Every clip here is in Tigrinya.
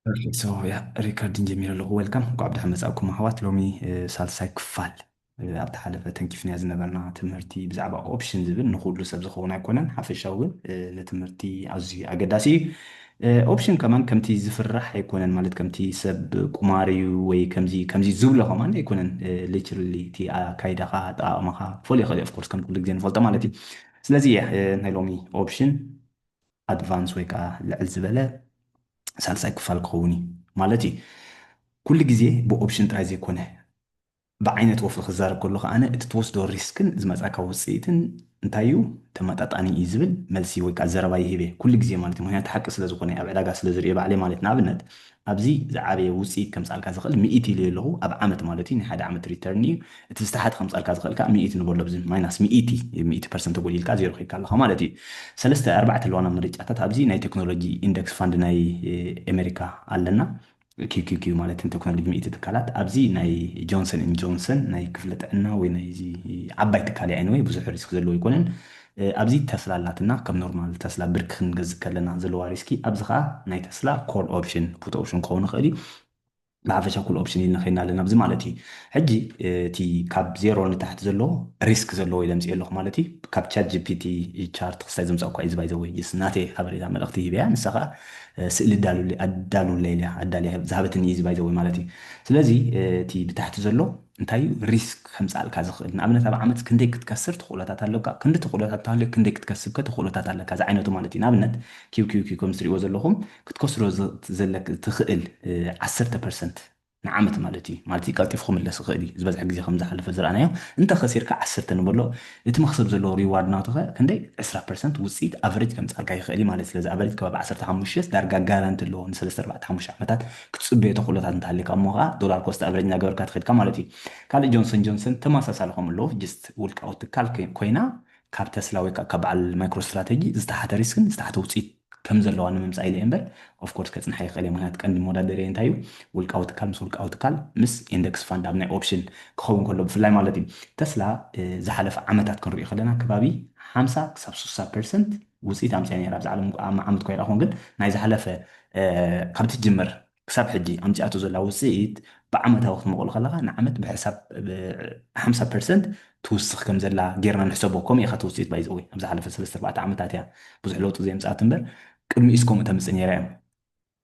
Perfect. So yeah, recording جميل له ويلكم وعبد الحمد أكم محوات لومي سالساي كفال عبد الحلف تنكيف نيازنا برنا تمرتي بزعبة اوبشن زبل نخود له سبز خونا يكونن حافظ شاول لتمرتي عزي أقداسي اوبشن كمان كمتي زفرح يكونن مالت كمتي سب كماري وي كمزي زبلة كمان يكونن literally تي كايدا خات مخا فولي خلي of course كم كل جين فولتا مالتي سلازي هاي لومي اوبشن ادفانس ويكا لعل ሳልሳይ ክፋል ክኸውን እዩ ማለት እዩ ኩሉ ግዜ ብኦፕሽን ጥራይ ዘይኮነ ብዓይነት ወፍሪ ክዛረብ ከሎ ከዓነ እቲ ትወስዶ ሪስክን ዝመፃካ ውፅኢትን እንታይ እዩ ተመጣጣኒ እዩ ዝብል መልሲ ወይ ከዓ ዘረባ ይህበ ኩሉ ግዜ ማለት እዩ ምክንያቱ ሓቂ ስለ ዝኾነ ኣብ ዕዳጋ ስለ ዝሪኦ ባዕለይ ማለት ንኣብነት ኣብዚ ዝዓበየ ውፅኢት ከምፃልካ ዝኽእል ሚኢት ኢሉ ኣለኹ ኣብ ዓመት ማለት እዩ ናይ ሓደ ዓመት ሪተርን እዩ እቲ ዝተሓተ ከምፃልካ ዝኽእል ከዓ ሚኢት ንበሎ ብዚ ማይናስ ሚኢቲ ሚኢቲ ፐርሰንት ተጎሊልካ ዜሮ ኺድካ ኣለኻ ማለት እዩ ሰለስተ ኣርባዕተ ኣለዋና ምርጫታት ኣብዚ ናይ ቴክኖሎጂ ኢንደክስ ፋንድ ናይ ኣሜሪካ ኣለና ኪውኪውኪው ማለት ቴክኖሎጂ ሚኢቲ ትካላት ኣብዚ ናይ ጆንሰን ኤን ጆንሰን ናይ ክፍለ ጥዕና ወይ ናይ ዓባይ ትካል anyway ብዙሕ ሪስክ ዘለዎ ይኮነን ኣብዚ ተስላ ኣላትና ከም ኖርማል ተስላ ብርኪ ክንገዝእ ከለና ዘለዋ ሪስኪ ኣብዚ ከዓ ናይ ተስላ ኮል ኦፕሽን ፑት ኦፕሽን ክኸውን ይኽእል እዩ ብሓፈሻ ኩል ኦፕሽን ኢልና ከይና ኣለና ኣብዚ ማለት እዩ ሕጂ እቲ ካብ ዜሮ ንታሕቲ ዘለዎ ሪስክ ዘለዎ ይለምፅእ ኣለኹ ማለት እዩ ካብ ቻት ጂፒቲ ቻርት ክስታይ ዘምፅእ እኳ እዩ ዝባይዘወይ ስ ናተይ ሓበሬታ መልእኽቲ ሂብያ ንሳ ከዓ ስእሊ ኣዳሉለይ ኢያ ኣዳልያ ዝሃበትኒ እዩ ዝባይዘወይ ማለት እዩ ስለዚ እቲ ብታሕቲ ዘሎ እንታይ እዩ ሪስክ ከምፃልካ ዝኽእል ንኣብነት ኣብ ዓመት ክንደይ ክትከስር ትኽእሎታት ኣለካ ክንዲ ትኽእሎታት እንተሃልዩ ክንደይ ክትከስብ ከ ትኽእሎታት ኣለካ እዚ ዓይነቱ ማለት እዩ ንኣብነት ኪውኪውኪ ከም ትሪእዎ ዘለኹም ክትከስሮ ትኽእል 10% ንዓመት ማለት እዩ ማለት እዩ ቀልጢፍ ክምለስ ይኽእል እዩ ዝበዝሐ ግዜ ከም ዝሓለፈ ዝረኣናዮ እንተኸሲርካ 10 ንበሎ እቲ መክሰብ ዘለዎ ሪዋርድ ናቱ ኸ ክንደይ 20% ውፅኢት ኣቨሬጅ ከምፃልካ ይኽእል እዩ ማለት ስለዚ ኣቨሬጅ ከባቢ 15 ዳርጋ ጋራንቲ ኣለዎ ን3-4-5 ዓመታት ክትፅበዮ ተኽእሎታት እንተሃልዩካ እሞ ከዓ ዶላር ኮስት ኣቨሬጅ እናገበርካ ትኸድካ ማለት እዩ ካልእ ጆንሰን ጆንሰን ተመሳሳሊ ከም ኣለዎ ጅስት ውልቃዊ ትካል ኮይና ካብ ተስላ ወይ ካብ በዓል ማይክሮ ስትራቴጂ ዝተሓተ ሪስክን ዝተሓተ ውፅኢት ከም ዘለዋ ንምምፃእ ኢለ እምበር ኦፍኮርስ ከፅንሓ ይኽእል እየ ምክንያት ቀንዲ መወዳደሪ እንታይ እዩ ውልቃዊ ትካል ምስ ውልቃዊ ትካል ምስ ኢንደክስ ፋንድ ኣብ ናይ ኦፕሽን ክኸውን ከሎ ብፍላይ ማለት እዩ ተስላ ዝሓለፈ ዓመታት ክንሪኦ ከለና ከባቢ 50 ክሳብ 60% ውፅኢት ኣምፅያ ነራ ኣብዚ ዓለም ዓመት ኮይራ ኹን ግን ናይ ዝሓለፈ ካብቲ ትጅምር ክሳብ ሕጂ ኣምፅኣቶ ዘላ ውፅኢት ብዓመታዊ ክትመቕሎ ከለካ ንዓመት ብሕሳብ 50% ትውስኽ ከም ዘላ ጌርና ንሕሰቦ ከምኡ ኢኻ ትውፅኢት ባይዘወይ ኣብ ዝሓለፈ 3-4 ዓመታት እያ ብዙሕ ለውጢ ዘምፅኣት እምበር ቅድሚ እስኮም ተምፅእ ነይራ እዮም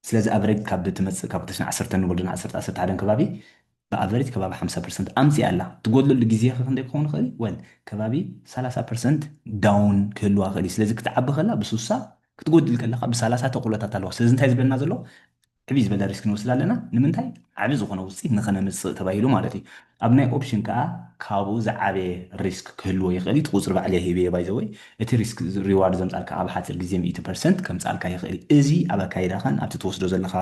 ስለዚ ኣቨሬጅ ካብ ትመፅእ ካብ 10 ንበልና 11 ከባቢ ብኣቨሬጅ ከባቢ 50% ኣምፅኣ ኣላ ትጎድለሉ ግዜ ክንደይ ክኸውን ይኽእል ወል ከባቢ 30% ዳውን ክህልዋ ክእል እዩ ስለዚ ክትዓቢ ከላ ብስሳ ክትጎድል ከለካ ብ30 ተቁሎታት ኣለዋ ስለዚ እንታይ ዝብለና ዘሎ ዕብይ ዝበለ ሪስክ ንወስድ ኣለና ንምንታይ ዓብይ ዝኾነ ውፅኢት ንኸነምፅእ ተባሂሉ ማለት እዩ ኣብ ናይ ኦፕሽን ከዓ ካብኡ ዝዓበየ ሪስክ ክህልዎ ይኽእል እዩ ትቁፅሪ ባዕልየ ሂበየ ባይዘወይ እቲ ሪስክ ሪዋርድ ዘምፃልካ ኣብ ሓፂር ግዜ 100% ከምፃልካ ይኽእል እዚ ኣብ ኣካይዳኻን ኣብቲ ትወስዶ ዘለካ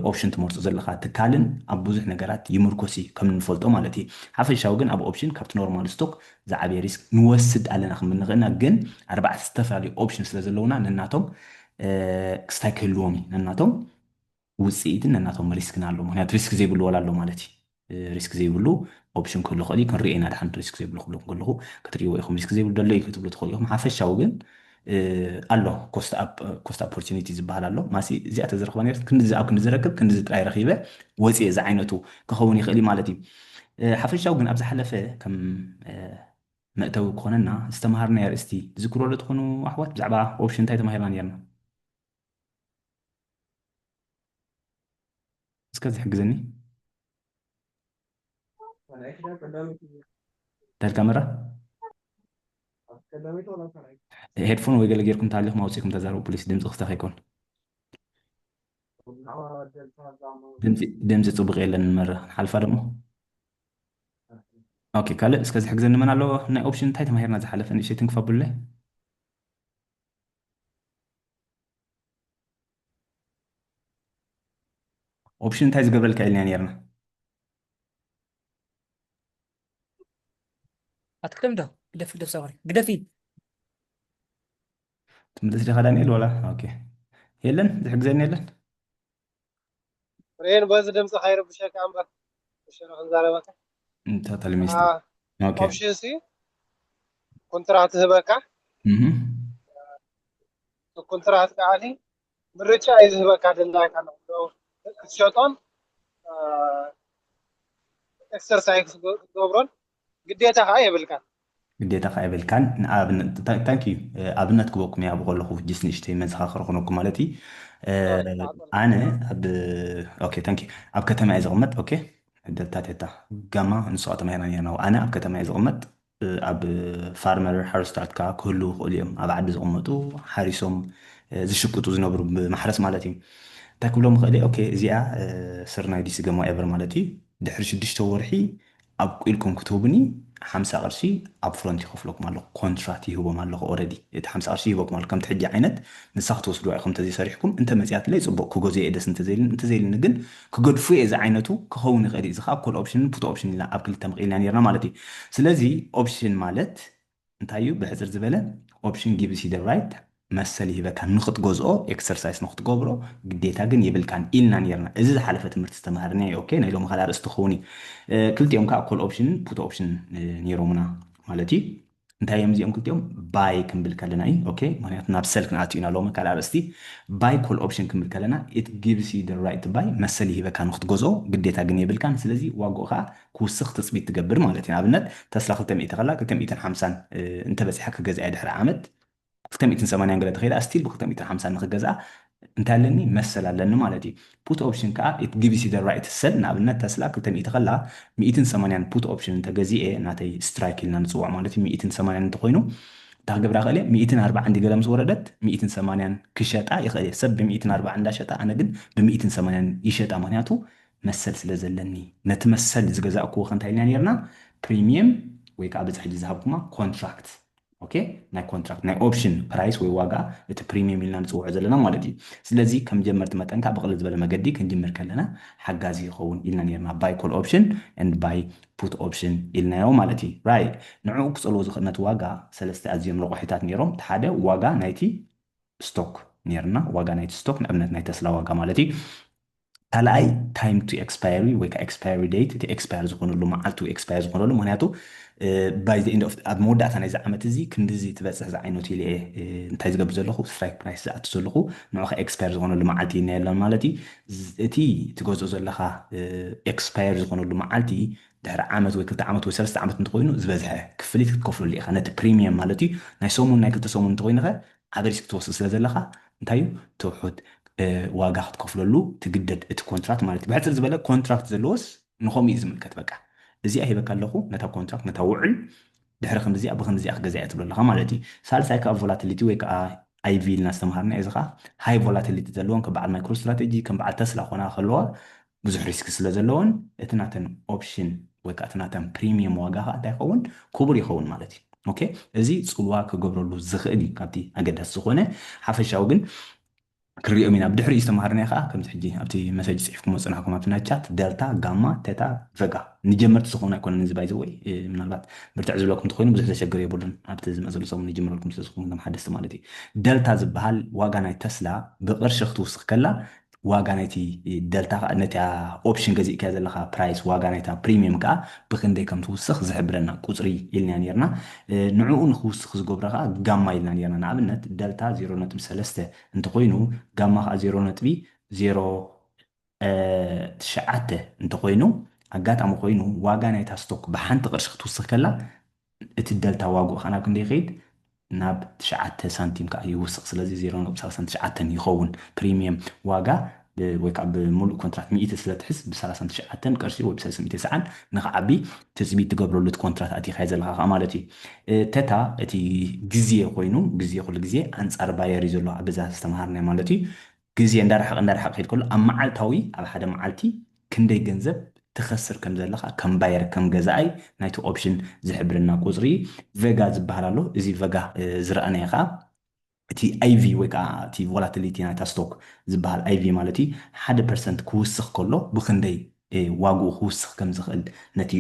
ኦፕሽን ትመርፆ ዘለካ ትካልን ኣብ ብዙሕ ነገራት ይምርኮስ እዩ ከም ንፈልጦ ማለት እዩ ሓፈሻዊ ግን ኣብ ኦፕሽን ካብቲ ኖርማል ስቶክ ዝዓበየ ሪስክ ንወስድ ኣለና ክምል ንኽእልና ግን ኣርባዕተ ዝተፈላለዩ ኦፕሽን ስለ ዘለውና ነናቶም ክስታይ ክህልዎም እዩ ነናቶም ውፅኢትን ነናቶም ሪስክን ኣሎ ምክንያቱ ሪስክ ዘይብሉ ወላ ኣሎ ማለት እዩ ሪስክ ዘይብሉ ኦፕሽን ክህሉ ክእል እዩ ክንሪኦ ኢና ድሓን ሪስክ ዘይብሉ ክህሉ ከለኹ ክትሪእዎ ኢኹም ሪስክ ዘይብሉ ደሎ እዩ ክትብሉ ትኽእሉ ኢኹም ሓፈሻዊ ግን ኣሎ ኮስት ኦፖርቹኒቲ ዝበሃል ኣሎ ማሲ እዚኣ ተዝረኽባ ነርት ክንዲ ኣብ ክንዲ ዝረክብ ክንዲ ጥራይ ረኺበ ወፂእ እዚ ዓይነቱ ክኸውን ይኽእል እዩ ማለት እዩ ሓፈሻዊ ግን ኣብ ዝሓለፈ ከም መእተዊ ክኾነና ዝተምሃርና ኣርእስቲ ዝክሮ ዶ ትኾኑ ኣሕዋት ብዛዕባ ኦፕሽን እንታይ ተማሂርና ነርና እስከዚ ሕግዘኒ تلك مرة هيدفون ويقال لكم تعليق ما وصيكم تزاروا بوليس دمز اختها يكون دمز تبغي لنا مرة حال فرمو اوكي كلا اسكاز حق زين من على نا اوبشن تايت ما هيرنا زحلف اني شيء تنكفى بالله اوبشن تايز قبل الكائن يعني يرنا أتكلم ده قدفي صغري قدفي تمدس لي خلاني ولا اوكي يلن حق زين يلن رين باز دمس خير بشكل عام بشرح نزاربك انت تلميذ اوكي اوبشن سي كونترات هبكا كونترات كعلي برچا ايز هبكا دلاك انا ክትሸጦም ኤክሰርሳይዝ ክትገብሮን ግዴታ ከዓ የብልካን ግዴታ ካ የብልካን ንኣብነት ታንክ ዩ ኣብነት ክበኩም እያ ብከለኹ ጅስ ንእሽተይ መዘኻኽር ኮነኩ ማለት እዩ ኣነ ኣብ ኦኬ ታንክ ዩ ኣብ ከተማ እየ ዝቕመጥ ኦኬ ደልታ ቴታ ጋማ ንሱ ተማሂርና ነርና ኣነ ኣብ ከተማ እየ ዝቕመጥ ኣብ ፋርመር ሓረስታትካ ክህልው ይኽእሉ እዮም ኣብ ዓዲ ዝቕመጡ ሓሪሶም ዝሽቅጡ ዝነብሩ ብማሕረስ ማለት እዩ እንታይ ክብሎም ክእለ ኦኬ እዚኣ ስርናይ ዲስ ገማ ኤቨር ማለት እዩ ድሕሪ 6 ወርሒ ኣብ ቁኢልኩም ክትህቡኒ 50 ቅርሺ ኣብ ፍሮንት ይኸፍለኩም ኣለኹ ኮንትራት ይህቦም ኣለኹ ኦልሬዲ እቲ 50 ቅርሺ ይህበኩም ኣለኹ ከምቲ ሕጂ ዓይነት ንሳኽ ትወስድዋ ኢኹም ተዘይሰሪሕኩም እንተ መፅያት ላይ ፅቡቅ ክገዝኦ እየ ደስ እንተዘይልኒ ግን ክገድፉ እየ እዚ ዓይነቱ ክኸውን ይኽእል እዩ እዚ ከዓ ኮል ኦፕሽንን ፑት ኦፕሽን ኢልና ኣብ ክልተ መቂልና ነርና ማለት እዩ ስለዚ ኦፕሽን ማለት እንታይ እዩ ብሕፅር ዝበለ ኦፕሽን ጊቭስ ዩ ራይት መሰል ይህበካ ንክትገዝኦ ኤክሰርሳይዝ ንክትገብሮ ግዴታ ግን የብልካን ኢልና ነርና እዚ ዝሓለፈ ትምህርቲ ዝተምሃርና ኦኬ ናይ ሎሚ ካልእ ኣርእስቲ ክኸውን እዩ ክልቲኦም ከዓ ኮል ኦፕሽን ፑት ኦፕሽን ነይሮምና ማለት እዩ እንታይ እዮም እዚኦም ክልቲኦም ባይ ክንብል ከለና እዩ ኦኬ ምክንያቱ ናብ ሰል ክንኣትዩ ኢና ሎሚ ካልእ ኣርእስቲ ባይ ኮል ኦፕሽን ክንብል ከለና ኢት ጊቭስ ዩ ራይት ባይ መሰል ይህበካ ንክትገዝኦ ግዴታ ግን የብልካን ስለዚ ዋግኡ ከዓ ክውስኽ ትፅቢት ትገብር ማለት እዩ ንኣብነት ተስላ 200 ከላ 250 እንተበፂሓ ክገዝኣ ድሕሪ ዓመት 280 ገለ ተኸይዳ ስቲል ብ250 ንክገዝኣ እንታይ ኣለኒ መሰል ኣለኒ ማለት እዩ ፑት ኦፕሽን ከዓ ኢት ጊቭስ ዩ ራይት ሰል ንኣብነት ተስላ 200 ከላ 180 ፑት ኦፕሽን እንተገዚአ ናተይ ስትራይክ ኢልና ንፅዋዕ ማለት እዩ 180 እንተኮይኑ እታ ክገብራ ክእለ 140 ገለ ምስ ወረደት 180 ክሸጣ ይኽእል ሰብ ብ140 እንዳሸጣ ኣነ ግን ብ180 ይሸጣ ምክንያቱ መሰል ስለ ዘለኒ ነቲ መሰል ዝገዛእክዎ ከንታይ ኢልና ነርና ፕሪሚየም ወይ ከዓ በዚ ሕጂ ዝሃብኩማ ኮንትራክት ኦኬ ናይ ኮንትራክት ናይ ኦፕሽን ፕራይስ ወይ ዋጋ እቲ ፕሪሚየም ኢልና ንፅውዖ ዘለና ማለት እዩ ስለዚ ከም ጀመርቲ መጠንካ ብቕልል ዝበለ መገዲ ክንጅምር ከለና ሓጋዚ ይኸውን ኢልና ነርና ባይ ኮል ኦፕሽን ኤንድ ባይ ፑት ኦፕሽን ኢልናዮ ማለት እዩ ራይ ንዕኡ ክፀልዎ ዝኽእል ነቲ ዋጋ ሰለስተ ኣዝዮም ረቑሒታት ነይሮም እቲ ሓደ ዋጋ ናይቲ ስቶክ ነርና ዋጋ ናይቲ ስቶክ ንኣብነት ናይ ተስላ ዋጋ ማለት እዩ ካልኣይ ታይም ቱ ኤክስፓየሪ ወይ ከዓ ኤክስፓየሪ ዴት እቲ ኤክስፓየር ዝኾነሉ መዓልቱ ኤክስፓየር ዝኾነሉ ምክንያቱ ባይ ዘ ኤንድ ኦፍ ኣብ መወዳእታ ናይዚ ዓመት እዚ ክንዲዚ ትበፅሕ ዝዓይነቱ ኢለ እንታይ ዝገብር ዘለኹ ስትራይክ ፕራይስ ዝኣቱ ዘለኹ ንዑ ኤክስፓየር ዝኾነሉ መዓልቲ ኢና የለን ማለት እዩ እቲ ትገዝኦ ዘለካ ኤክስፓየር ዝኾነሉ መዓልቲ ድሕሪ ዓመት ወይ 2 ዓመት ወይ 3 ዓመት እንተኮይኑ ዝበዝሐ ክፍሊት ክትከፍለሉ ኢኻ ነቲ ፕሪሚየም ማለት እዩ ናይ ሰሙን ናይ 2 ሰሙን እንተኮይንኸ ዓበ ሪስክ ትወስድ ስለ ዘለካ እንታይ እዩ ትውሑድ ዋጋ ክትከፍለሉ ትግደድ እቲ ኮንትራክት ማለት እዩ ብሕፅር ዝበለ ኮንትራክት ዘለዎስ ንኸምኡ እዩ ዝምልከት በቃ እዚኣ ሂበካ ኣለኹ ነታ ኮንትራክት ነታ ውዕል ድሕሪ ከምዚኣ ብከምዚኣ ክገዛ እያ ትብለለካ ማለት እዩ ሳልሳይ ከዓ ቮላቲሊቲ ወይ ከዓ ኣይቪ ኢልና ዝተምሃርና እዚ ከዓ ሃይ ቮላቲሊቲ ዘለዎን ከም በዓል ማይክሮ ስትራቴጂ ከም በዓል ተስላ ኮና ከለዋ ብዙሕ ሪስክ ስለ ዘለዎን እቲ ናተን ኦፕሽን ወይ ከዓ እቲ ናተን ፕሪሚየም ዋጋ ከዓ እንታይ ይኸውን ክቡር ይኸውን ማለት እዩ ኦኬ እዚ ፅልዋ ክገብረሉ ዝኽእል እዩ ካብቲ ኣገዳሲ ዝኾነ ሓፈሻዊ ግን ክሪኦም ኢና ብድሕሪ እዩ ዝተምሃርናዮ ከዓ ከምዚ ሕጂ ኣብቲ መሰጅ ፅሒፍኩም ፅናሕኩም ኣብቲ ናይ ቻት ደልታ ጋማ ቴታ ቨጋ ንጀመርቲ ዝኾኑ ኣይኮነን እዚ ባይ ዘወይ ምናልባት ብርትዕ ዝብለኩም እንተኮይኑ ብዙሕ ዘሸግር የብሉን ኣብቲ ዝመፀሉ ሰሙን ይጅምረልኩም ስለዝኹም ከም ሓደስቲ ማለት እዩ ደልታ ዝበሃል ዋጋ ናይ ተስላ ብቅርሺ ክትውስኽ ከላ ዋጋ ናይቲ ደልታ ነቲ ኦፕሽን ገዚእካ ዘለካ ፕራይስ ዋጋ ናይታ ፕሪሚየም ከዓ ብክንደይ ከም ትውስኽ ዝሕብረና ቁፅሪ ኢልና ነርና ንዕኡ ንክውስኽ ዝገብሮ ከዓ ጋማ ኢልና ነርና ንኣብነት ደልታ 0.3 እንተኮይኑ ጋማ ከዓ 0.09 እንተኮይኑ ኣጋጣሚ ኮይኑ ዋጋ ናይታ ስቶክ ብሓንቲ ቅርሺ ክትውስኽ ከላ እቲ ደልታ ዋግኡ ከዓ ናብ ክንደይ ይኸይድ ናብ 9 ሳንቲም ከዓ ይውስኽ ስለዚ 0.39 ይኸውን ፕሪሚየም ዋጋ ወይ ከዓ ብምሉእ ኮንትራክት 100 ስለትሕዝ ብ39 ቅርሺ ወይ ብ390 ንክዓቢ ትፅቢት ትገብረሉ እቲ ኮንትራክት ኣቲኻ ዘለካ ከዓ ማለት እዩ ተታ እቲ ግዜ ኮይኑ ግዜ ኩሉ ግዜ ኣንፃር ባየር እዩ ዘሎ ኣብዛ ዝተምሃርናዮ ማለት እዩ ግዜ እንዳርሓቕ ከይድ ከሎ ኣብ መዓልታዊ ኣብ ሓደ መዓልቲ ክንደይ ገንዘብ ትኸስር ከም ዘለካ ከም ባየር ከም ገዛኣይ ናይቲ ኦፕሽን ዝሕብርና ቁፅሪ ቬጋ ዝበሃል ኣሎ እዚ ቬጋ ዝረኣናዮ ከዓ እቲ ኣይቪ ወይ ከዓ እቲ ቮላቲሊቲ ናይታ ስቶክ ዝበሃል ኣይቪ ማለት እዩ 1% ክውስኽ ከሎ ብክንደይ ዋግኡ ክውስኽ ከም ዝኽእል ነቲ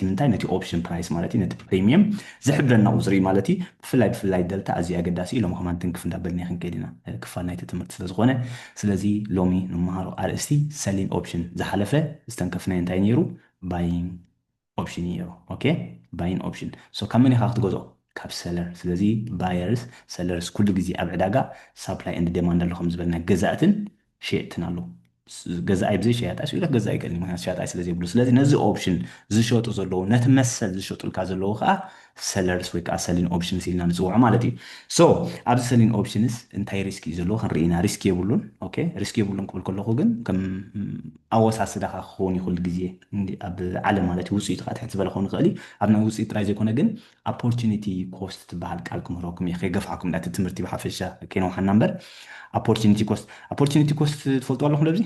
ምንታይ ነቲ ኦፕሽን ፕራይስ ማለት እዩ ነቲ ፕሪሚየም ዝሕብረና ቁፅሪ ማለት እዩ ብፍላይ ደልታ ኣዝዩ ኣገዳሲ እዩ ሎሚ ከማን ትንክፍ እንዳበልና ክንከይድ ኢና ክፋል ናይቲ ትምህርቲ ስለዝኾነ ስለዚ ሎሚ ንመሃሮ ኣርእስቲ ሰሊን ኦፕሽን ዝሓለፈ ዝተንከፍናዮ እንታይ ነይሩ ባይን ኦፕሽን ነይሩ ኦኬ ባይን ኦፕሽን ካብ መን ኢኻ ክትገዝኦ ካብ ሰለር ስለዚ ባየርስ ሰለርስ ኩሉ ግዜ ኣብ ዕዳጋ ሳፕላይ ኤንድ ዴማንድ ኣሎ ከም ዝበልና ገዛእትን ሸየጥትን ኣለዉ ገዛኣይ ብዘይ ሸያጣይ ኢሉ ገዛኣይ ይቀልኒ ምክንያቱ ሸያጣይ ስለ ዘይብሉ ስለዚ ነዚ ኦፕሽን ዝሸጡ ዘለዉ ነቲ መሰል ዝሸጡልካ ዘለዉ ከዓ ሰለርስ ወይ ከዓ ሰሊን ኦፕሽንስ ኢልና ንፅውዖ ማለት እዩ ሶ ኣብዚ ሰሊን ኦፕሽንስ እንታይ ሪስክ እዩ ዘለዎ ክንርኢ ኢና ሪስክ የብሉን ኦኬ ሪስክ የብሉን ክብል ከለኹ ግን ከም ኣወሳስዳኻ ክኸውን ይኽእል ግዜ ኣብ ዓለም ማለት እዩ ውፅኢቱ ከዓ ትሕት ዝበለ ክኸውን ይኽእል እዩ ኣብ ናይ ውፅኢት ጥራይ ዘይኮነ ግን ኦፖርቹኒቲ ኮስት ትበሃል ቃል ክምህረኩም እየ ከይገፍዓኩም ዳቲ ትምህርቲ ብሓፈሻ ከይነውሓና እምበር ኦፖርቹኒቲ ኮስት ትፈልጡ ኣለኹም ለብዚ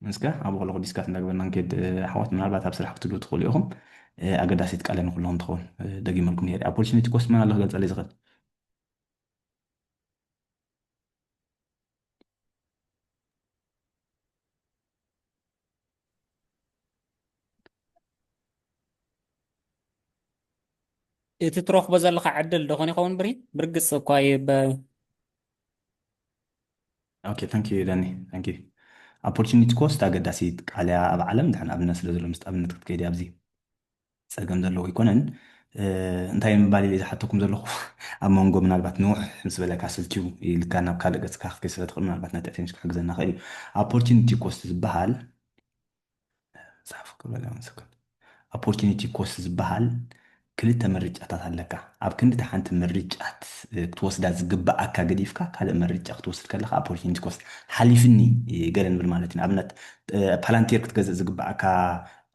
مسك أبغى لغة ديسكات نقبل نكيد حوات من أربعة أبصر حكت له تقول يوم أقدر أسيت كلام كلهم تقول دقيقة مالكم هي opportunity cost ما الله قلت عليه زغل تروح بزر لك عدل دخاني خون بري برقص كواي أوكي ثانك يو داني ثانك يو opportunity cost أقدر أسيت على أب عالم دحين أبنا سلزلهم مستقبل كيدي أبزي ፀገም ዘለዎ ይኮነን እንታይ ምባል ኢለ ዝሓተኩም ዘለኹ ኣብ መንጎ ምናልባት ንውሕ ምስ በለካ ስልትዩ ኢልካ ናብ ካልእ ገፅካ ክትከይድ ስለ ትኽእል ምናልባት ነቲ ኣቴንሽን ክሕግዘና ክእል እዩ ኦፖርቹኒቲ ኮስት ዝበሃል ኦፖርቹኒቲ ኮስት ዝበሃል ክልተ ምርጫታት ኣለካ ኣብ ክንዲ ሓንቲ ምርጫት ክትወስዳ ዝግባኣካ ገዲፍካ ካልእ ምርጫ ክትወስድ ከለካ ኦፖርቹኒቲ ኮስት ሓሊፍኒ ገለ ንብል ማለት እዩ ንኣብነት ፓላንቴር ክትገዝእ ዝግባኣካ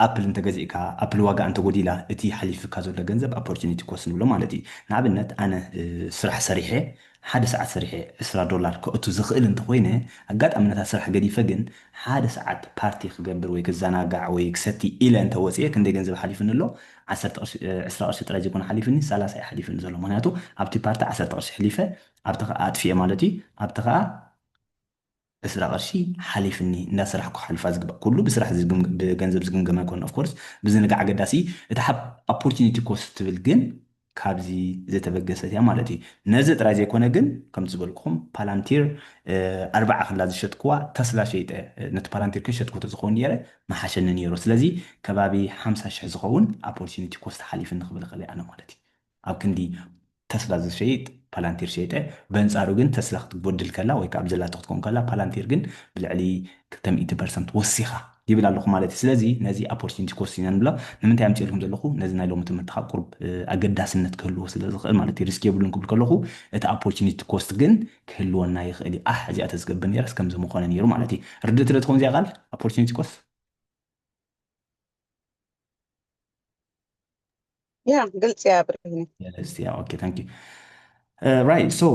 أبل أنت جزئك أبل واقع أنت قولي إتي حليف كذا ولا جنزب opportunity cost ولا مالتي نعبنت أنا سرح سريحة حادث ساعة سريحة $10 كأتو زغل أنت وينه أجد أمنتها سرح جدي فجن حادث ساعة بارتي خجبر ويك الزناقع ويك ستي إلى أنت وزيه كن دي جنزب حليف إنه 10 تراجع يكون حليف إني 3 حليف إنه زلمه معناته أبتي بارتا 10 حليفة أبتغى أدفي مالتي أبتغى اسرع قرشي حليفني الناس راح حلف ازق كله بس راح بجنزب زقم يكون اوف كورس بزنقع قداسي تحب opportunity cost بالجن كابزي زي تبقسات يا مالتي نزت راجي يكون جن كم تزبلكم بالانتير 4 خلاص شتكوا تسلا شيء نت بالانتير كشتكوا تزخون يره ما حشن نيرو سلازي كبابي 50 زخون opportunity cost حليف نخبل خلي انا مالتي او كندي تسلا زي شيء بالانتير شيء بنصارو ግን ተስላ ክትጎድል ከላ ወይ ካብ ዘላ ትክትኮን ከላ ፓላንቲር ግን ብልዕሊ 200% ወሲኻ ይብል ኣለኹ ማለት እዩ ስለዚ ነዚ ኦፖርቹኒቲ ኮስት ኢና ንብላ ንምንታይ ኣምፂልኩም ዘለኹ ነዚ ናይ ሎሚ ትምህርቲ ካብ ቁርብ ኣገዳስነት ክህልዎ ስለ ዝኽእል ማለት እዩ ሪስክ የብሉን ክብል ከለኹ እቲ ኦፖርቹኒቲ ኮስት ግን ክህልወና ይኽእል እዩ እዚኣ ተዝገብር ነይረስ ከምዚ ምኾነ ነይሩ ማለት እዩ ርድእት ለ ትኸውን እዚኣ ቃል ኦፖርቹኒቲ ኮስት يا قلت يا ابراهيم اوكي ثانك يو right so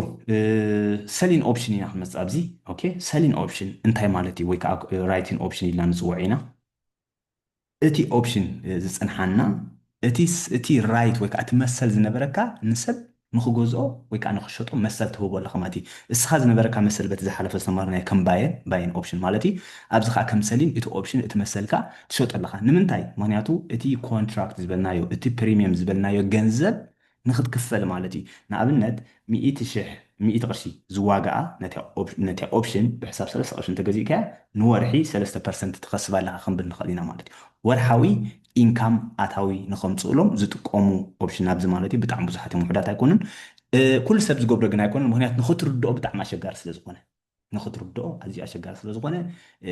selling option ኢና ክመፅእ ኣብዚ ኦኬ selling option እንታይ ማለት እዩ ወይ ከዓ writing option ኢልና ንፅውዕ ኢና እቲ option ዝፅንሓና እቲ right ወይ ከዓ እቲ መሰል ዝነበረካ ንሰብ ንክገዝኦ ወይ ከዓ ንክሸጦ መሰል ትህቦ ኣለካ ማለት እዩ እስኻ ዝነበረካ መሰል በቲ ዝሓለፈ ዝተማርናዮ ከም ባየን ኦፕሽን ማለት እዩ ኣብዚ ከዓ ከም ሰሊን እቲ ኦፕሽን እቲ መሰልካ ትሸጦ ኣለካ ንምንታይ ምክንያቱ እቲ ኮንትራክት ዝበልናዮ እቲ ፕሪሚየም ዝበልናዮ ገንዘብ ንክትክፈል ማለት እዩ ንኣብነት 100 ቅርሺ ዝዋጋኣ ነቲ ኦፕሽን ብሕሳብ 3 ቅርሺ እንተገዚእካ ንወርሒ 3% ትኸስብ ኣለካ ክንብል ንኽእል ኢና ማለት እዩ ወርሓዊ ኢንካም ኣታዊ ንኸምፅእሎም ዝጥቀሙ ኦፕሽን ኣብዚ ማለት እዩ ብጣዕሚ ብዙሓት ውሕዳት ኣይኮኑን ኩሉ ሰብ ዝገብሮ ግን ኣይኮነን ምክንያቱ ንኽትርድኦ ብጣዕሚ ኣሸጋሪ ስለ ዝኾነ ንኽትርድኦ ኣዝዩ ኣሸጋሪ ስለ ዝኾነ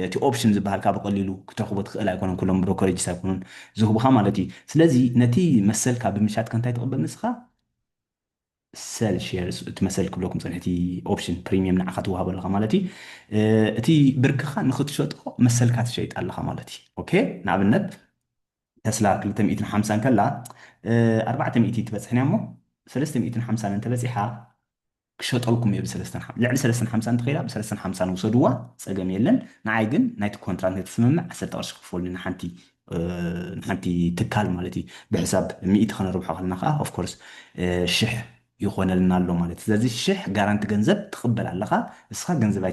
እቲ ኦፕሽን ዝበሃልካ ብቐሊሉ ክትረኽቦ ትኽእል ኣይኮነን ኩሎም ብሮከሬጅስ ኣይኮኑን ዝህቡኻ ማለት እዩ ስለዚ ነቲ መሰልካ ብምሻጥካ እንታይ ትቕበል ንስኻ سيل شيرز تمثل كلكم صنعتي اوبشن بريميوم نعخ توهب لها مالتي اتي بركخا نخد شوطو مسلكات شيء الله مالتي اوكي نعبنت تسلا 350 كلا 400 تبصحنا مو 350 انت بصيحه كشوطلكم يب 350 لعل 350 تخيلا ب 350 وصدوا صقم يلن نعاي جن نايت كونتراكت تسمم 10 قرش كفولنا حنتي تكال مالتي بحساب 100 خنا ربح خلنا اوف كورس شح يخونلنا له مالت ስለዚህ ሽሕ ጋራንቲ ገንዘብ ትቕበል ኣለኻ እስኻ ገንዘብ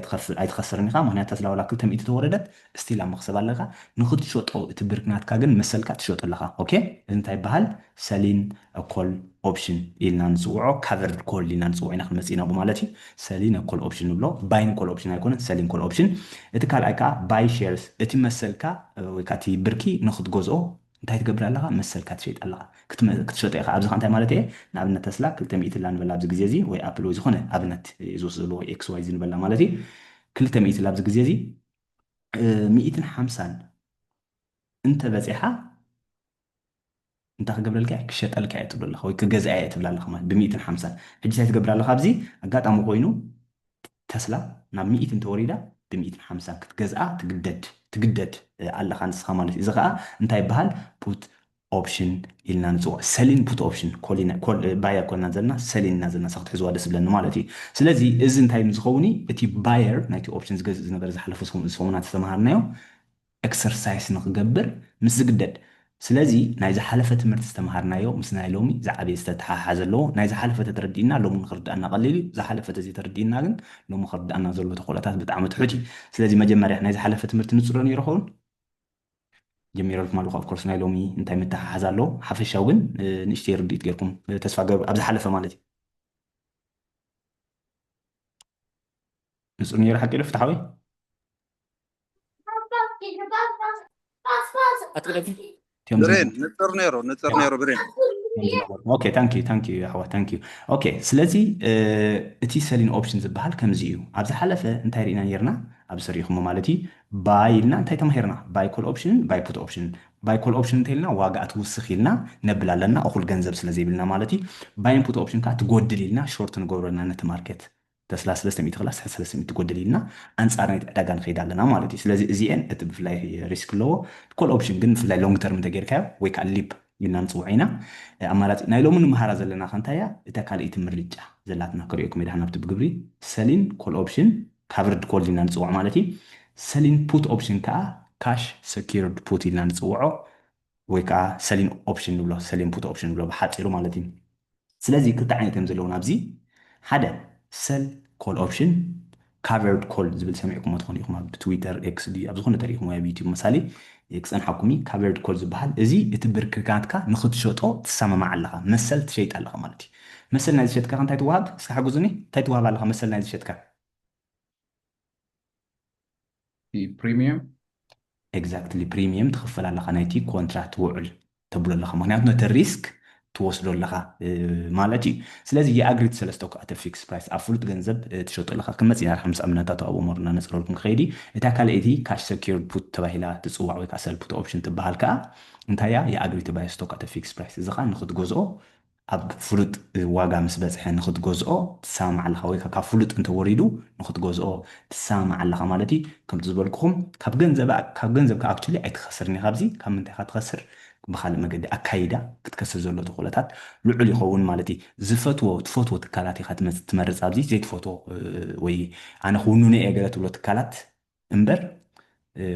ኣይትኸስርን ኢኻ ምክንያቱ ተስላ ወላ 200 ተወረደት እስቲል ኣብ መኽሰብ ኣለኻ ንኽትሸጦ እቲ ብርክናትካ ግን መሰልካ ትሸጦ ኣለኻ ኦኬ እዚ እንታይ ይበሃል ሰሊን ኮል ኦፕሽን ኢልና ንፅውዖ ካቨርድ ኮል ኢልና ንፅውዖ ኢና ክንመፅእ ኢና ማለት እዩ ሰሊን ኮል ኦፕሽን ንብሎ ባይን ኮል ኦፕሽን ኣይኮነን ሰሊን ኮል ኦፕሽን እቲ ካልኣይ ከዓ ባይ ሼርስ እቲ መሰልካ ወይ ከዓ እቲ ብርኪ ንኽትገዝኦ እንታይ ትገብር ኣለኻ መሰልካ ትሸይጥ ኣለኻ ክትሸጦ ኢኻ ኣብዚ እንታይ ማለት እየ ንኣብነት ተስላ 200 ላ ንበላ ኣብዚ ግዜ እዚ ወይ ኣፕል ወይ ዝኾነ ኣብነት ዝወስ ዘለዎ ኤክስ ዋይ ንበላ ማለት እዩ 200 ላ ኣብዚ ግዜ እዚ 150 እንተበፂሓ እንታይ ክገብረልካ ክሸጠልካ እየ ትብሎ ኣለኻ ወይ ክገዝኣ እየ ትብላ ኣለኻ ማለት ብ150 ሕጂ እንታይ ትገብር ኣለኻ ኣብዚ ኣጋጣሚ ኮይኑ ተስላ ናብ 100 እንተወሪዳ ብ150 ክትገዝኣ ትግደድ ኣለኻ ንስኻ ማለት እዩ እዚ ከዓ እንታይ ይበሃል ፑት ኦፕሽን ኢልና ንፅውዖ ሰሊን ፑት ኦፕሽን ባየር ኮልና ዘለና ሰሊን ኢና ዘለና ንሳ ክትሕዝዋ ደስ ብለኒ ማለት እዩ ስለዚ እዚ እንታይ ዝኸውን እቲ ባየር ናይቲ ኦፕሽን ዝገዝእ ዝነበረ ዝሓለፈ ሰሙናት ዝተምሃርናዮ ኤክሰርሳይስ ንክገብር ምስ ዝግደድ ስለዚ ናይ ዝሓለፈ ትምህርቲ ዝተምሃርናዮ ምስ ናይ ሎሚ ዝዓበየ ዝተተሓሓዘ ዘለዎ ናይ ዝሓለፈ ተረዲእና ሎሚ ንክርዳእና ቀሊል እዩ ዝሓለፈ ተዘይተረዲእና ግን ሎሚ ክርዳእና ዘሎ ተኽእሎታት ብጣዕሚ ትሑት እዩ ስለዚ መጀመርያ ናይ ዝሓለፈ ትምህርቲ ንፅሮ ነይሩ ኸውን ጀሚረልኩም ኣለኹ ኣፍኮርስ ናይ ሎሚ እንታይ ምተሓሓዝ ኣለዎ ሓፈሻው ግን ንእሽተይ ርዲእት ጌርኩም ተስፋ ገብር ኣብ ዝሓለፈ ማለት እዩ ንፅሩ ነይሩ ሓቂ ዶ ፍትሓዊ برين نصر نيرو برين اوكي ثانك يو احوا ثانك يو اوكي سلازي اتي سيلين اوبشن زبحال كمزي እዩ ኣብዚ ሓለፈ እንታይ ሪእና ነርና ኣብ ሰሪኹም ማለቲ ባይ ኢልና እንታይ ተማሂርና ባይ ኮል ኦፕሽን ባይ ፑት ኦፕሽን ባይ ኮል ኦፕሽን እንታይ ኢልና ዋጋ ትውስኽ ኢልና ነብል ኣለና እኹል ገንዘብ ስለዘይብልና ማለት እዩ ባይ ፑት ኦፕሽን ከዓ ትጎድል ኢልና ሾርት ንገብረና ነቲ ማርኬት ተስላ 300 ክላስ 300 ትጎድል ኢልና ኣንፃር ናይቲ ዕዳጋ ንኸይድ ኣለና ማለት እዩ ስለዚ እዚአን እቲ ብፍላይ ሪስክ ኣለዎ ኮል ኦፕሽን ግን ብፍላይ ሎንግ ተርም እንተጌርካዮ ወይ ከዓ ሊፕ ኢልና ንፅውዕ ኢና ኣማራፂ ናይ ሎሚ ንምሃራ ዘለና ከንታያ እታ ካልእቲ ምርጫ ዘላትና ክሪኦኩም ኢዳሕና ብቲ ብግብሪ ሰሊን ኮል ኦፕሽን ካቨርድ ኮል ኢልና ንፅውዖ ማለት እዩ ሰሊን ፑት ኦፕሽን ከዓ ካሽ ሰኪርድ ፑት ኢልና ንፅውዖ ወይ ከዓ ሰሊን ኦፕሽን ንብሎ ሰሊን ፑት ኦፕሽን ንብሎ ብሓፂሩ ማለት እዩ ስለዚ ክልተ ዓይነት እዮም ዘለውና ኣብዚ ሓደ ሰል ኮል ኦፕሽን ካቨርድ ኮል ዝብል ሰሚዕኩም ትኾኑ ኢኹም ኣብ ትዊተር ኤክስ ዲ ኣብ ዝኾነ ተሪኢኹም ኣብ ዩቲዩብ ምሳሌ ክፀንሐኩሚ ካቨርድ ኮል ዝበሃል እዚ እቲ ብርክካትካ ንክትሸጦ ትሰማማዕ ኣለኻ መሰል ትሸይጥ ኣለኻ ማለት እዩ መሰል ናይ ዝሸጥካ እንታይ ትዋሃብ እስካ ሓጉዙኒ እንታይ ትዋሃብ ኣለኻ መሰል ናይ ዝሸጥካ ፕሪሚየም ኤግዛክትሊ ፕሪሚየም ትኽፈል ኣለኻ ናይቲ ኮንትራክት ውዕል ተብሎ ኣለኻ ምክንያቱ ነቲ ሪስክ ትወስዶ ኣለኻ ማለት እዩ ስለዚ የኣግሪት ሰለስተ ኳዕተ ፊክስ ፕራይስ ኣብ ፍሉጥ ገንዘብ ትሸጦ ኣለኻ ክመፅ ኢና ሓምስ ኣብነታት ኣብኡ ሞርና ነፅረልኩም ክኸይዲ እታ ካልአይቲ ካሽ ሰኪርድ ፑት ተባሂላ ትፅዋዕ ወይ ከዓ ሰል ፑት ኦፕሽን ትበሃል ከዓ እንታያ የኣግሪት ባይ ስቶክ ኣተ ፊክስ ፕራይስ እዚ ከዓ ንክትገዝኦ ኣብ ፍሉጥ ዋጋ ምስ በፅሐ ንክትገዝኦ ትሰማማዕ ኣለኻ ወይ ካብ ፍሉጥ እንተወሪዱ ንክትገዝኦ ትሰማማዕ ኣለኻ ማለት እዩ ከምቲ ዝበልኩኹም ካብ ገንዘብካ ኣክቹሊ ኣይትኸስርኒ ካብዚ ካብ ምንታይ ካ ትኸስር ብካልእ መገዲ ኣካይዳ ክትከስር ዘሎ ተኽእሎታት ልዑል ይኸውን ማለት እዩ ትፈትዎ ትካላት ኢኻ ትመርፅ ኣብዚ ዘይትፈትዎ ወይ ኣነ ክውንነ እየ ገለ ትብሎ ትካላት እምበር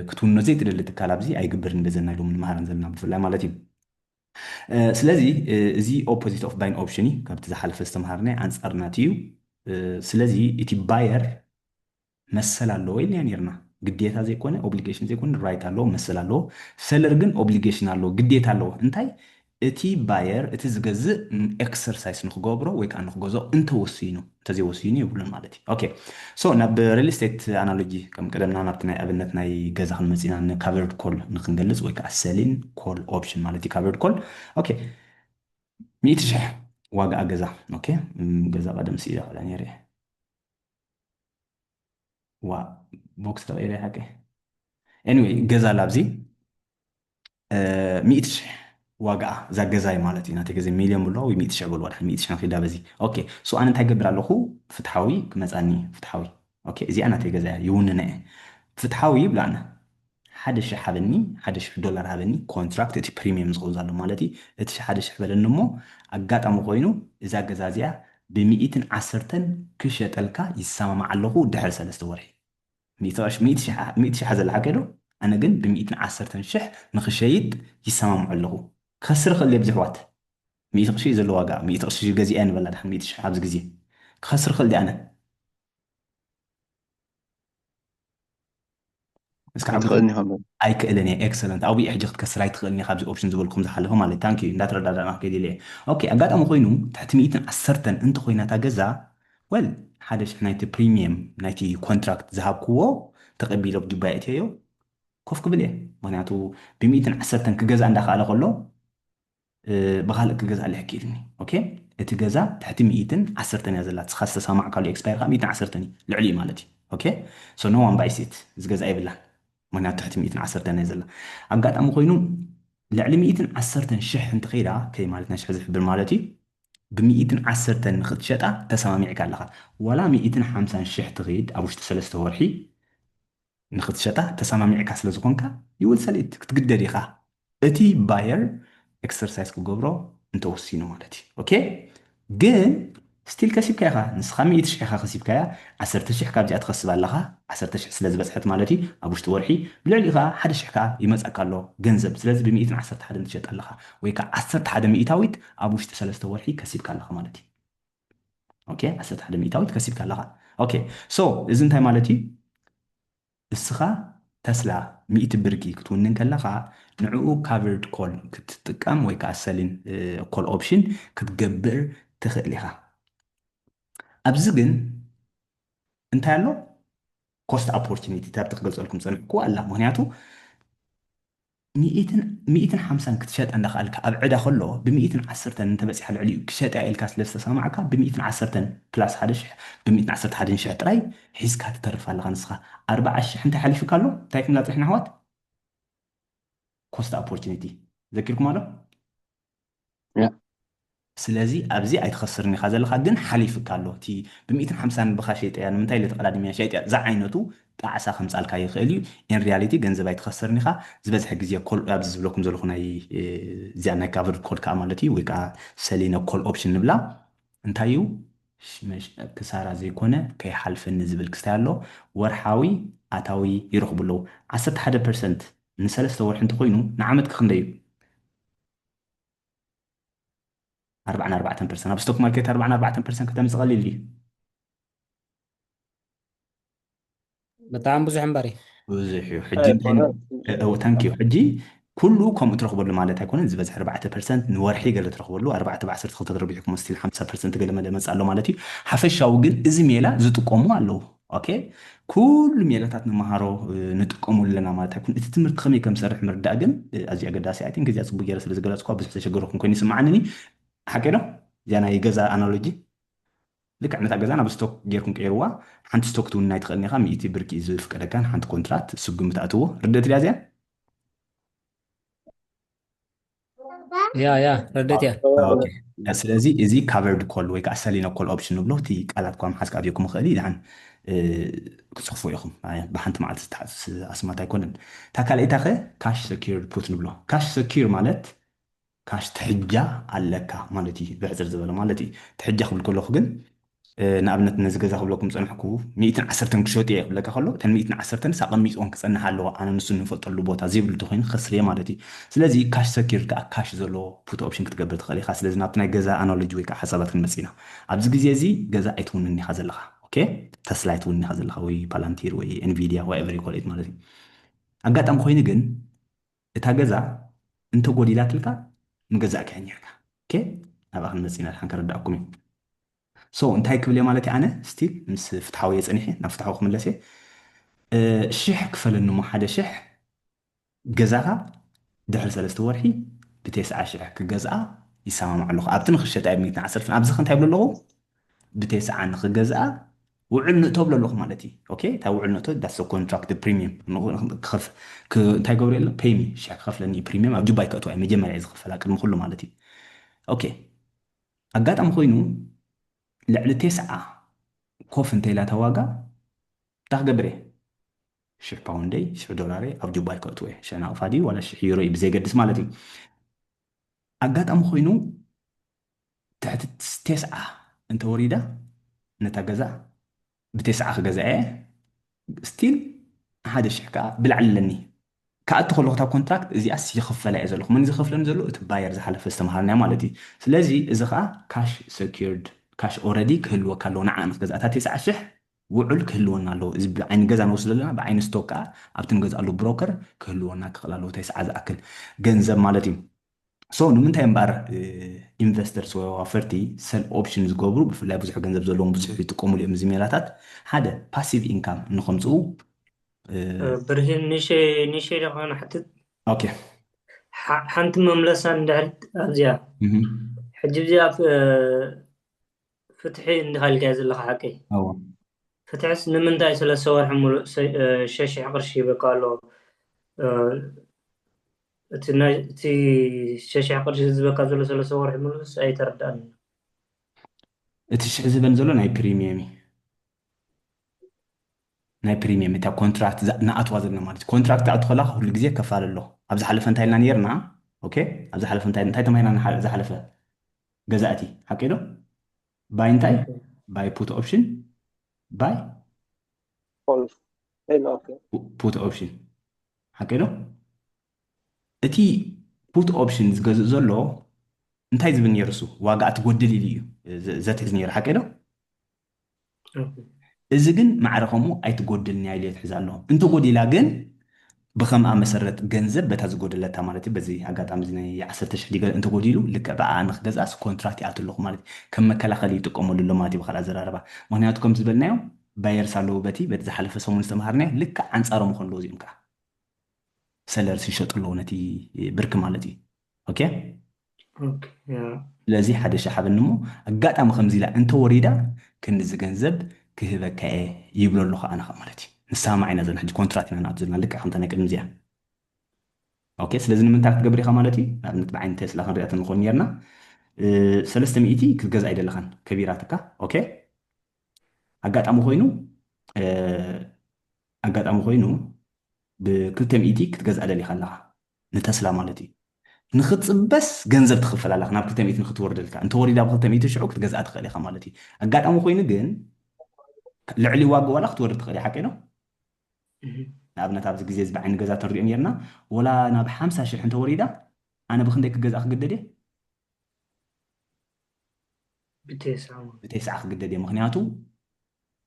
ክትውንኖ ዘይትደሊ ትካል ኣብዚ ኣይግብርን በዘና ኢሎም ንምሃረን ዘለና ብፍላይ ማለት እዩ ስለዚ እዚ ኦፖዚት ኦፍ ባይን ኦፕሽን እዩ ካብቲ ዝሓለፈ ዝተምሃርናይ ኣንፃርናት እዩ ስለዚ እቲ ባየር መሰል ኣለዎ ኢልና ነርና ግዴታ ዘይኮነ ኦብሊጌሽን ዘይኮነ ራይት ኣለዎ መሰል ኣለዎ ሰለር ግን ኦብሊጌሽን ኣለዎ ግዴታ ኣለዎ እንታይ እቲ ባየር እቲ ዝገዝእ ኤክሰርሳይስ ንክገብሮ ወይ ከዓ ንክገዝኦ እንተዘይወሲኑ ይብሉን ማለት እዩ ኦኬ ሶ ናብ ሪል ስቴት ኣናሎጂ ከም ቀደምና ናብቲ ናይ ኣብነት ናይ ገዛ ክንመፂና ንካቨርድ ኮል ንክንገልፅ ወይ ከዓ ሰሊን ኮል ኦፕሽን ማለት እዩ ካቨርድ ኮል ኦኬ 100,000 ዋጋ ገዛ ኦኬ ገዛ ቀደም ሲኢላ ከላ ነይረ ቦክስ ተغير حقه anyway ገዛ ላብዚ 100,000 ዋጋ ዛገዛይ ማለት እዩ ናተ ገዛ ሚልዮን ብሎ ወይ 100,000 ብሎ 100,000 ንኺዳ በዚ ኦኬ ሶ ኣነ እንታይ ገብር ኣለኹ ፍትሓዊ ክመፃኒ ፍትሓዊ ኦኬ እዚኣ ናተ ገዛ ይውንነ ፍትሓዊ ብላና 1,000 ሃበኒ $1,000 ሃበኒ ኮንትራክት እቲ ፕሪሚየም ዝኸውዝ ኣሎ ማለት እዩ እቲ 1,000 በለኒ እሞ ኣጋጣሚ ኮይኑ እዛ ገዛ እዚኣ ብ110 ክሸጠልካ ይሰማማዕ ኣለኹ ድሕሪ 3 ወርሒ 100,000 ዘለሓ ከይዶ ኣነ ግን ብ110,000 ንክሸይጥ ይሰማምዑ ኣለኹ ክኸስር ክእል እየ ብዙሕዋት 100,000 ዘሎ ዋጋ 100,000 ገዚአ ንበላ ድሓን 100,000 ኣብዚ ግዜ ክኸስር ክእል ዲ ኣነ ኣይክእልን እየ ኤክሰለንት ኣብኡ ሕጂ ክትከስር ኣይትኽእልኒ ካብዚ ኦፕሽን ዝበልኩም ዝሓለፈ ማለት ታንኪ እንዳተረዳዳእና ከይድ ኢለ ኦኬ ኣጋጣሚ ኮይኑ ትሕቲ 110 እንተኮይናታ ገዛ ወል 1,000 ናይቲ ፕሪሚየም ናይቲ ኮንትራክት ዝሃብክዎ ተቐቢሎ ብዱባይ እትዮ ኮፍ ክብል እየ ምክንያቱ ብ110 ክገዛ እንዳኽኣለ ከሎ ብካልእ ክገዛ ለ ክኢልኒ ኦኬ እቲ ገዛ ትሕቲ 110 እያ ዘላ ንስኻ ዝተሰማዕካሉ ኤክስፓየርካ 110 እዩ ልዕሊ እዩ ማለት እዩ ኦኬ ሶ ኖ ዋን ባይስ ኢት ዝገዛ የብላን ምክንያቱ ትሕቲ 110 እያ ዘላ ኣጋጣሚ ኮይኑ ልዕሊ 110 ሽሕ እንተኸይዳ ከይ ማለት ናይ ሽሕ ዝሕብር ማለት እዩ ብ110 ንክትሸጣ ተሰማሚዕካ ኣለኻ ዋላ 150 ሽሕ ትኸይድ ኣብ ውሽጢ 3 ወርሒ ንክትሸጣ ተሰማሚዕካ ስለ ዝኾንካ ይውል ሰሊጥ ክትግደድ ኢኻ እቲ ባየር ኤክሰርሳይዝ ክገብሮ እንተወሲኑ ማለት እዩ ኦኬ ግን ስቲል ከሲብካ ኢኻ ንስኻ 100 ሽሕ ኢኻ ከሲብካያ 10 ሽሕ ካብዚኣ ትኸስብ ኣለኻ 10 ሽሕ ስለ ዝበፅሐት ማለት እዩ ኣብ ውሽጢ ወርሒ ብልዕሊኻ 1 ሽሕ ከዓ ይመፀካ ኣሎ ገንዘብ ስለዚ ብ111 ትሸጥ ኣለኻ ወይ ከዓ 11 ሚእታዊት ኣብ ውሽጢ 3 ወርሒ ከሲብካ ኣለኻ ማለት እዩ ኦኬ 11 ሚእታዊት ከሲብካ ኣለኻ ኦኬ ሶ እዚ እንታይ ማለት እዩ እስኻ ተስላ 100 ብርኪ ክትውንን ከለኻ ንዕኡ ካቨርድ ኮል ክትጥቀም ወይ ከዓ ሰሊን ኮል ኦፕሽን ክትገብር ትኽእል ኢኻ ኣብዚ ግን እንታይ ኣሎ ኮስት ኦፖርቹኒቲ ታብቲ ክገልፀልኩም ፀኒሕኩ ኣላ ምክንያቱ 150 ክትሸጥ እንዳኽኣልካ ኣብ ዕዳ ከሎ ብ110 እንተበፂሓ ልዕሊኡ ክሸጥ ኢልካ ስለ ዝተሰማዕካ ብ110 ፕላስ 1 ሽሕ ብ111 ሽሕ ጥራይ ሒዝካ ትተርፍ ኣለኻ ንስኻ 40 ሽሕ እንታይ ሓሊፉካ ኣሎ እንታይ ክምላ ፅሕና ኣሕዋት ኮስት ኦፖርቹኒቲ ዘኪርኩም ኣሎ ስለዚ ኣብዚ ኣይትኸስርን ኢኻ ዘለኻ ግን ሓሊፍካ ኣሎ እቲ ብ150 ብኻ ሸይጥያ ንምንታይ ለተቀዳድምያ ሸይጥያ ዛ ዓይነቱ ጣዕሳ ከምፃልካ ይኽእል እዩ ኢን ሪያሊቲ ገንዘብ ኣይትኸስርን ኢኻ ዝበዝሐ ግዜ ኮል ኣብዚ ዝብለኩም ዘለኹ ናይ እዚኣ ናይ ካቨርድ ኮድ ከዓ ማለት እዩ ወይ ከዓ ሰሊነ ኮል ኦፕሽን ንብላ እንታይ እዩ ክሳራ ዘይኮነ ከይሓልፈኒ ዝብል ክስታይ ኣሎ ወርሓዊ ኣታዊ ይረኽቡ ኣለዉ 11% ን3 ወርሒ እንተኮይኑ ንዓመት ክክንደይ እዩ 44% ኣብ ስቶክ ማርኬት 44% ከተምፅእ ቀሊል እዩ بتعم بزح مباري ብዙሕ እዩ ሕጂ ታንኪዩ ሕጂ ኩሉ ከምኡ ትረኽበሉ ማለት ኣይኮነን ዝበዝሕ 4% ንወርሒ ገለ ትረኽበሉ 4 ብ12 ተረቢሕኩም ስቲል 50% ገለ መደመፅ ኣሎ ማለት እዩ ሓፈሻዊ ግን እዚ ሜላ ዝጥቀሙ ኣለዉ ኦኬ ኩሉ ሜላታት ንመሃሮ ንጥቀሙ ኣለና ማለት ኣይኮን እቲ ትምህርቲ ከመይ ከም ዝሰርሕ ምርዳእ ግን ኣዝዩ ኣገዳሲ ኣይ ቲንክ እዚኣ ፅቡቅ ጌረ ስለ ዝገለፅኳ ብዙሕ ተሸገረኩም ኮይኑ ይስማዓንኒ ሓቂ ዶ እዚኣ ናይ ገዛ ኣናሎጂ ልክዕ ነታ ገዛ ናብ ስቶክ ጌርኩም ቀይርዋ ሓንቲ ስቶክ ትውን ናይ ትኽእልኒ ኢኻ 100 ብርኪ ዝፍቀደካን ሓንቲ ኮንትራት ስጉም ተኣትዎ ርደት እያ እዚኣ يا رديت يا اوكي ስለዚ እዚ ካቨርድ ኮል ወይ ከዓ ሰሊነ ኮል ኦፕሽን ንብሎ እቲ ቃላት ኳ ምሓዝካ ኣብኩም ክኽእል ድሓን ክፅሕፉ ኢኹም ብሓንቲ መዓልቲ ዝተሓስስ ኣስማት ኣይኮነን እታ ካልአይታ ኸ ካሽ ሰኪር ፑት ንብሎ ካሽ ሰኪር ማለት ካሽ ትሕጃ ኣለካ ማለት እዩ ብሕፅር ዝበለ ማለት እዩ ትሕጃ ክብል ከለኹ ግን ንኣብነት ነዚ ገዛ ክብለኩም ፀንሕኩ 110 ክሸጥ እየ ክብለካ ከሎ እተን 110 ሳቐሚፆን ክፀንሕ ኣለዎ ኣነ ንሱ ንፈልጠሉ ቦታ ዘይብሉ እንተኮይኑ ክስር እየ ማለት እዩ ስለዚ ካሽ ሰኪር ከዓ ካሽ ዘለዎ ፑት ኦፕሽን ክትገብር ትኽእል ኢኻ ስለዚ ናብቲ ናይ ገዛ ኣናሎጂ ወይ ከዓ ሓሳባት ክንመፅ ኢና ኣብዚ ግዜ እዚ ገዛ ኣይትውንን ኢኻ ዘለኻ ኦኬ ተስላ ኣይትውንን ኢኻ ዘለኻ ወይ ፓላንቲር ወይ ኤንቪድያ ወይ ኤቨሪ ኮሌት ማለት እዩ ኣጋጣሚ ኮይኑ ግን እታ ገዛ እንተጎዲላ ትልካ ምገዛእ ከኒሕካ ኦኬ ናብኣ ክንመፅ ኢና ድሓን ከረዳእኩም እዩ ሶ እንታይ ክብል ማለት ኣነ ስቲል ምስ ፍትሓዊ የፀኒሐ ናብ ፍትሓዊ ክምለስ ሽሕ ክፈለኒ ሞ ሓደ ሽሕ ገዛኻ ድሕሪ 3 ወርሒ ብ9 ሽሕ ክገዝኣ ይሰማምዕ ኣለኹ ኣብቲ ንክሸጣ ብ 110 ኣብዚ ኸ እንታይ ይብሎ ኣለኹ ብ9 ንክገዝኣ ውዕል ንእቶ ብሎ ኣለኹ ማለት እዩ ኦኬ እታ ውዕል ንእቶ ዳስ ኮንትራክት ፕሪሚየም እንታይ ገብሩ የለ ፔይሚ ሽሕ ክኸፍለኒ ፕሪሚየም ኣብ ጅባይ ከእትዋ መጀመርያ እዩ ዝኽፈላ ቅድሚ ኩሉ ማለት እዩ ኦኬ ኣጋጣሚ ኮይኑ ልዕሊ 9 ኮፍ እንተኢላ ተዋጋ ታክገብር እየ 1000 ፓውንደይ 1000 ዶላረይ ኣብ ጅባይ ከእትወ እየ ሽዕና ቅፋዲ ዋላ 1000 ዩሮ እዩ ብዘይገድስ ማለት እዩ ኣጋጣሚ ኮይኑ ትሕቲ 9 እንተወሪዳ ነታ ገዛ ብ9 ክገዛ እየ ስቲል 1,000 ከዓ ብላዕሊ ኣለኒ كأت خلوا خطاب كونتراكت إذا أسي خف لا يزال من إذا خف لنا زلوا تباير زحلة في استمهارنا مالتي سلازي إذا خا كاش سكيورد كاش أوريدي كهلوا كلو نعم جزء تاتيس عشح وعل كهلونا له إذا بعين جزء نوصل لنا بعين ستوكا أبتن جزء له بروكر كهلونا كخلالو تيس عز أكل جنزب مالتي سو نمن تايم بار investors وفرتي سل options جبرو بفلا بزح جنزب زلهم بزح يتقوموا لهم زميلاتات هذا passive income نخمسو برهن نشي لغانا حتى اوكي حنت مملسة ندعت أزياء مهم. حجب زياء فتحي ندخل جاز اللي حكي هو فتحس نمن دايس لسوار حمل شاشة قرشي بقالو تي شاشة قرشي زبقا زلو سوار حمل بس أي تردان اتش حزبن زلو ناي بريميومي ناي بريميوم تا كونتراكت نأتوا زلنا مالتي كونتراكت أدخل أخ كل جزية كفال له أبز حلف أنت هنا نيرنا أوكي أبز حلف أنت تما هنا أبز حلف جزاتي حكيله باي انتاي باي بوت اوبشن باي كول حلو اوكي بوت اوبشن حكيله اتي بوت اوبشنز جزء زلو انتاي زبن يرسو واقع تقدل لي ذات زنير حكيله إذا جن معرفهمو أي تقدلني عليه تحزالهم أنتو قد إلى جن بخم مسرت جنزب بتاز قد لا تمارتي بزي حاجات عمزني عسر تشحدي قال أنتو قديلو لك بقى أنا خجز أس كونتراكتي أتلو مالتي كم كلا خلي تقوموا للماتي بخلا زراربا مهنياتكم تزبلناو باير سالو بتي بتزحلف سومن استمهرنا لك عن صارو مخن لوزي مكا سلر سيشط له نتي برك مالتي أوكي لذي حدا شحب النمو أقاط أم خمزي لا أنت وريدا كنز جنزب كهبك يبلو له أنا خمالتي نسامع عنا زين حج كونتراتنا نعزلنا لك حمتنا كنزيا أوكي سلازم من تحت قبري خمالتي نتبع أنت سلا خنريات نخون يرنا سلست مئتي كتجز عيد لخن كبيراتك أوكي أقاط أم خوينو أقاط أم خوينو بكلتم مئتي كتجز عيد لخن لها نتسلا مالتي نخط بس جنزب تخفل على خناب كلتم مئتي نخط ورد لك أنت وريدا بكلتم مئتي شعوك تجز عيد خلي خمالتي أقاط أم خوينو جن لعلي واقع ولا خط ورد خلي حكينا نابنا تابز جزيز بعين جزات الرئي ميرنا ولا ناب 50 انت وريدا انا بخندك جزاخ قددي بتسعة قددي مغنياتو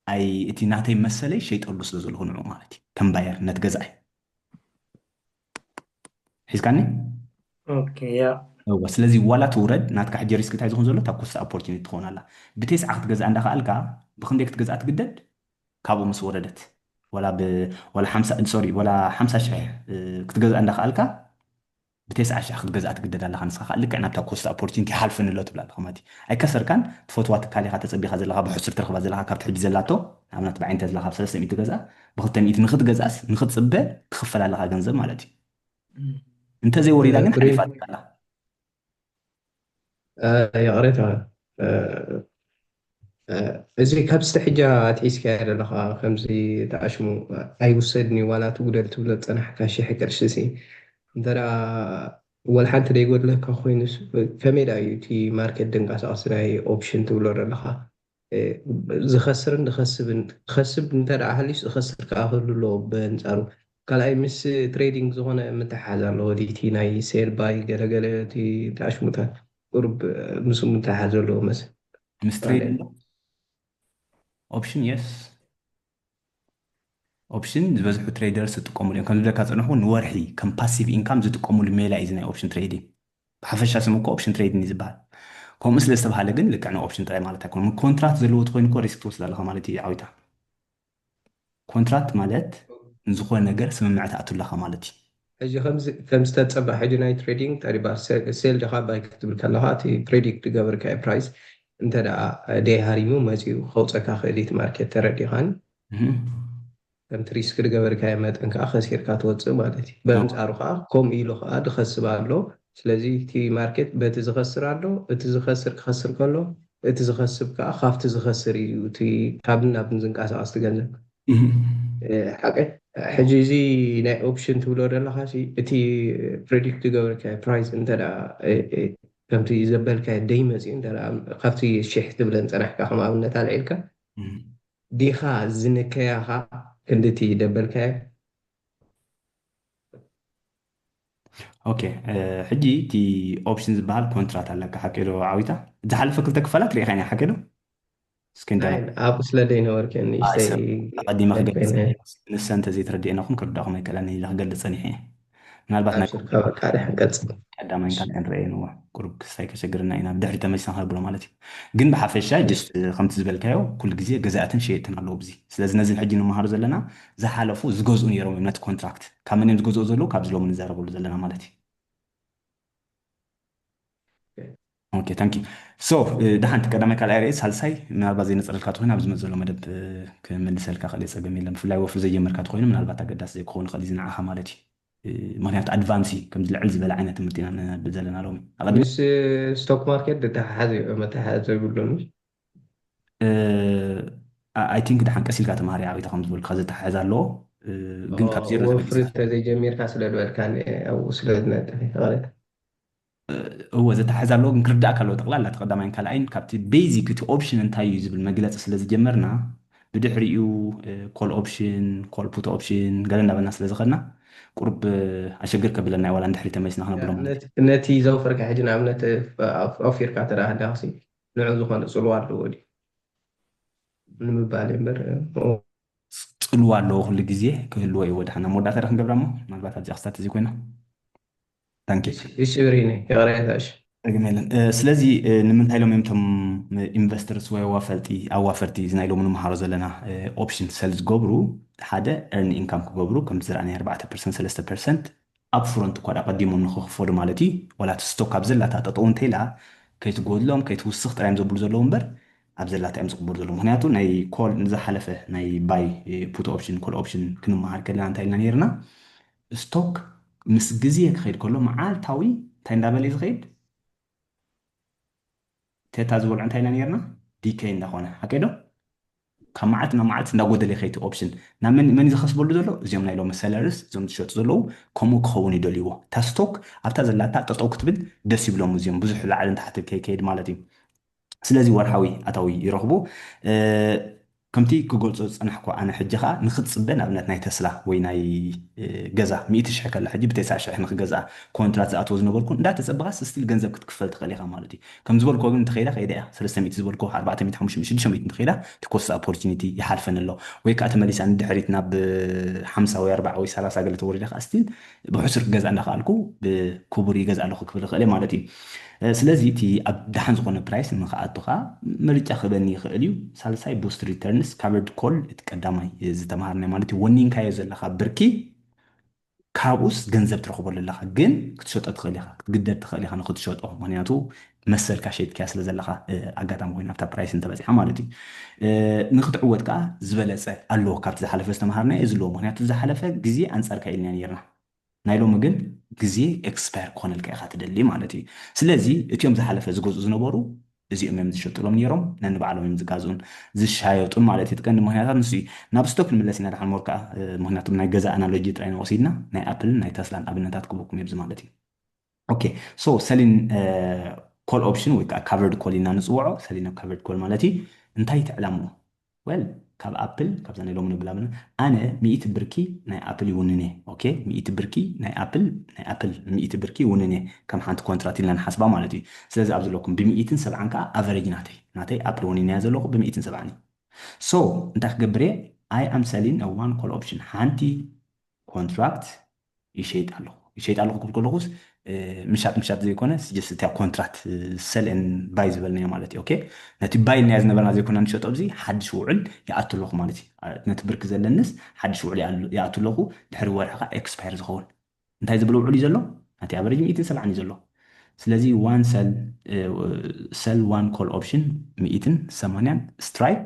اي اتي ناتي مسلي شيء تقول بس لزول هون مالتي كم باير نتجزاي حيز كاني اوكي يا بس لذي ولا تورد ناتك حجي ريسك تاي زون زلو تاكوس opportunity تخون الله بتسعة تجزا عندك الكا بخندك تجزا تقدد كابو مس وردت ولا 5 سوري ولا 50 كتجزا عندك الكا بتسعة شيخ جزء تقدر الله خمسة خليك أنا بتاكوست opportunity حالف إنه لا تبلا خماتي أي كسر كان تفوتوات كالي خاطر تبي خذ لها بحسر ترخب هذا لها كابت حج زلاته عملت بعين تزلها بسلسة ميت جزء بخت ميت نخد جزء نخد صبة تخفل على جنزة مالتي أنت زي وريدا جن حلفات كلا يا قريتها إذا كابست حاجة تعيش كذا لها خمسة تعشمو أي وصلني ولا تقدر أنا حكى شيء حكى شيء درا والحد اللي يقول لك أخوي كمل أيوتي ماركت دنقاس أصلاً أوبشن تقولر لها زخسرن خسب نتر أهليش زخسر كأهل له بنزارو قال أي مس تريدينج زونه متحازر له دي تي ناي سيل باي جل تي تعش متى قرب مس متحازر له مس مستريد اوبشن يس اوبشن ዝበዝሑ ትሬደርስ ዝጥቀሙሉ እዮም ከም ዝብለካ ፀንሑ ንወርሒ ከም ፓሲቭ ኢንካም ዝጥቀሙሉ ሜላ እዩ ናይ ኦፕሽን ትሬዲንግ ብሓፈሻ ስሙ እኮ ኦፕሽን ትሬዲንግ እዩ ዝበሃል ከምኡ ስለ ዝተባሃለ ግን ልክዕ ናይ ኦፕሽን ጥራይ ማለት ኣይኮነን ኮንትራት ዘለዎ ትኮይኑ እኮ ሪስክ ትወስድ ኣለካ ማለት እዩ ዓዊታ ኮንትራት ማለት ንዝኾነ ነገር ስምምዕ ትኣትለካ ማለት እዩ ሕጂ ከም ዝተፀበ ሕጂ ናይ ትሬዲንግ ተሪባ ሴል ዲኻ ባይ ክትብል ከለካ እቲ ትሬዲንግ ዝገበርካዮ ፕራይስ እንተ ደኣ ደይ ሃሪሙ መፂኡ ከውፀካ ክእል እቲ ማርኬት ተረዲኻን ከምቲ ሪስክ ዝገበርካዮ መጠን ከዓ ከሲርካ ትወፅእ ማለት እዩ በአንፃሩ ከዓ ከምኡ ኢሉ ከዓ ድኸስብ ኣሎ ስለዚ እቲ ማርኬት በቲ ዝኸስር ኣሎ እቲ ዝኸስር ክኸስር ከሎ እቲ ዝኸስብ ከዓ ካብቲ ዝኸስር እዩ እቲ ካብን ናብን ዝንቀሳቐስ ትገንዘብ ሓቀ ሕጂ እዚ ናይ ኦፕሽን ትብሎ ዘለካ እቲ ፕሬዲክት ዝገበርካዮ ፕራይስ እንተ ከምቲ ዘበልካዮ ደይ መፅኡ እንተ ካብቲ 1000 ትብለን ፀናሕካ ከም ኣብነት ኣልዒልካ ዲኻ ዝንከያኻ كندتي دبل كاي اوكي حجي تي اوبشنز بال كونترات لك حكيلو عاويتا زحل فكل تكفلات ريخاني حكيلو سكندر ابس لدينا وركن يشتي قديم خجل نسان تزيد رديناكم كرداكم يكلاني لا خجل صنيحي ምናልባት ናይ أبشر خبر كاري حنقص ቀዳማይ ካልኣይ ንርአየን እዋ ቁሩብ ክሳይ ከሸግርና ኢና ብድሕሪ ተመሊስና ክንብሎ ማለት እዩ ግን ብሓፈሻ ጀስት ከምቲ ዝበልካዮ ኩሉ ግዜ ገዛእትን ሸየጥትን ኣለዎ ብዚ ስለዚ ነዚ ሕጂ ንመሃሮ ዘለና ዝሓለፉ ዝገዝኡ ነይሮም እዮም ነቲ ኮንትራክት ካብ መን እዮም ዝገዝኡ ዘለዉ ካብዚ ሎሚ ንዛረበሉ ዘለና ማለት እዩ ኦኬ ታንኪ ሶ ድሓንቲ ቀዳማይ ካልኣይ ርአየ ሳልሳይ ምናልባት ዘይነፀረልካ ትኮይኑ ኣብ ዝመፅ ዘሎ መደብ ክመልሰልካ ክእል ፀገም የለን ብፍላይ ወፍሪ ዘየመርካ ትኮይኑ ምናልባት ኣገዳሲ ዘይክኸውን ይኽእል እዩ ዝንዓኻ ማለት እዩ ምክንያቱ ኣድቫንሲ ከም ዝልዕል ዝበለ ዓይነት ትምህርቲ ኢና ንብል ዘለና ሎሚ ኣቐዲም مش ستوك ماركت تحازي متحازي يقولون ኣይ ቲንክ ድሓን ቀሲልካ ተምሃር ዓበይታ ከም ዝበልካ ዝተሓሕዝ ኣለዎ ግን ካብ ዜሮ وفرت زي جميل كاسل الوالد كان أو سلدنا غلط هو ዝተሓሕዝ ኣለዎ ግን ክርዳእካ ኣለዎ ጠቕላላ ተቐዳማይን ካልኣይን ካብቲ ቤዚክ እቲ ኦፕሽን እንታይ እዩ ዝብል መግለፂ ስለ ዝጀመርና ብድሕሪኡ ኮል ኦፕሽን ኮል ፑት ኦፕሽን ገለ እንዳበልና ስለ ዝኸድና ቁርብ ኣሸግር ከብለና ዋላ እንድሕሪ ተመሊስና ክነብሎም نتي زوفرك حجنا عملت أوفير كاتر أحد أخسي نعوذ خان صلوا على الودي ንምባል እምበር ፅልዋ ኣለዎ ኩሉ ግዜ ክህልዎ ይወድሓና መወዳእታ ዳ ክንገብራ ሞ ምናልባት ኣብዚ ክስታት እዚ ኮይና ታንኪ እሺ ብሪነ የቕረአታሽ ረግመለን ስለዚ ንምንታይ ኢሎም እዮም ቶም ኢንቨስተርስ ወይ ኣዋፈልቲ እዚ ናይ ሎሚ ንምሃሮ ዘለና ኦፕሽን ሰል ዝገብሩ ሓደ ኤርን ኢንካም ክገብሩ ከም ዝረኣና 4% 3% ኣብ ፍሮንት እኳ ቀዲሞም ንክኽፈሉ ማለት እዩ ዋላ እቲ ስቶክ ኣብ ዘላታ ጠጠው እንተኢላ ከይትጎድሎም ከይትውስኽ ጥራዮም ዘብሉ ዘለዉ እምበር ኣብ ዘላታ እዮም ዝቕበሉ ዘለዉ ምክንያቱ ናይ ኮል ንዝሓለፈ ናይ ባይ ፑት ኦፕሽን ኮል ኦፕሽን ክንመሃር ከለና እንታይ ኢልና ነርና ስቶክ ምስ ግዜ ክኸይድ ከሎ መዓልታዊ እንታይ እንዳበለ እዩ ዝኸይድ ተታ ዝበልዑ እንታይ ኢና ነርና ዲኬይ እንዳኾነ ሓቀዶ ካብ መዓልቲ ናብ መዓልቲ እንዳጎደለ ይኸይድ ኦፕሽን ናብ መን እዩ ዝኸስበሉ ዘሎ እዚኦም ናይ ሎሚ ሰለርስ እዞም ዝሸጡ ዘለዉ ከምኡ ክኸውን ይደልይዎ እታ ስቶክ ኣብታ ዘላታ ጠጠው ክትብል ደስ ይብሎም እዚኦም ብዙሕ ላዕልን ታሕቲ ከይከይድ ማለት እዩ ስለዚ ወርሓዊ ኣታዊ ይረኽቡ ከምቲ ክገልፆ ዝፀናሕኳ ኣነ ሕጂ ከዓ ንክትፅበ ንኣብነት ናይ ተስላ ወይ ናይ ገዛ 100,000 ከላ ሕጂ ብ9,000 ንክገዝኣ ኮንትራት ዝኣትዎ ዝነበርኩ እንዳተፀበኻስ ስቲል ገንዘብ ክትክፈል ትኽእል ኢኻ ማለት እዩ ከም ዝበልኮ ግን እንተኸይዳ ከይዳ እያ 300 ዝበልኮ 400 500 600 እንተኸይዳ እቲ ኮስት ኦፖርቹኒቲ ይሓልፈን ኣሎ ወይ ከዓ ተመሊሳ ንድሕሪት ናብ 50 ወይ 40 ወይ 30 ገለ ተወሪዳ ከዓ ስቲል ብሕሱር ክገዝኣ እንዳኽኣልኩ ብክቡር ይገዝኣ ኣለኹ ክብል ይኽእል ማለት እዩ ስለዚ እቲ ኣብ ድሓን ዝኾነ ፕራይስ ንኽኣቱኻ ምርጫ ክበኒ ይኽእል እዩ ሳልሳይ ቦስት ሪተርንስ ካቨርድ ኮል እቲ ቀዳማይ ዝተምሃርናይ ማለት እዩ ወኒንካዮ ዘለካ ብርኪ ካብኡስ ገንዘብ ትረኽበሉ ኣለካ ግን ክትሸጦ ትኽእል ኢኻ ክትግደድ ትኽእል ኢኻ ንክትሸጦ ምክንያቱ መሰልካ ሸይጥክያ ስለ ዘለካ ኣጋጣሚ ኮይና ኣብታ ፕራይስ እንተበፂሓ ማለት እዩ ንክትዕወት ከዓ ዝበለፀ ኣለዎ ካብቲ ዝሓለፈ ዝተምሃርና እዚ ኣለዎ ምክንያቱ ዝሓለፈ ግዜ ኣንፃርካ ኢልና ነርና ናይ ሎሚ ግን ግዜ ኤክስፓየር ክኾነልካ ኢኻ ትደሊ ማለት እዩ ስለዚ እትዮም ዝሓለፈ ዝገዝኡ ዝነበሩ እዚኦም እዮም ዝሸጥሎም ነይሮም ነንባዕሎም እዮም ዝጋዝኡን ዝሻየጡን ማለት እዩ ትቀንዲ ምክንያታት ንሱ እዩ ናብ ስቶክ ንመለስ ኢና ድሓን ሞርካ ምክንያቱም ናይ ገዛ ኣናሎጂ ጥራይ ንወሲድና ናይ ኣፕልን ናይ ተስላን ኣብነታት ክበኩም የብዚ ማለት እዩ ኦኬ ሶ ሰሊን ኮል ኦፕሽን ወይ ከዓ ካቨርድ ኮል ኢና ንፅውዖ ሰሊን ካቨርድ ኮል ማለት እዩ እንታይ ትዕላምዎ ወል ካብ ኣፕል ካብዛ ናይ ሎሚ ንብላ ኣነ 100 ብርኪ ናይ ኣፕል ይውንን እየ ኦኬ 100 ብርኪ ናይ ኣፕል 100 ብርኪ ይውንን እየ ከም ሓንቲ ኮንትራት ኢልና ንሓስባ ማለት እዩ ስለዚ ኣብ ዘለኩም ብ170 ከዓ ኣቨሬጅ ናተይ ኣፕል ውንን እያ ዘለኹ ብ170 ሶ እንታይ ክገብር እየ ኣይ ኣም ሰሊን ዋን ኮል ኦፕሽን ሓንቲ ኮንትራክት ይሸይጥ ኣለኹ ክብል ከለኹስ ምሻጥ ዘይኮነ ጀስት እታ ኮንትራት ሰልን ባይ ዝበልናዮ ማለት እዩ ኦኬ ነቲ ባይ ልናያ ዝነበርና ዘይኮና ንሸጦ ኣብዚ ሓድሽ ውዕል ይኣቱ ኣለኹ ማለት እዩ ነቲ ብርኪ ዘለንስ ሓድሽ ውዕል ይኣቱ ኣለኹ ድሕሪ ወርሒ ከዓ ኤክስፓየር ዝኸውን እንታይ ዝብል ውዕል እዩ ዘሎ ናቲ ኣቨሬጅ 170 እዩ ዘሎ ስለዚ ዋን ሰል ዋን ኮል ኦፕሽን 180 ስትራይክ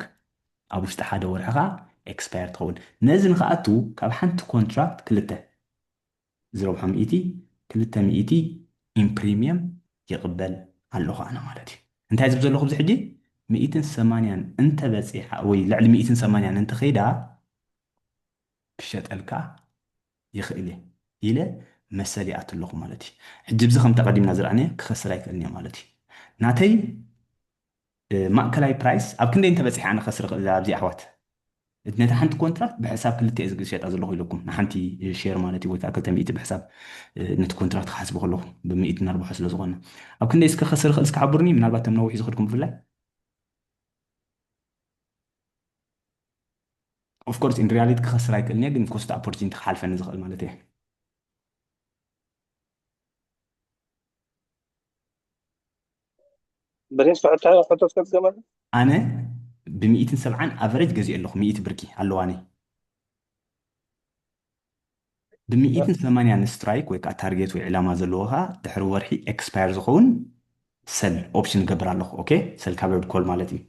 ኣብ ውሽጢ ሓደ ወርሒ ከዓ ኤክስፓየር ትኸውን ነዚ ንክኣቱ ካብ ሓንቲ ኮንትራክት ክልተ 0.100 200 ኢን ፕሪሚየም ይቕበል ኣለኹ ኣነ ማለት እዩ እንታይ ዝብ ዘለኹ ብዚ ሕጂ 180 እንተበፂሓ ወይ ልዕሊ 180 እንተኸይዳ ክሸጠልካ ይኽእል እየ ኢለ መሰል ይኣቱ ኣለኹ ማለት እዩ ሕጂ ብዚ ከም ተቐዲምና ዝረኣነ ክኸስር ኣይክእልኒ እየ ማለት እዩ ናተይ ማእከላይ ፕራይስ ኣብ ክንደይ እንተበፂሓ ኣነ ክኸስር ክእል ኣብዚ ኣሕዋት ነታ ሓንቲ ኮንትራክት ብሕሳብ ክልተ እየ ዝሸጣ ዘለኹ ኢለኩም ንሓንቲ ሼር ማለት እዩ ወይ ከዓ 200 ብሕሳብ ነቲ ኮንትራክት ክሓስቦ ከለኹ ብ100 ናርብሖ ስለ ዝኾነ ኣብ ክንደይ እስከ ክኸስር ክእል እስካሓቡርኒ ምናልባት ቶም ነዊሕ ዝኽድኩም ብፍላይ ኦፍኮርስ ኢን ሪያሊቲ ክኸስር ኣይክእልኒ ግን ኮስት ኦፖርቹኒቲ ክሓልፈኒ ዝኽእል ማለት እየ برين سعودها حطت كم زمان أنا ب170 افريج جزء له 100 بركي علواني ب180 سترايك ويكا تارجت وإعلامات زلوها دحر ورحي اكسباير زخون سل اوبشن قبر له اوكي سل كابرد كول مالتي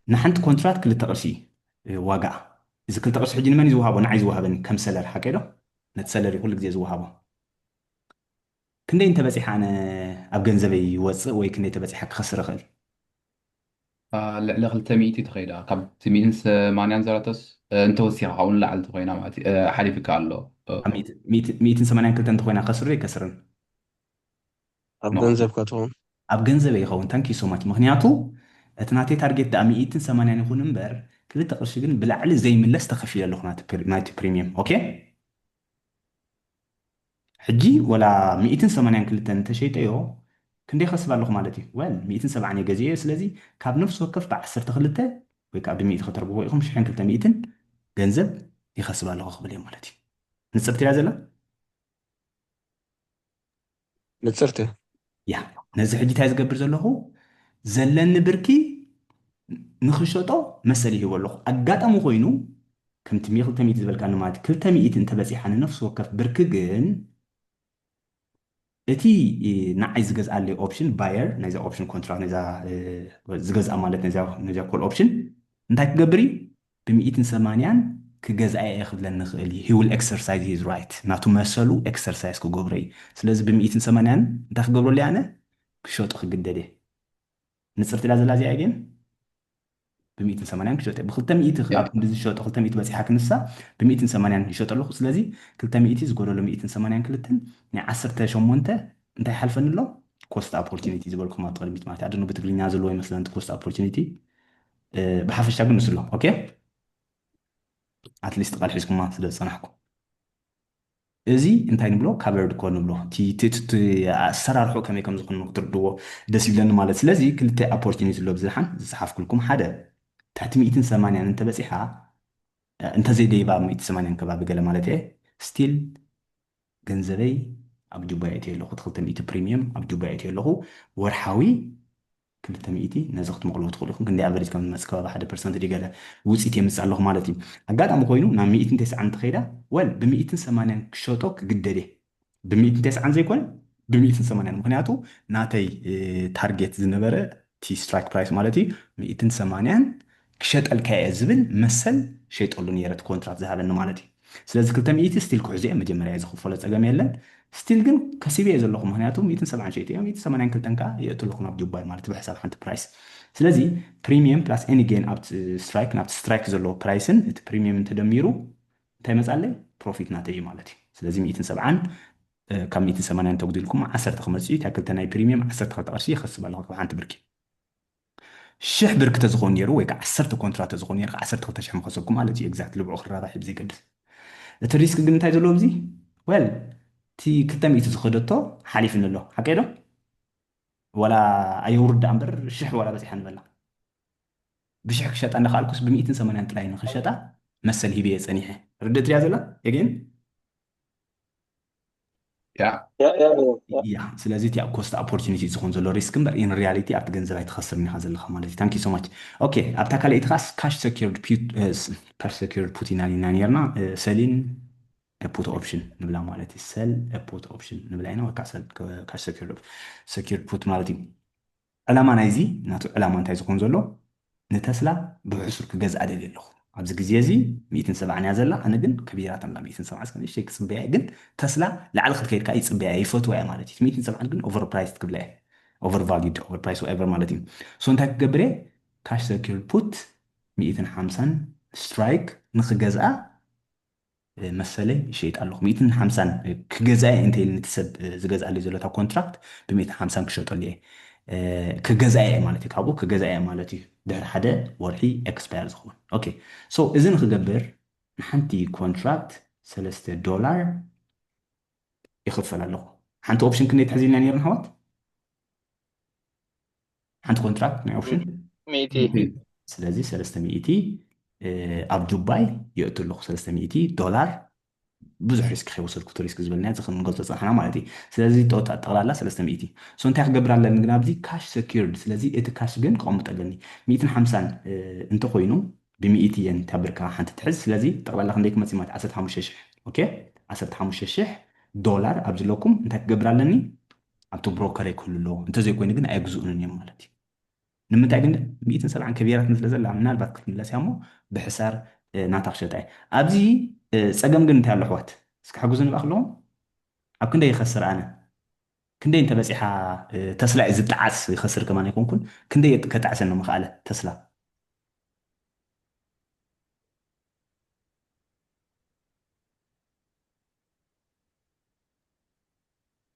نحنت كونتراكت كل تقرشي واقع إذا كنت تقرش حجي نماني زوهابو نعايز وهابني كم سلر حكيلو نتسلر يقول لك زي زوهابو كندي انت بزيح أنا أبقى نزبي وصق وي كندي تبزيح خسر خل لغل تميتي تخيدا كاب تميتنس مانيان زراتس انت وسيخ حاول لعل تخينا ماتي حليفك الله 180 كنت انت خوينا خسر كسرن عبد نزب كتون أب ገንዘብ ይኸውን ታንኪ ሶ ማች ምክንያቱ እቲ ናተይ ታርጌት ዳ 180 ይኹን እምበር ክልተ ቅርሺ ግን ብላዕሊ ዘይምለስ ተኸፊለ ኣለኹ ናቲ ፕሪሚየም ኦኬ ሕጂ ወላ 180 ክልተን እንተሸይጠዮ ክንደይ ከስብ ኣለኹ ማለት እዩ ወል 170 ገዚአ ስለዚ ካብ ነፍሲ ወከፍ ብ12 ወይ ከዓ ብ100 ከተርብዎ ኢኹም 1200 ገንዘብ ይኸስብ ኣለኹ ክብል እየ ማለት እዩ ንፅብቲ እያ ዘላ نصرته ያ ነዚ ሕጂ እንታይ ዝገብር ዘለኹ ዘለኒ ብርኪ ንክሸጦ መሰል ይህቦ ኣለኹ ኣጋጣሚ ኮይኑ ከምቲ 200 ዝበልካኒ ማለት 200 እንተበፂሓ ንነፍሲ ወከፍ ብርኪ ግን እቲ ንዓይ ዝገዝኣለይ ኦፕሽን ባየር ናይዛ ኦፕሽን ኮንትራክት ናይዛ ዝገዝኣ ማለት ናይዛ ኮል ኦፕሽን እንታይ ክገብር እዩ ብ180 ክገዝኣ እየ ክብለኒ ንኽእል እዩ ሂውል ኤክሰርሳይዝ ሂዝ ራይት ናቱ መሰሉ ኤክሰርሳይዝ ክገብሮ እዩ ስለዚ ብ180 እንታይ ክገብረሉ ኣነ ክሸጦ ክግደድ እየ ንፅርት ኢላ ዘላ እዚኣ ግን ብ180 ክሸጦ እየ ብ200 ኣብ ክንዲ ዝሸጦ 200 በፂሓ ክንሳ ብ180 ይሸጦ ኣለኹ ስለዚ 200 ዝጎደሎ 180 ክልተን ናይ 18 እንታይ ሓልፈኒ ኣሎ ኮስት ኦፖርቹኒቲ ዝበልኩም ኣብ ቅድሚት ማለት ኣድኑ ብትግርኛ ዘለዎ ይመስለኒ ኮስት ኦፖርቹኒቲ ብሓፈሻ ግን ንስሎ ኦኬ ኣትሊስት ቃል ሒዝኩማ ስለ ዝፀናሕኩም እዚ እንታይ ንብሎ ካቨርድ ኮል ንብሎ እቲ ኣሰራርሑ ከመይ ከም ዝኾነ ክትርድዎ ደስ ይብለኒ ማለት ስለዚ ክልተ ኦፖርቹኒቲ ኣሎ ብዝሓን ዝፀሓፍኩልኩም ሓደ ታሕቲ 180 እንተበፂሓ እንተዘይደይባ 180 ከባቢ ገለ ማለት እየ ስቲል ገንዘበይ ኣብ ዱባይ እትየ ኣለኹ 200 ፕሪሚየም ኣብ ዱባይ እትየ ኣለኹ ወርሓዊ 200 ነዚ ክትመቕልዎ ትኽእሉ ኢኹም ክንደይ ኣቨሬጅ ከም ዝመፅእ ከባቢ 1% ዲገለ ውፅኢት የምፅእ ኣለኹ ማለት እዩ ኣጋጣሚ ኮይኑ ናብ 190 እንተኸይዳ ወል ብ180 ክሸጦ ክግደድ እየ ብ190 ዘይኮነ ብ180 ምክንያቱ ናተይ ታርጌት ዝነበረ ቲ ስትራይክ ፕራይስ ማለት እዩ 180 ክሸጠልካ እየ ዝብል መሰል ሸይጠሉ ነይረት ኮንትራክት ዝሃበኒ ማለት እዩ ስለዚ 200 ስቲል ክሕዙ እየ መጀመርያ ዝኽፈሎ ፀገም የለን ስትيل ግን ከሲብ እየ ዘለኹ ምክንያቱ 170 ሸይጥ እየ 180 ክልተን ከዓ የእትለኹ ናብ ዱባይ ማለት ብሕሳብ ሓንቲ ፕራይስ ስለዚ ፕሪሚየም ፕላስ ኤኒ ጌን ኣብቲ ስትራይክ ናብቲ ስትራይክ ዘለዎ ፕራይስን እቲ ፕሪሚየም ተደሚሩ እንታይ መፃለይ ፕሮፊት ናተይ እዩ ማለት እዩ ስለዚ 170 ካብ 180 ተጉዲልኩም 10 ክመፅእ እዩ እታ ክልተ ናይ ፕሪሚየም 10 ቅርሺ ይኸስብ ኣለኹ ካብ ሓንቲ ብርኪ ሽሕ ብርኪ ተዝኾን ነይሩ ወይ ከዓ 10 ኮንትራት ተዝኾን ነይሩ 12 ሽሕ ምኸሰብኩም ማለት እዩ ኤግዛክት ልብዑ ክራባሕ ብዘይገድስ እቲ ሪስክ ግን እንታይ ዘለዎ ብዚ ወል تي كتميت زخدته حليف نلو حكيدو ولا أيورد أمبر شح ولا بس يحن بشح كشات أنا خالكوس ب180 تلاين خشتا مسل هي بيس أنيحة ردت رياض ولا يجين يا سلازي تي كوست opportunity زخون زلو ريسك بر in reality أبت جنزل يتخسرني هذا الخمالتي thank you so much أوكي أبتاك على إتخاص cash secured بوتينالي نانيرنا سلين put option نبلا مالتي sell put option نبلا هنا وكاسل cash secured put مالتي علامة نايزي ناتو علامة انتاي زخون زلو نتسلا بحسر كجز عدد اللخ عبز جزيزي 170 يازلا أنا جن كبيرات أنا 170 عسكري شيء كسب بيع جن تسلا لعل خد كير كايس بيع يفوت ويا مالتي 170 جن over priced قبله over valued over price whatever مالتي سو انتاك جبري cash secured put 150 strike نخ جزء مسألة شيء تعلق 150 كجزاء أنت اللي نتسب زجزاء اللي زلتها كونتراكت ب150 كشوط اللي كجزاء مالتي كابو كجزاء مالتي ده حدا ورحي إكسبير زخون أوكي سو إذا نخبر نحنتي كونتراكت $3 يخف على اللغة حنت أوبشن كنا يتحزين يعني رنهوت حنت كونتراكت نعم أوبشن 200 سلازي 300 ኣብ ዱባይ የእትልኹ $300 ብዙሕ ሪስክ ከይወሰድኩ ሪስክ ዝበልና ዝኽን ንገልፆ ፀናሕና ማለት እዩ ስለዚ ጦታ ጠቕላላ 300 ሶ እንታይ ክገብር ኣለኒ ግን ኣብዚ ካሽ ሰኪርድ ስለዚ እቲ ካሽ ግን ክቐምጥ ኣለኒ 150 እንተኮይኑ ብ100 እየን ተብርካ ሓንቲ ትሕዝ ስለዚ ጠቕላላ ክንደይ ክመፅእ ማለት 15000 ኦኬ 15000 ዶላር ኣብ ዘለኩም እንታይ ክገብር ኣለኒ ኣብቲ ብሮከር ይክህሉ ኣለዎ እንተዘይኮይኑ ግን ኣይግዝኡንን እዮም ማለት እዩ ንምንታይ ግን 170 ከቢራት ምስለ ዘላ ምናልባት ክትምለስ እያ እሞ ብሕሳር ናታ ክሸጣ እየ ኣብዚ ፀገም ግን እንታይ ኣሎ ኣሕዋት እስኪ ሓጉዝ ንብኣ ከለኹም ኣብ ክንደይ ይኸስር ኣነ ክንደይ እንተበፂሓ ተስላ እዩ ዝጠዓስ ይኸስር ከማን ኣይኮንኩን ክንደይ ከጣዕሰኒ ምኽኣለ ተስላ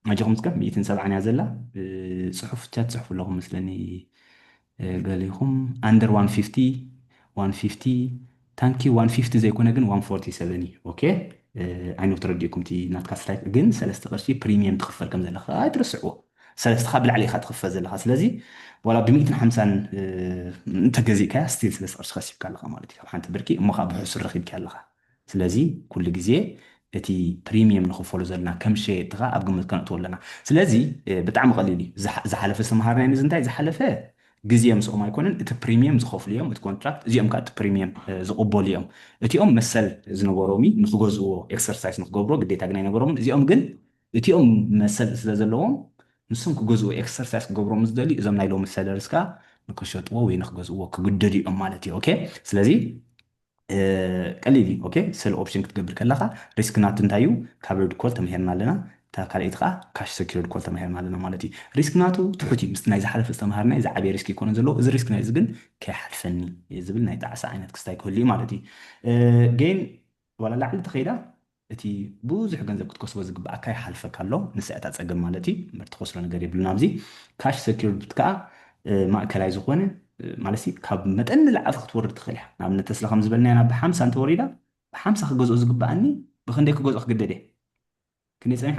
أجيكم مسكة 170 يا زلا صحف تات صحف لهم مثلني قال لكم أندر 150 150 تانكي 150 زي كنا جن 147 أوكي عينو ترديكم تي ناتكاس لايك جن سلست قرشي بريميوم تخفل كم زلا خا ترسعوا سلست خابل عليه خا تخفل زلا خا سلازي ولا ب 150 انت جزي كا ستيل سلست قرش خاسيب كالخا مالتي حانت بركي مو خا بحس رخيب كالخا سلازي كل جزيه እቲ ፕሪሚየም ንኽፈሉ ዘለና ከም ሸየጥኻ ኣብ ግምት ከነእትዎ ኣለና ስለዚ ብጣዕሚ ቀሊል እዩ ዝሓለፈ ዝተምሃርናይ ንዚ እንታይ ዝሓለፈ ግዜ ምስኦም ኣይኮነን እቲ ፕሪሚየም ዝኸፍሉ እዮም እቲ ኮንትራክት እዚኦም ከዓ እቲ ፕሪሚየም ዝቕበሉ እዮም እቲኦም መሰል ዝነበሮሚ ንክገዝእዎ ኤክሰርሳይዝ ንክገብሮ ግዴታ ግን ኣይነበሮምን እዚኦም ግን እቲኦም መሰል ስለ ዘለዎም ንሶም ክገዝእዎ ኤክሰርሳይዝ ክገብሮም ዝደልዩ እዞም ናይ ሎሚ ሰለርስካ ንክሸጥዎ ወይ ንክገዝእዎ ክግደዱ እዮም ማለት እዩ ኦኬ ስለዚ قليلي اوكي سيل اوبشن كتقبل كلها ريسك نات انتايو كابرد كول تمهرنا لنا تا كاليت خا كاش سكيورد كول تمهرنا لنا مالتي ريسك ناتو تحوتي مستنا اذا حلف استمهرنا اذا عبي ريسك يكون زلو اذا ريسك نايز ግን كيحلفني يزبل ناي تعسى عينت كستاي كلي مالتي جين ولا لعل تخيدا እቲ ብዙሕ ገንዘብ ክትከስቦ ዝግባእ ካይ ሓልፈካ ኣሎ ንስኣታ ፀገም ማለት እዩ ምርት ኮስሎ ነገር ይብልና ኣብዚ ካሽ ሰኪርድ ከዓ ማእከላይ ዝኾነ ማለት ካብ መጠን ንላዕሊ ክትወርድ ትኽእል ኢኻ ንኣብነት ተስላ ከም ዝበልና ናብ ብ50 እንተወሪዳ ብ50 ክገዝኦ ዝግባኣኒ ብክንደይ ክገዝኦ ክግደድ እየ ክንደይ ፀኒሓ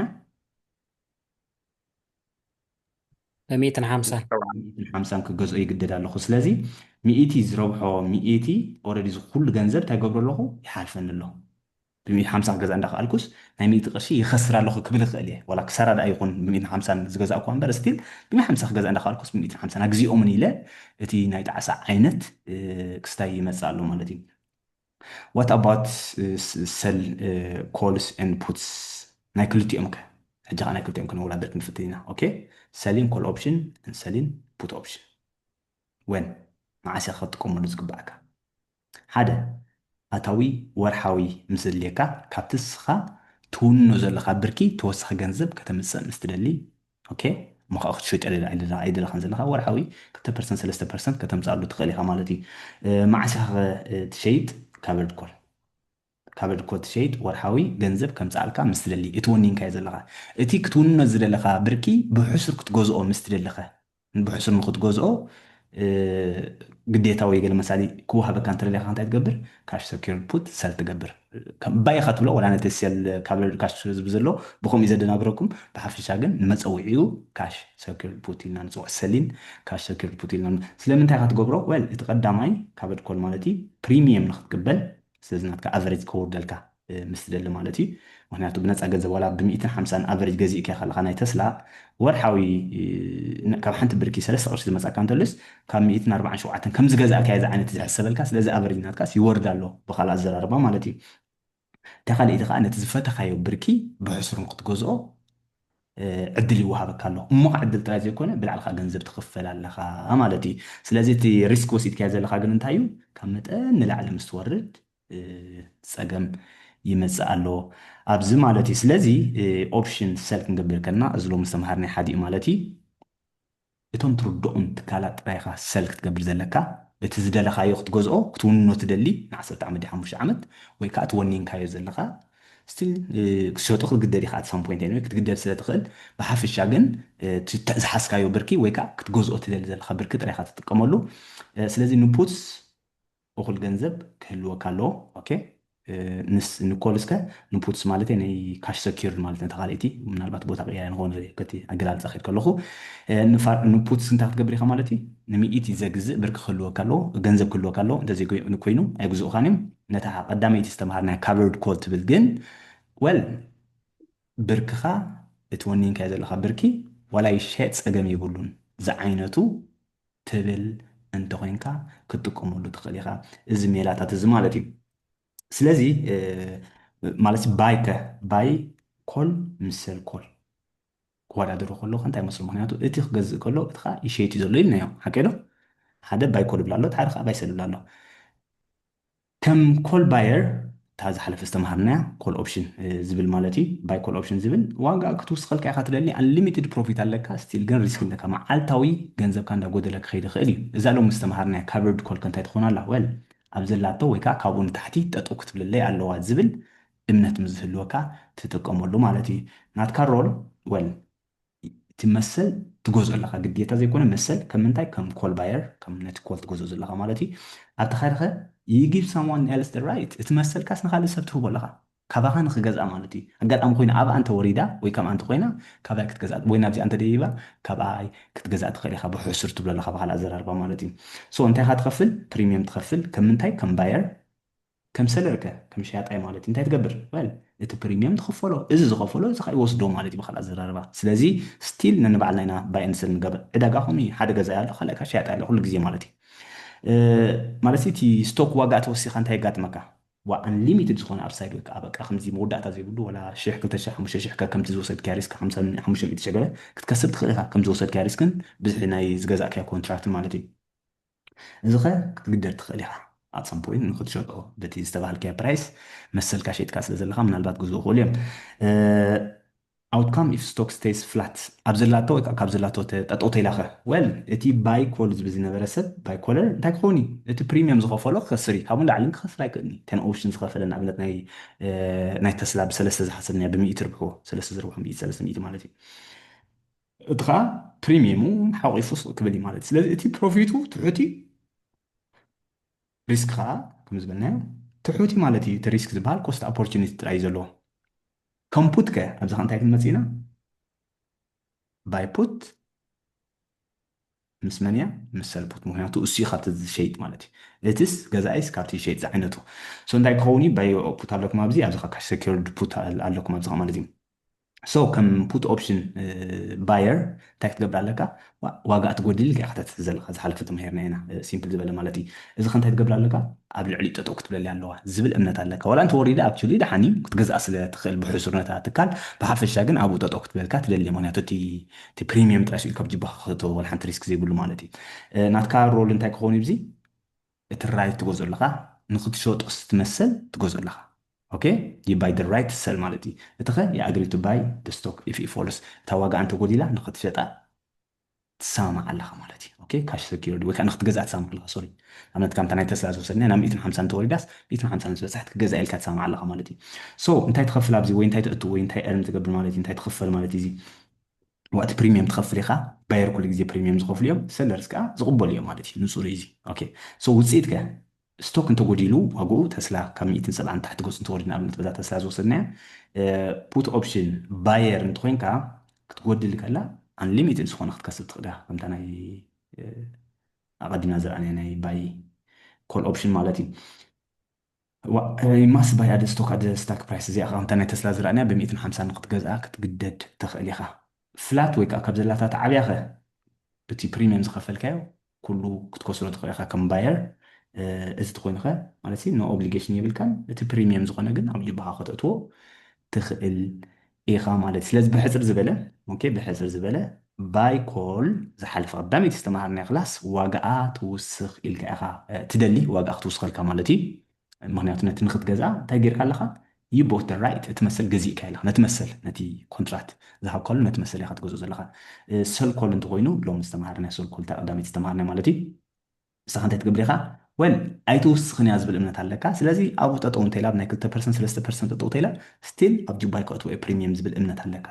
ب150 ክገዝኦ ይግደድ ኣለኹ ስለዚ 100 ዝረብሖ 100 ኦልሬዲ ዝኩሉ ገንዘብ እንታይ ገብሮ ኣለኹ ይሓልፈኒ ኣለኹ ب150 ገዛ እንዳኽኣልኩስ ናይ 100 ቅርሺ ይኸስር ኣለኹ ክብል ይኽእል እየ ዋላ ክሳራ ዳ ይኹን ብ150 ዝገዛእ እኳ እምበር ስቲል ብ150 ገዛ እንዳኽኣልኩስ ብ150 ናግዚኦምን ኢለ እቲ ናይ ጣዕሳ ዓይነት ክስታይ ይመፅእ ኣሎ ማለት እዩ what about sell calls and puts ናይ ክልቲኦም ከ ሕጂ ናይ ክልቲኦም ክንወዳደር ክንፍትን ኢና ኦኬ selling call option and selling put option when መዓስ ኢኻ ክትጥቀመሉ ዝግባእካ ሓደ ኣታዊ ወርሓዊ ምስ ድልየካ ካብቲ ንስኻ ትውንኖ ዘለካ ብርኪ ተወሳኺ ገንዘብ ከተምፅእ ምስ ትደሊ ኦኬ እሞ ከዓ ክትሸጥ ኣይደለኻን ዘለካ ወርሓዊ 2% 3% ከተምፅኣሉ ትኽእል ኢኻ ማለት እዩ መዓስ ኢኻ ትሸይጥ ካበርድ ኮል ትሸይጥ ወርሓዊ ገንዘብ ከምፅኣልካ ምስ ትደሊ እቲ ወኒንካዮ ዘለካ እቲ ክትውንኖ ዝደለካ ብርኪ ብሕሱር ክትገዝኦ ምስ ትደለኸ ብሕሱር ንክትገዝኦ ግዴታ ወይ ገለ መሳሊ ክወሃበካ እንተደለካ እንታይ ትገብር ካሽ ሰኪርድ ፑት ሰል ትገብር ባይኻ ትብሎ ወላ ነቲ ሰል ካበርድ ካሽ ዝብ ዘሎ ብከምኡ ዘደናግረኩም ብሓፈሻ ግን ንመፀውዒኡ ካሽ ሰኪርድ ፑት ኢልና ንፅውዕ ሰሊን ካሽ ሰኪርድ ፑት ኢልና ስለምንታይ ኢኻ ትገብሮ ወል እቲ ቀዳማይ ካበርድ ኮል ማለት እዩ ፕሪሚየም ንክትቅበል ስለዚ ናትካ ኣቨሬጅ ከውርደልካ ምስ ትደሊ ማለት እዩ ምክንያቱ ብነፃ ገንዘብ ዋላ ብ150 ኣቨሬጅ ገዚእካ ከለካ ናይ ተስላ ወርሓዊ ካብ ሓንቲ ብርኪ 3 ቅርሺ ዝመፃካ እንተልስ ካብ 147 ከም ዝገዛእካ ዛ ዓይነት ዝሕሰበልካ ስለዚ ኣቨሬጅ ናትካስ ይወርድ ኣሎ ብካልእ ኣዘራርባ ማለት እዩ እንታ ካልእቲ ከዓ ነቲ ዝፈተኻዮ ብርኪ ብሕሱር ንክትገዝኦ ዕድል ይወሃበካ ኣሎ እሞ ከዓ ዕድል ጥራይ ዘይኮነ ብላዕልካ ገንዘብ ትኽፈል ኣለካ ማለት እዩ ስለዚ እቲ ሪስክ ወሲድካዮ ዘለካ ግን እንታይ እዩ ካብ መጠን ንላዕሊ ምስ ትወርድ ፀገም ይመፅእ ኣሎ ኣብዚ ማለት እዩ ስለዚ ኦፕሽን ሰል ክንገብር ከለና እዚ ሎሚ ዝተምሃርናይ ሓደ እዩ ማለት እዩ እቶም ትርድኦም ትካላት ጥራይካ ሰል ክትገብር ዘለካ እቲ ዝደለካዮ ክትገዝኦ ክትውንኖ ትደሊ ን10 ዓመት 5 ዓመት ወይ ከዓ ትወኒንካዮ ዘለካ ስትል ክሸጡ ክትግደድ ኢካ ኣት ሳም ፖይንት ኤኒዌይ ክትግደድ ስለ ትኽእል ብሓፈሻ ግን ዝሓስካዮ ብርኪ ወይ ከዓ ክትገዝኦ ትደሊ ዘለካ ብርኪ ጥራይካ ትጥቀመሉ ስለዚ ንፑትስ እኩል ገንዘብ ክህልወካ ኣለዎ ኦኬ ንኮልስከ ንፑትስ ማለት ናይ ካሽ ሰኪርድ ማለት ተኻልእቲ ምናልባት ቦታ ቅያያ ንኾነ ከቲ ኣገላልፃ ኸይድ ከለኹ ንፑትስ እንታይ ክትገብር ኢኻ ማለት እዩ ን100 ዘግዝእ ብርኪ ክህልወካ ኣለዎ ገንዘብ ክህልወካ ኣለዎ እንተዘይ ኮይኑ ኣይግዝኡኻን እዮም ነታ ቀዳመይቲ ዝተምሃርናይ ካበርድ ኮል ትብል ግን ወል ብርክኻ እትወኒንካ ዘለካ ብርኪ ወላ ይሸጥ ፀገም ይብሉን ዝዓይነቱ ትብል እንተ ኮይንካ ክትጥቀመሉ ትኽእል ኢኻ እዚ ሜላታት እዚ ማለት እዩ ስለዚ ማለት ባይ ኮል ምሰል ኮል ክወዳደሩ ከለኹ እንታይ መስሎ ምክንያቱ እቲ ክገዝእ ከሎ እቲ ከዓ ይሸይጥ እዩ ዘሎ ኢልናዮ ሓቂ ዶ ሓደ ባይ ኮል ይብላ ኣሎ እቲ ሓደ ከዓ ባይ ሰል ይብላ ኣሎ ከም ኮል ባየር እታ ዝሓለፈ ዝተምሃርናያ ኮል ኦፕሽን ዝብል ማለት እዩ ባይ ኮል ኦፕሽን ዝብል ዋጋ ክትውስኸልካ ኢኻ ትደሊ አንሊሚትድ ፕሮፊት ኣለካ ስቲል ግን ሪስክ ኣለካ መዓልታዊ ገንዘብካ እንዳጎደለ ክኸይድ ይኽእል እዩ እዛ ሎሚ ዝተምሃርናያ ካቨርድ ኮል ከንታይ ትኾን ኣላ ወል ኣብ ዘላቶ ወይ ከዓ ካብኡ ንታሕቲ ጠጠው ክትብለለይ ኣለዋ ዝብል እምነት ምዝህልወካ ትጥቀመሉ ማለት እዩ ናትካ ሮል ወል ትመሰል ትገዝኦ ኣለካ ግዴታ ዘይኮነ መሰል ከም ምንታይ ከም ኮል ባየር ከም ነቲ ኮል ትገዝኦ ዘለካ ማለት እዩ ኣብቲ ካድኸ ይጊቭ ሳምዋን ኤልስ ደ ራይት እቲ መሰልካስ ንካልእ ሰብ ትህቦ ኣለካ ካባኻ ንክገዝኣ ማለት እዩ ኣጋጣሚ ኮይና ኣብኣ እንተ ወሪዳ ወይ ከም ኣንተ ኮይና ካብኣይ ክትገዝኣ ወይ ናብዚ እንተ ደይባ ካብኣይ ክትገዝኣ ትኽእል ኢኻ ብሕሱር ትብሎ ኣለካ ብካልእ ኣዘራርባ ማለት እዩ ሶ እንታይ ካ ትኸፍል ፕሪሚየም ትኸፍል ከም ምንታይ ከም ባየር ከም ሰለርከ ከም ሸያጣይ ማለት እዩ እንታይ ትገብር ወል እቲ ፕሪሚየም ትኽፈሎ እዚ ዝኸፈሎ እዚ ካ ይወስዶ ማለት እዩ ብካልእ ኣዘራርባ ስለዚ ስቲል ነንባዕልና ኢና ባይ ንሰል ንገብር ዕዳጋ ከምኡ እዩ ሓደ ገዛ ኣሎ ካልእ ካ ሸያጣይ ኣሎ ኩሉ ግዜ ማለት እዩ ማለት እቲ ስቶክ ዋጋ ተወሲኻ እንታይ ይጋጥመካ አንሊሚትድ ዝኾነ ኣብሳይድ ወይ ከዓ በቃ ከምዚ መወዳእታ ዘይብሉ ወላ 2,000 ከምቲ ዝወሰድካ ሪስክ 500 ሸገለ ክትከስብ ትኽእል ኢኻ ከም ዝወሰድካ ሪስክን ብዙሕ ናይ ዝገዛእካዮ ኮንትራክትን ማለት እዩ እዚ ኸ ክትግደድ ትኽእል ኢኻ at some point ንክትሸጦ በቲ ዝተባሃልካዮ ፕራይስ መሰልካ ሸይጥካ ስለ ዘለካ ምናልባት ግዝኡ ክእሉ እዮም outcome if stock stays flat ኣብ ዘላቶ ወይ ካብ ዘላቶ ጠጠው ተይላኸ ወል እቲ ባይ ኮል ዝብል ዝነበረ ሰብ ባይ ኮለር እንታይ ክኸውን እዩ እቲ ፕሪሚየም ዝኸፈሎ ክኸስር እዩ ካብኡ ላዕልን ክኸስር ኣይክእልኒ ተን ኦፕሽን ዝኸፈለ ንኣብነት ናይ ተስላ ብሰለስተ ዝሓሰብናያ ብ100 ርብሕዎ 3 ማለት እዩ እቲ ከዓ ፕሪሚየሙ ሓቂፉ ክብል እዩ ማለት ስለዚ እቲ ፕሮፊቱ ትሑቲ ሪስክ ከዓ ከም ዝበልናዮ ትሑቲ ማለት እዩ እቲ ሪስክ ዝበሃል ኮስት ኦፖርቹኒቲ ጥራይ ዘለዎ ከምፑት ከ ኣብዚ ኸ እንታይ ክንመፅ ኢና ባይ ፑት ምስ መን እያ ምስ ሰልፑት ምክንያቱ እሱ ካብቲ ዝሸይጥ ማለት እዩ እቲስ ገዛኢስ ካብቲ ይሸይጥ ዝዓይነቱ ሶ እንታይ ክኸውን እዩ ባይ ፑት ኣለኩም ኣብዚ ኣብዚ ካ ሴኪርድ ፑት ኣለኩም ኣብዚ ማለት እዩ ሶ ከም ፑት ኦፕሽን ባየር እንታይ ክትገብር ኣለካ ዋጋ እትጎድል ኢልካ ክትሕት ዘለካ ዝሓለፈ ተምሂርና ኢና ሲምፕል ዝበለ ማለት እዩ እዚ ከ እንታይ ትገብር ኣለካ ኣብ ልዕሊ ጠጠው ክትብለሊ ኣለዋ ዝብል እምነት ኣለካ ወላ እንተወሪዳ ኣብቹሊ ድሓኒ ክትገዝኣ ስለ ትኽእል ብሕሱር ነታ ትካል ብሓፈሻ ግን ኣብኡ ጠጠው ክትበልካ ትደሊ ምክንያቱ እቲ ፕሪሚየም ጥራይ ኢልካ ብጅባካ ክትወል ሓንቲ ሪስክ ዘይብሉ ማለት እዩ ናትካ ሮል እንታይ ክኸውን እዩ እዚ እቲ ራይት ትገዝኦ ኣለካ ንክትሸጦስ ትመስል ትገዝኦ ኣለካ okay you buy the right to sell ማለት እዩ እቲ ኸ you agree to buy the stock if it falls እታ ዋጋ እንተ ጎዲላ ንክትሸጣ ትሰማማዕ ኣለኻ ማለት እዩ okay cash secured ወይ ከዓ ንክትገዝኣ ትሰማማዕ ኣለኻ ሶሪ ኣብነት ከምታ ናይ ተስላ ዝወሰድና ናብ 150 ተወሪዳስ 150 ዝበፅሕ ክትገዝኣ ኢልካ ትሰማማዕ ኣለኻ ማለት እዩ ሶ እንታይ ትኸፍል ኣብዚ ወይ እንታይ ትእቱ ወይ እንታይ ኤርን ትገብር ማለት እዩ እንታይ ትኽፈል ማለት እዩ ወቅቲ ፕሪሚየም ትኸፍል ኢኻ ባየር ኩሉ ግዜ ፕሪሚየም ዝኸፍሉ እዮም ሰለርስ ከዓ ዝቕበሉ እዮም ማለት እዩ ንፁር እዩ ኦኬ ሶ ውፅኢት ከ ستوك انت قديلو واقو تسلا كم 170 تحت قوس انت ورينا قبل تبدا تسلا زوسنا بوت اوبشن باير انت وين كا تقول لك لا انليميتد سخون اخت كسب تقدا فهمت انا اقدم نظر انا باي كول اوبشن مالتي ماس باي اد ستوك اد ستاك برايس زي اخا انت تسلا زرعنا ب 150 نقط جزاء كتقدد تخلي خا فلات ويك اكب زلاتات عاليه خا بتي بريميوم زخفل كايو كله كتكسرو تخلي خا كم باير እዚ ትኮይኑ ኸ ማለት ኖ ኦብሊጌሽን የብልካን እቲ ፕሪሚየም ዝኾነ ግን ኣብ ጅባኻ ከተእትዎ ትኽእል ኢኻ ማለት ስለዚ ብሕፅር ዝበለ ኦኬ ብሕፅር ዝበለ ባይ ኮል ዝሓለፈ ቀዳመይቲ ዝተምሃርናዮ ክላስ ዋጋኣ ትውስኽ ኢልካ ኢኻ ትደሊ ዋጋኣ ክትውስኸልካ ማለት እዩ ምክንያቱ ነቲ ንክትገዝኣ እንታይ ጌርካ ኣለኻ ይቦት ራይት እቲ መሰል ገዚእካ ኢልካ ነቲ መሰል ነቲ ኮንትራክት ዝሃብካሉ ነቲ መሰል ኢኻ ትገዝኦ ዘለካ ሰልኮል እንተኮይኑ ሎሚ ዝተምሃርናዮ ሰልኮል ቀዳመይቲ ዝተምሃርናዮ ማለት እዩ ንስኻ እንታይ ትገብር ኢኻ ወል ኣይትውስኽን እያ ዝብል እምነት ኣለካ ስለዚ ኣብኡ ጠጠው እንተኢላ ብናይ 2% 3% ጠጠው እንተኢላ ስቲል ኣብ ጅባይ ከእትዎ ፕሪሚየም ዝብል እምነት ኣለካ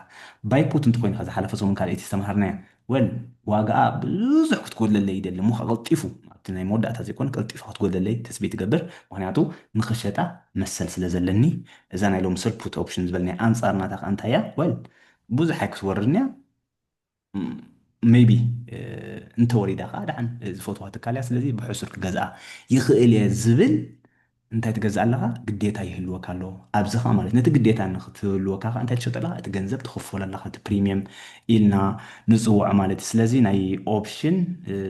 ባይ ፑት እንተኮይንካ ዝሓለፈ ሰሙን ካልኦት ዝተምሃርናያ ወል ዋጋኣ ብዙሕ ክትጎድለለይ ይደሊ እሞ ቀልጢፉ ኣብቲ ናይ መወዳእታ ዘይኮነ ቀልጢፉ ክትጎድለለይ ተስቢት ትገብር ምክንያቱ ንክሸጣ መሰል ስለ ዘለኒ እዛ ናይ ሎም ሰል ፑት ኦፕሽን ዝበልናያ ኣንፃር ናታ ከዓ እንታይ እያ ወል ብዙሕ ኣይክትወርድንያ maybe انت وريدا دعن فوتوها تكاليا سلازي بحسر كجزاء يخيل يزبل እንታይ ትገዝእ ኣለኻ ግዴታ ይህልወካ ኣሎ ኣብዝኻ ማለት ነቲ ግዴታ ንክትህልወካ ኸ እንታይ ትሸጥ ኣለኻ እቲ ገንዘብ ትኽፈል ኣለኻ እቲ ፕሪምየም ኢልና ንፅውዖ ማለት እዩ ስለዚ ናይ ኦፕሽን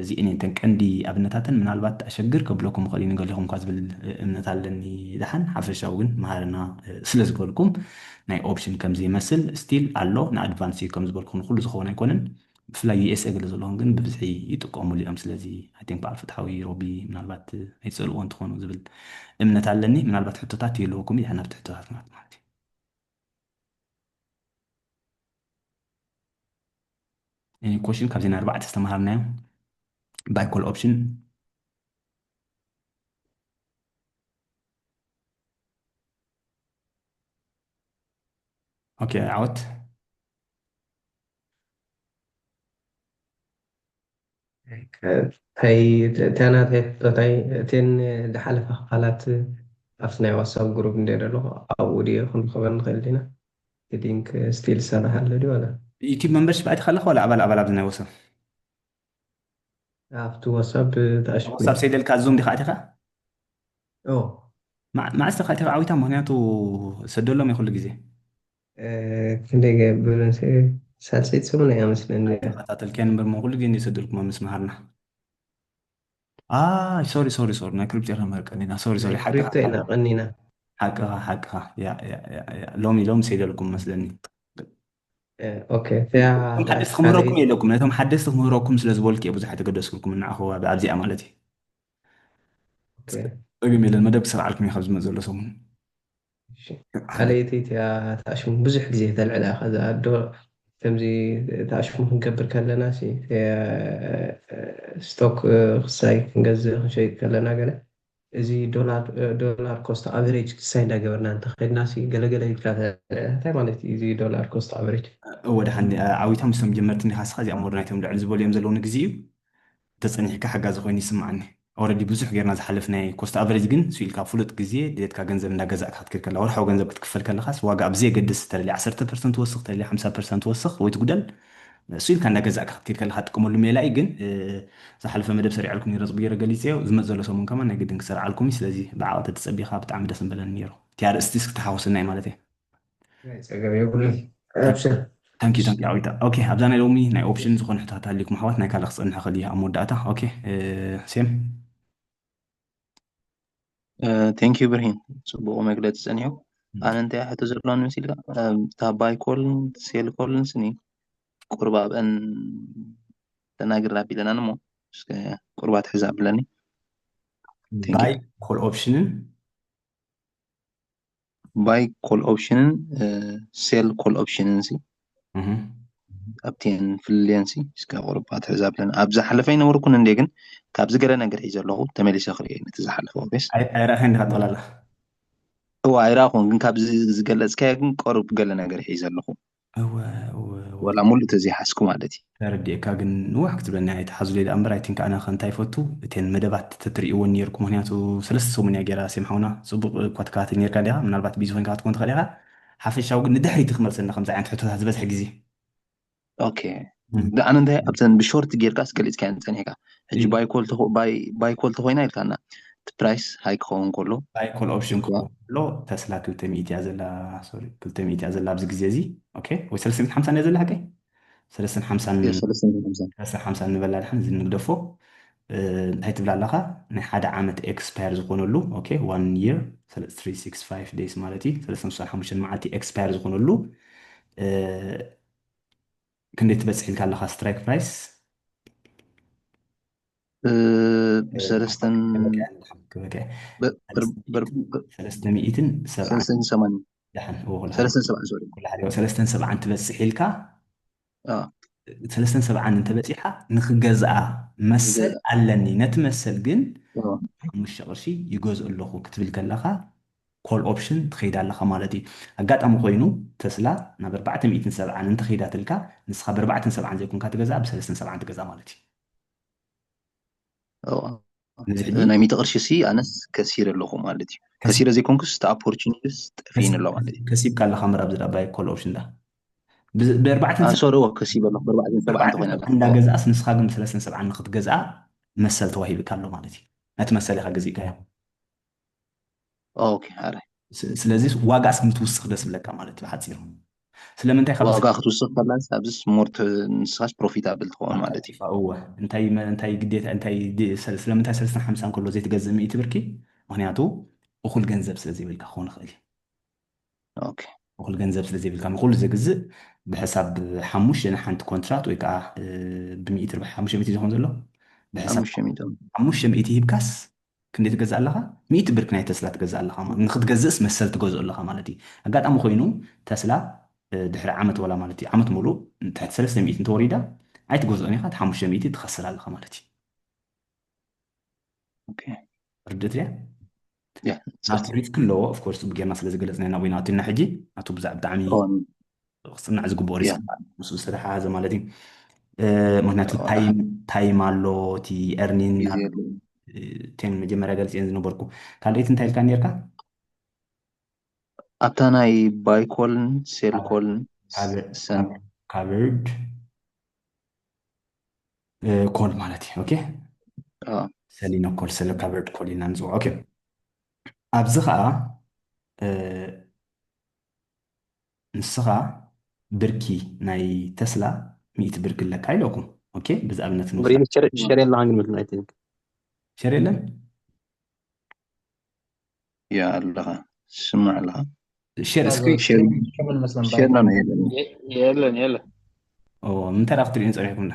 እዚአን እንተን ቀንዲ ኣብነታተን ምናልባት ኣሸግር ከብለኩም ክእል ንገሊኹም ኳ ዝብል እምነት ኣለኒ ድሓን ሓፈሻዊ ግን መሃርና ስለ ዝበልኩም ናይ ኦፕሽን ከምዚ ይመስል ስቲል ኣሎ ንኣድቫንስ ከም ዝበልኩም ንኩሉ ዝኸውን ኣይኮነን ብፍላይ ዩኤስኤ ገለ ዘለኹም ግን ብብዝሒ ይጥቀሙሉ እዮም ስለዚ ኣይ ቲንክ በዓል ፍትሓዊ ሮቢ ምናልባት ኣይፀልዎ እንትኾኑ ዝብል እምነት ኣለኒ ምናልባት ሕቶታት ይህልወኩም እየ ናብቲ ሕቶታት ማለት እዩ ኮሽን ካብዚና 4 ዝተምሃርናዮ ባይ ኮል ኦፕሽን ኦኬ ዓወት እተን ዝሓለፈ ክፋላት ኣብቲ ናይ ዋትሳፕ ግሩፕ እንደ ኣለኹ ኣብኡ ድየ ክንረኸበ ንኽእል ኢና ሊንክ ስቲል ዝሰርሕ ኣሎ ድዩ ወላ ዩቲብ መንበርሽፕ ኣይትኻ ኣለኻ ወላ ኣባል ኣብዚ ናይ ወሰብ ኣብቲ ዋትሳፕ ተኣሽሙ ወሳብ ሰይደልካ ዙም ዲኻ ኣቲኻ ኦ ማዕዝ ተኻ ኣቲኻ ዓዊታ ምክንያቱ ሰደሎም ይኩሉ ግዜ ክንደይ ገብርን ሳልሰይት ሰሙን እያ መስለኒ ተኸታተልከያ ንበር ሞ ኩሉ ግዜ እንሰደልኩማ ምስ መሃርና ሶሪ ናይ ክሪፕቶ ኢኻ መርቀኒና ሶሪ ክሪፕቶ ኢና ቀኒና ሓቅኻ ሎሚ ሰይደልኩም መስለኒ ኦኬ ሓደስቲ ክምህረኩም የለኩም ነቶም ሓደስቲ ክምህረኩም ስለ ዝበልክ እየ ብዙሕ ተገደስኩልኩም ንዓኹ ኣብዚኣ ማለት እዩ ጠቅም የለን መደብ ክሰርዓልኩም እዩ ካብ ዝመፅ ዘሎ ሰሙን ካልአይቲ እያ ተኣሽሙ ብዙሕ ግዜ ተልዕላ ከዛ ዶ ከምዚ ተኣሽሙ ክንገብር ከለና ስቶክ ክሳይ ክንገዝእ ክንሸይጥ ከለና ገለ እዚ ዶላር ኮስት ኣቨሬጅ ክሳይ እንዳገበርና እንተኸድና ገለገለ ኢልካ እንታይ ማለት እዩ እዚ ዶላር ኮስት ኣቨሬጅ ወድሓን ዓዊታ ምስቶም ጀመርቲ ኒካስኻ እዚኣ ሞዶ ናይቶም ልዕል ዝበሉ እዮም ዘለውኒ ግዜ እዩ ተፀኒሕካ ሓጋዚ ኮይኑ ይስማዓኒ ኦረዲ ብዙሕ ጌርና ዝሓልፍ ናይ ኮስት ኣቨሬጅ ግን ስኢልካ ፍሉጥ ግዜ ድሌትካ ገንዘብ እንዳገዛእካ ክትክል ከላ ወርሓዊ ገንዘብ ክትክፈል ከለኻስ ዋጋ ኣብዘ የገድስ ተለለየ 10% ወስኽ ተለለየ 50% ወስኽ ወይ ትጉደል ስኢልካ እንዳገዛእካ ክትክል ከለካ ትጥቀመሉ ሜላ እዩ ግን ዝሓለፈ መደብ ሰሪዕልኩም ነይረ ፅቡጌረ ገሊፀዮ ዝመፅ ዘሎ ሰሙን ከማ ናይ ግድን ክሰርዓልኩም እዩ ስለዚ ብዓወተ ተፀቢኻ ብጣዕሚ ደስ ንበለኒ ነይሩ እቲ ኣርእስቲስ ክትሓወስናይ ማለት እየ ፀገም የብሉን ኣብሽር ታንኪ ዓዊታ ኦኬ ኣብዛ ናይ ሎሚ ናይ ኦፕሽን ዝኾነ ሕቶታት ሃሊኩም ኣሕዋት ናይ ካልእ ክፅንሕ ክእል እያ ኣብ መወዳእታ ኦኬ ሴም ቴንክ ዩ ብርሂን ፅቡቅ መግለፂ ፀኒሑ ኣነ እንታይ ሕቶ ዘለዋን መሲልካ እታ ባይ ኮልን ሴል ኮልን ስኒ ቁርባ ኣብአን ተናግር ኣቢለና እሞ ቁርባ ትሕዛ ኣብለኒ ባይ ኮል ኦፕሽንን ባይ ኮል ኦፕሽንን ሴል ኮል ኦፕሽንን ሲ ኣብቲን ፍልልየንሲ እስከ ቁርባ ትሕዛ ኣብለኒ ኣብ ዝሓለፈ ይነበርኩን እንዴ ግን ካብዚ ገለ ነገር ሒዘ ኣለኹ ተመሊሰ ክሪአ ነቲ ዝሓለፈ ቤስ ኣይረእኸ እንዲኻ ትበላላ እዋ ኣይረኣኹን ግን ካብዚ ዝገለፅካዮ ግን ቆርብ ገለ ነገር ሒዘ ኣለኹ ወላ ሙሉእ ተዘይሓስኩ ማለት እዩ ተረዲእካ ግን ንዋሕ ክትብለኒ ኣይተሓዝሉ ኢለ እምበር ኣይቲንክ ኣነ ከንታይ ይፈቱ እተን መደባት ተትሪእዎን ነርኩ ምክንያቱ 3 ሰሙን እያ ጌራ ሴምሓውና ፅቡቅ እኳ ትከታተል ነርካ ዲኻ ምናልባት ቢዚ ኮይንካ ክትኮን ትኽእል ኢኻ ሓፈሻዊ ግን ንድሕሪቲ ክመልሰና ከምዚ ዓይነት ሕቶታት ዝበዝሐ ግዜ ኦኬ ኣነ እንታይ ኣብተን ብሾርት ጌርካ ስገሊፅካየን ፀኒሕካ ሕጂ ባይ ኮል ተኮይና ኢልካና እቲ ፕራይስ ሃይ ክኸውን ከሎ ባይ ኮል ኦፕሽን ክኸውን ከሎ ተስላ 200 እያ ዘላ ሶሪ 200 እያ ዘላ ኣብዚ ግዜ እዚ ኦኬ ወይ 350 እያ ዘላ ሓቀይ 350 ንበላ ድሓን እዚ ንግደፎ እንታይ ትብላ ኣለኻ ናይ ሓደ ዓመት ኤክስፓየር ዝኾነሉ ኦኬ 1 year 365 days ማለት እዩ 365 መዓልቲ ኤክስፓየር ዝኾነሉ ክንደይ ትበፅሕ ኢልካ ኣለኻ ስትራይክ ፕራይስ ብሰለስተን ሰለስተን ሰብዓን ትበፅሕ ኢልካ ሰለስተን ሰብዓን እንተበፂሓ ንክገዝኣ መሰል ኣለኒ ነቲ መሰል ግን 5 ቅርሺ ይገዝኡ ኣለኹ ክትብል ከለካ ኮል ኦፕሽን ትኸይዳ ኣለኻ ማለት እዩ ኣጋጣሚ ኮይኑ ተስላ ናብ 470 እንተኸይዳ ትልካ ንስኻ ብ470 ዘይኮንካ ትገዝኣ ብ370 ትገዝኣ ማለት እዩ ናይ 100 ቅርሺ ሲ ኣነስ ከሲር ኣለኹ ማለት እዩ ከሲረ ዘይኮንኩስ እቲ ኦፖርቹኒቲስ ጠፊን ኣሎ ማለት እዩ ከሲብካ ኣለኻ ምራብ ዝዳባይ ኮል ኦፕሽን ዳ ሶሪ ከሲብ ኣለኹ ብ470 ኮይና እንዳገዝኣስ ንስኻ ግን ብ370 ንክትገዝኣ መሰል ተዋሂብካ ኣሎ ማለት እዩ ነቲ መሰል ኢኻ ገዚእካዮ اوكي هاري سلازي واقع اسم توسخ دس بلك مالتي بحصير ስለምንታይ ካብ واقع ክትውስኽ ከላስ ኣብዝስ ሞርት ንስኻሽ ፕሮፊታብል ትኸውን ማለት እዩ እዎ እንታይ ግዴታ እንታይ ስለምንታይ 350 ከሎ ዘይትገዝእ 100 ብርኪ ምክንያቱ እኩል ገንዘብ ስለዘይብልካ ክኸውን ይኽእል እዩ ኦኬ እኩል ገንዘብ ስለዘይብልካ ንኩሉ ዘግዝእ ብሕሳብ ሓሙሽተ ንሓንቲ ኮንትራት ወይ ከዓ ብ100 ርባሕ 500 ዝኸውን ዘሎ ብሕሳብ 500 ሂብካስ ክንደይ ትገዝእ ኣለኻ 100 ብርኪ ናይ ተስላ ትገዝእ ኣለኻ ንክትገዝእስ መሰል ትገዝኡ ኣለኻ ማለት እዩ ኣጋጣሚ ኮይኑ ተስላ ድሕሪ ዓመት ወላ ማለት እዩ ዓመት ሙሉእ ትሕቲ 300 እንተወሪዳ ኣይትገዝኦን ኢኻ እቲ 500 ትኸስር ኣለኻ ማለት እዩ ኦኬ ردت ليه؟ ያ ناتو ريسك لو اوف كورس بغيرنا سلاز قلصنا هنا وين عطينا حجي ناتو بزعب دعمي خصنا عزقو بوريس مسو صراحه هذا مالتي مهناتو تايم مالو تي ارنين تين مجمرا قلت ينزل نبركو قال ليت انت كان يركا ኣብታ ናይ ባይ ኮልን ሴል ኮልን ሰን كافرد كول مالتي اوكي سلينا كول سلو كافرد كولينا نزو اوكي ኣብዚ ከዓ ንስኻ ብርኪ ናይ ተስላ 100 ብርኪ ኣለካ ኢለኩም ኦኬ በዚ ኣብነት ሸር የለካ ግን ምትል ናይ ቲንክ ሸር የለን ያ ኣለኻ ስማዕ ኣለኻ ሸር ስክሪን ሸር ነው የለን ምንታይ ራፍ ትሪእን ፀኒሕኩም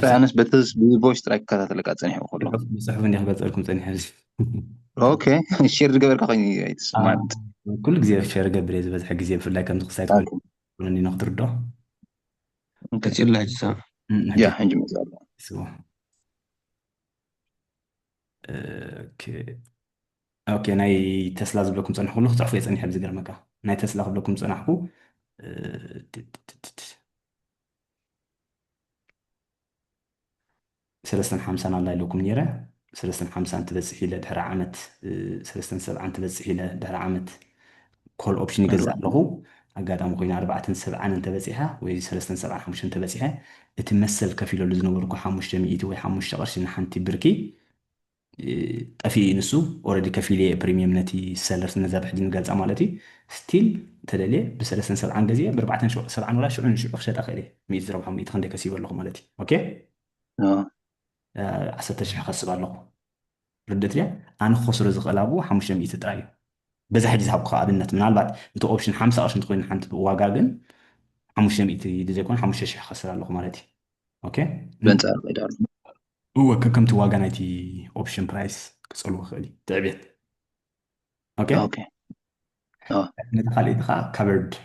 ዳ ኣነስ በተስ ብቮይስ ጥራይ ክከታተለካ ፀኒሑ ከሎ ብፅሑፍ እንዲ ክገልፀልኩም ፀኒሐ ኦኬ ሸር ዝገበርካ ኮይኑ ኣይትስማዕት ኩሉ ግዜ ሸር ገብር እየ ዝበዝሐ ግዜ ብፍላይ ከምዚ ክሳይት ኮይኑ ንክትርድኦ ቀፂሉ ሕጂ ሳ ያ ሕጂ መፅእ ኣሎ ኦኬ ናይ ተስላ ዝብለኩም ፀንሑ ኩሉ ክፅዕፉ እየ ፀኒሐ ብዝገርመካ ናይ ተስላ ክብለኩም ፀናሕኩ سلسلة حمسان الله لكم نيرة سلسلة حمسان تبصح إلى دهر عامت سلسلة سبعة تبصح إلى دهر عامت كل أوبشن يجزء له أقعد أم قينا 4 أنت بصحها وي سلسلة 7 حمش أنت بصحها تمثل كفيل اللي زنوركو حمش جميعتي وي حمش شغرش إن حنتي بركي أفي نسو أوريدي كفيلي بريميوم نتي سلرس نزاب حدين قال زعمالتي ستيل تدلي بسلسلة 7 جزية ب4 7 ولا شعون أخشيت أخيري 100 ضرب 100 خندك كسيب الله مالتي أوكي 10,000 خسر له ردت لي أنا خسر زغلابو 500 تراي بس حد يسحب قابلنا من البعد أنت أوبشن 5 عشان تكون عند واقعين 500 يدي يكون 5 خسر له مالتي أوكي بنت أربعة هو كم تواقع نتي أوبشن برايس كسولو خالي تعبت أوكي ندخل إدخال covered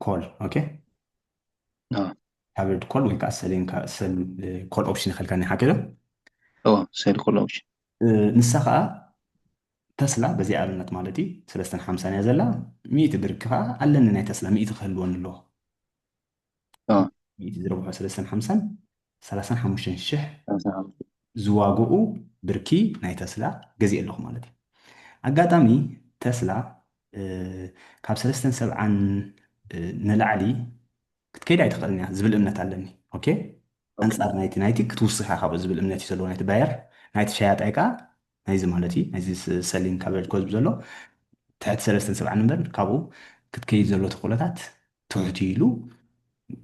call أوكي covered call وينك أسلين كأسل call option خلكني حكيله سيل call option نسخة تسلا بزي أبنت مالتي 350 يزلا 100 بركها ألن إن تسلا 100 خلون له 100 ضربها 350 35 شح زواجو بركي ناي تسلا جزء له مالتي أقدامي تسلا كاب 370 نلعلي كتكيد يتخلني زبل امنت علني اوكي انصار نايتي كتوصيها خاب زبل امنتي سلو نايت باير نايت شياط ايكا نايز مالتي نايز سلين كابل كوز بزلو تحت 370 نمبر كابو كتكيد زلو تقولتات توعتيلو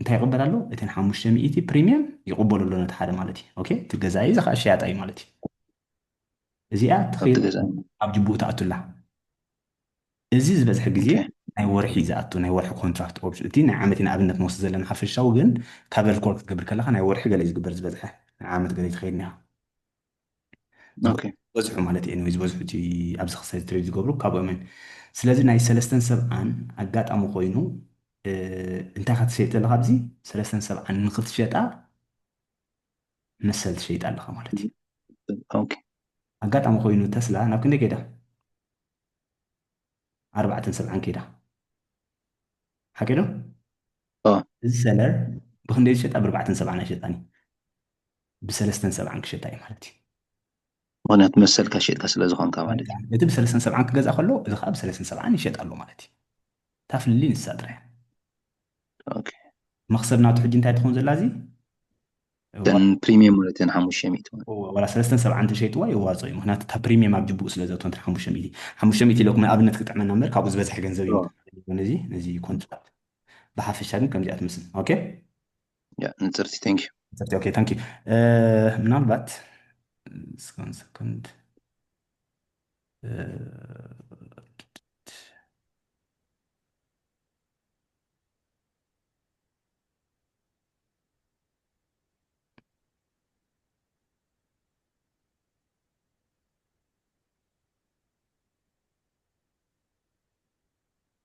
انت يقبلالو اتن 500 بريميوم يقبلوا له نت حدا مالتي اوكي تجزاي زخ شياط اي مالتي ازيا تخيل اب جبوت اتلا ازي زبزح غزي ናይ ወርሒ ዝኣቱ ናይ ወርሒ ኮንትራክት ኦፕሽን እቲ ናይ ዓመትና ኣብነት ንወስድ ዘለና ሓፈሻዊ ግን ካቨር ኮል ክትገብር ከለካ ናይ ወርሒ ገለ እዩ ዝግበር ዝበዝሐ ናይ ዓመት ገለ ትኸይድኒ ዝበዝሑ ማለት እዩ ወይ ዝበዝሑ እቲ ኣብዚ ክሳይ ትሬድ ዝገብሩ ካብኦምን ስለዚ ናይ 370 ኣጋጣሚ ኮይኑ እንታይ ካ ትሸይጥ ኣለካ ኣብዚ 370 ንክትሸጣ መሰል ትሸይጥ ኣለካ ማለት እዩ ኣጋጣሚ ኮይኑ ተስላ ናብ ክንደይ ከይዳ 470 كده حكيلو السلر بخندي شتا ب470 شتاني ب370 كشتاي مالتي وانا تمثل كشيت كسل زخون كمالتي انت ب370 كغزا خلو اذا خاب 370 يشطالو مالتي تافلين السادره اوكي مخسرنا تحج انت تكون زلازي تن بريميوم مالتين حموش يميت ولا سلسلة سبعة أنت شيء توي واصي مهنات تا بريميوم ما بجيبوا سلسلة تون تحمش ميلي حمش ميلي لو ما أبنت قطع من أمريكا أبوز بس حاجة زين نزي كونتراكت بحاف الشارع كم جاءت مثلا أوكي يا نصرتي ثانك يو أوكي ثانك يو من البات سكند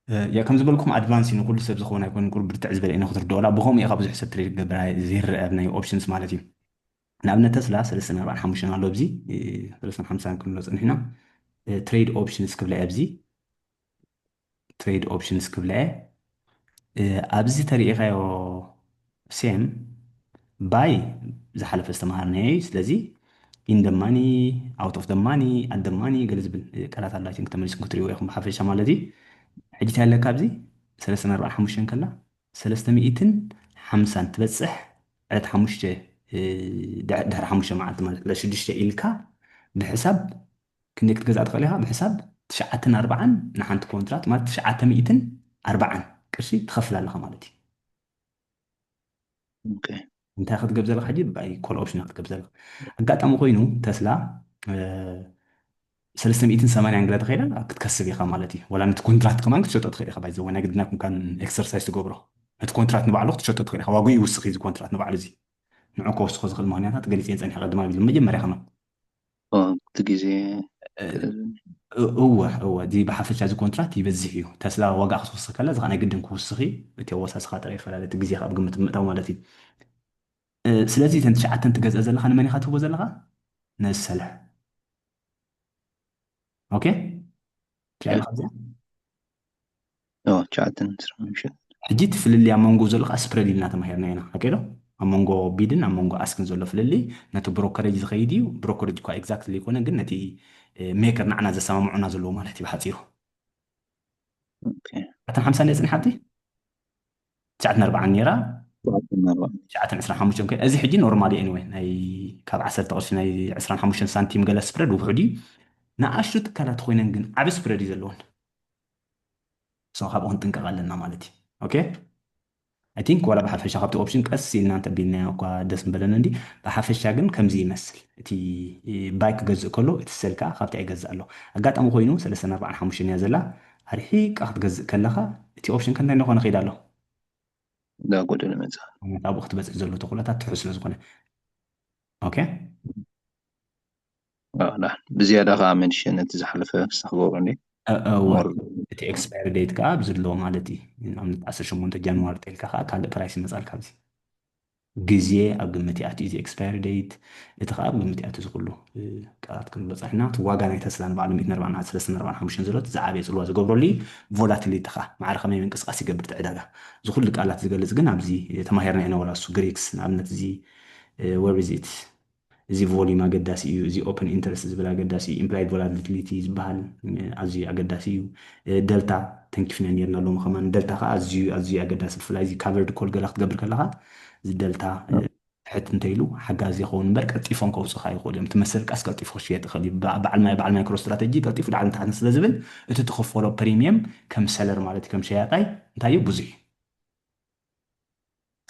يا كم زبلكم ادفانس انه كل سب زخونه يكون كل بتعزبل انه خطر دولا بهم يا بزح سب تريد قبل زير ابناي اوبشنز مالتي نابنا تسلا سلسنا 45 على بزي 350 كنا صنحنا تريد اوبشنز قبل ابزي تريد اوبشنز قبل ابزي طريقه سيم باي زحلف استمهارني سلازي in the money out of the money at the money قال زبل قالات الله تنك تملس كنتري وياكم بحافظ شمالتي حجيت هلا كابزي 345 كلا 350 تبصح عاد حمشة دهر حمشة مع مالت لا شدشت إلكا بحساب كنك تجزأ تخليها بحساب 940 نحنت كونترات ما 940 كرشي تخفل على خمالتي اوكي انت اخذ قبزة لك حجيب باي كول اوبشن اخذ قبزة لك اقاطع خوينو تسلا 380 انجلات خيلا كتكسب يا مالتي ولا انت كونترات كمان كتشوت تخيل خباي زو انا قد نكون كان اكسرسايز تقبره انت كونترات نبع الوقت تشوت تخيل واقوي يوسخ يز كونترات نبع لزي نعو كوست خذ خل مهنيات تقلي صنح قد ما مجمريا كمان تجي هو دي بحافظ على كونترات يبزح يو تسلا وقع خصوصا كلا زغانا قدن كوسخي تي وساس خاطر يفلا تجزي خاب قمت متاو مالتي سلازي تنتشعت تنتجز ازلخ انا ماني خاطو زلخا نسلح اوكي تلاقي خبزه تشعتن مش حجيت في اللي امونغو زلخ اسبريد لنا تمهرنا هنا هكذا امونغو بيدن امونغو اسكن زلو في اللي نتو بروكرج زخيدي بروكرج كو اكزاكتلي يكون قلنا نتي ميكر نعنا زي سمعنا زلو مالتي بحصيرو اوكي حتى 50 نسن حبتي ساعتنا 4 نيرا ساعتنا 25 يمكن ازي حجي نورمالي اني وين اي كاب 10 قرش ناي 25 سنتيم قال سبريد وحدي نعشو تكالات خوينن جن عب سبريد يزلون سو خابون تنقلنا مالتي اوكي I think ولا بحفش خبط اوبشن قس إلنا أنت بينا وقا دسم بلنا دي بحفش شاقن كم زي يمثل تي بايك جزء كله تسلكا خبط أي جزء له أقات أمو خوينو سلسنا 4 يزلا هرحيك أخذ جزء كلها تي اوبشن كنا نخونا خيدا له لا قول لنا مزح أبو اخت بس زلو تقولات تحس لزقنا أوكي لا بزيادة غامن شنة تزحلفة استخبرني أول تي إكسبير ديت كاب زلو مالتي عم نتأسس شو منتج جانوار تلك كان برايس مسألة كابزي جزية أو قمتي أتي زي إكسبير ديت إتخاب قمتي أتي زغلو قرات كل بصحنا تواجع نيتسلان بعد 140 3 4 5 زلوت زعابي زلوا زقبروا لي فولاتيلي تخا مع رقم من قصقاس يقبر تعدادا زخل لك قالات زقلز قنا بزي تماهرنا أنا ولا سو جريكس نعملت زي where is it زي فولي ما قداسي يو زي open interest زبلا قداسي implied volatility زبال أزي أقداسي دلتا تنكفنا نيرنا لهم كمان دلتا خا أزي أقداس الفلاي زي covered كل قلقت قبل كلها زي دلتا حت انتيلو حاجة زي خون برك التليفون كوسو خاي خول يوم تمثل كاس التليفون شيء تخلي بعد مايكرو استراتيجي التليفون العالم تاعنا سلازبل تتخف ولا بريميوم كم سلر مالتي كم شيء طاي انتايو بوزي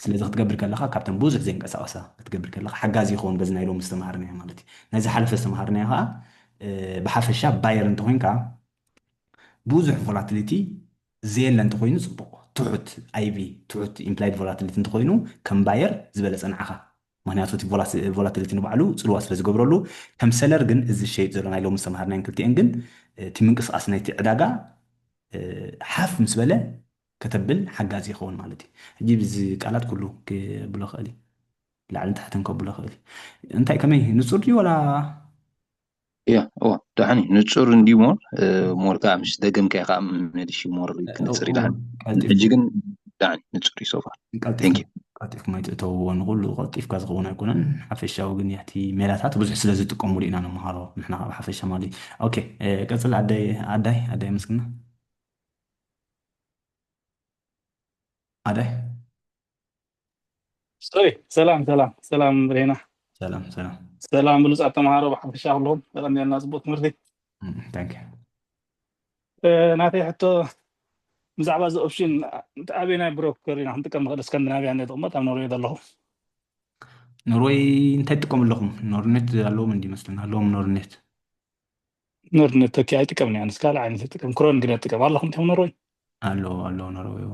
سلازي تقبل كلها كابتن بوزك زين قساسا تقبل كلها حاجة زي خون بزنا يلوم استمهارنا مالتي نزي حلف استمهارنا ها بحرف الشاب باير انت وين كا بوزح فولاتيليتي زين لانت خوينو صبق تحت اي في تحت امبلايد فولاتيليتي انت خوينو كم باير زبل صنعها مهنياتو تي فولاتيليتي نبعلو صلوا سلا زغبرلو كم سلر جن از الشيء زرنا لو مستمهرنا كلتين جن تي منقصاص نايتي عداغا حاف مسبله كتبل حجازي يخون مالتي جيب زي قالات كله بلا خالي لا انت حتنكب بلا خالي انت كمي نصري ولا يا دعني نتصور ندي مور كا مش دقم كا قام ندشي مور كنتصري دعني حجيكن دعني نتصري سوفا ثانك يو قاتيف ما يتأتو نقول قاتيف كاز غونا يكونن حفشة وقن يحتي ميلاتات بزح سلازي تقوموا لينا نمهارو نحنا حفشة مالي اوكي قصل عداي مسكنا عداي ሰላም ብሬና ሰላም ሰላም ብሉፃት ተምሃሮ ብሓፈሻ ኩልኩም ቀጠምና ፅቡቅ ትምህርቲ ታንክ ናተይ ሕቶ ብዛዕባ እዚ ኦፕሽን ኣበይ ናይ ብሮከር ኢና ክንጥቀም ንኽእል እስካንዲናብያ ጥቕመት ኣብ ኖርዌይ ዘለኹ ኖርዌይ እንታይ ትጥቀሙ ኣለኹም ኖርኔት ኣለዎም እንዲ ይመስለና ኣለዎም ኖርኔት ተኪ ኣይጥቀምኒ ኣነስ ካልእ ዓይነት ይጥቀም ክሮን ግን ይጥቀም ኣለኹም እንቲኹም ኖርዌይ ኣሎ ኖርዌይ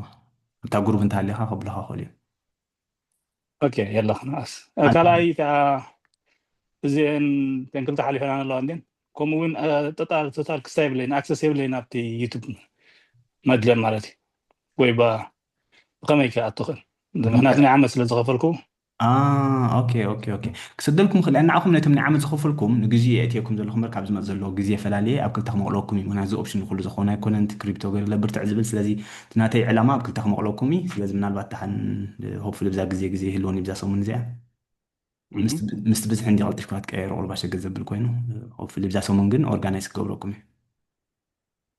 እታ ጉሩብ እንተሃልየኻ ከብልኻ ክእሉ እዮም ኦኬ የለኽናስ ካልኣይ ከዓ እዚአን ተን ክልተ ሓሊፈና ኣለዋ እንዴን ከምኡ እውን ቶታል ክስታ የብለይን ኣክሰስ የብለይን ኣብቲ ዩቱብ መድለም ማለት እዩ ወይ ብኸመይ ከዓ ትኽእል ምክንያቱ ናይ ዓመት ስለ ዝኸፈልኩ ኦኬ ክስደልኩም ክእል ንዓኹም ነቶም ናይ ዓመት ዝኸፈልኩም ንግዜ እትየኩም ዘለኹም ካብ ዝመፅ ዘለዎ ግዜፈላለየ ኣብ ክልተ ክመቕለኩም እዩ ምክንያቱ እዚ ኦፕሽን ኩሉ ዝኾነ ኣይኮነን እቲ ክሪፕቶ ገይር ለብርትዕ ዝብል ስለዚ ናተይ ዕላማ ኣብ ክልተ ክመቕለኩም እዩ ስለዚ ምናልባት ታሓን ሆፕፉሊ ብዛ ግዜ ይህልወኒ ብዛ ሰሙን እዚኣ ምስቲ ብዝሕ እንዲ ቀልጢፍካ ትቀየር ቁልባሸ ገ ዘብል ኮይኑ ሆፕፉሊ ብዛ ሰሙን ግን ኦርጋናይዝ ክገብረኩም እዩ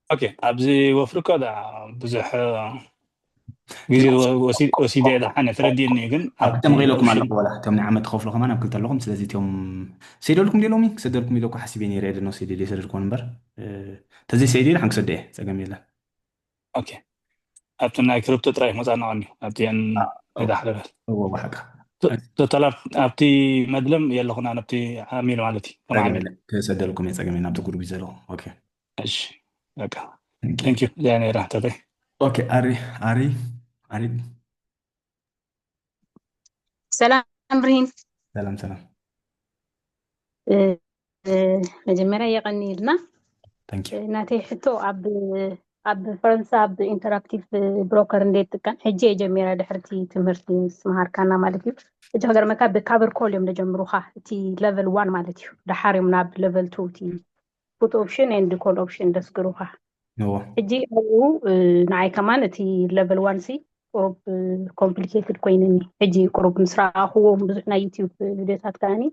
ኦኬ ኣብዚ ወፍሪ ኮ ብዙሕ ግዜ ወሲደ ድሓነ ተረዲእኒ ግን ኣብቶም ገኢለኩም ኣለኹ ወላ እቶም ናይ ዓመት ትኸፍሉ ከማን ኣብ ክልተ ኣለኹም ስለዚ እቶም ሰይደልኩም ሎሚ ክሰደልኩም ኢለኩ ሓሲበ ነይረ ደኖ ሰይደ ሰደድኮን እምበር ተዘይሰይደ ኢለ ሓንክሰደ እየ ፀገም የለን ኦኬ ኣብቲ ናይ ክሪፕቶ ጥራይ መፃና ቀኒ ኣብቲአን ይዳሕለበል ሓቃ ቶታል ኣብቲ መድለም የለኹና ናብቲ ዓሚል ማለት እዩ ዓሚል ክሰደልኩም እየ ፀገም ናብቲ ጉርቢ ዘለኹ ኦኬ እሺ በቃ ቴንክ ዩ እዚኣ ነይራ ተተይ ኦኬ ኣሪ ሰላም ብርሂን ሰላም መጀመርያ የቀኒ ኢልና ናተይ ሕቶ ኣብ ፈረንሳ ኣብ ኢንተራክቲቭ ብሮከር እንዴት ጥቀም ሕጂ የጀሚራ ድሕርቲ ትምህርቲ ስምሃርካና ማለት እዩ እጂ ክገርመካ ብካበር ኮል እዮም ለጀምሩካ እቲ ሌቨል 1 ማለት እዩ ድሓር እዮም ናብ ሌቨል 2 እቲ ፑት ኦፕሽን ኤንድ ኮል ኦፕሽን ደስግሩካ ሕጂ ኣብኡ ንዓይ ከማን እቲ ሌቨል 1 ሲ ቁሩብ ኮምፕሊኬትድ ኮይንኒ ሕጂ ቁሩብ ምስ ረኣኽዎም ብዙሕ ናይ ዩቲዩብ ቪድዮታት ከዓኒ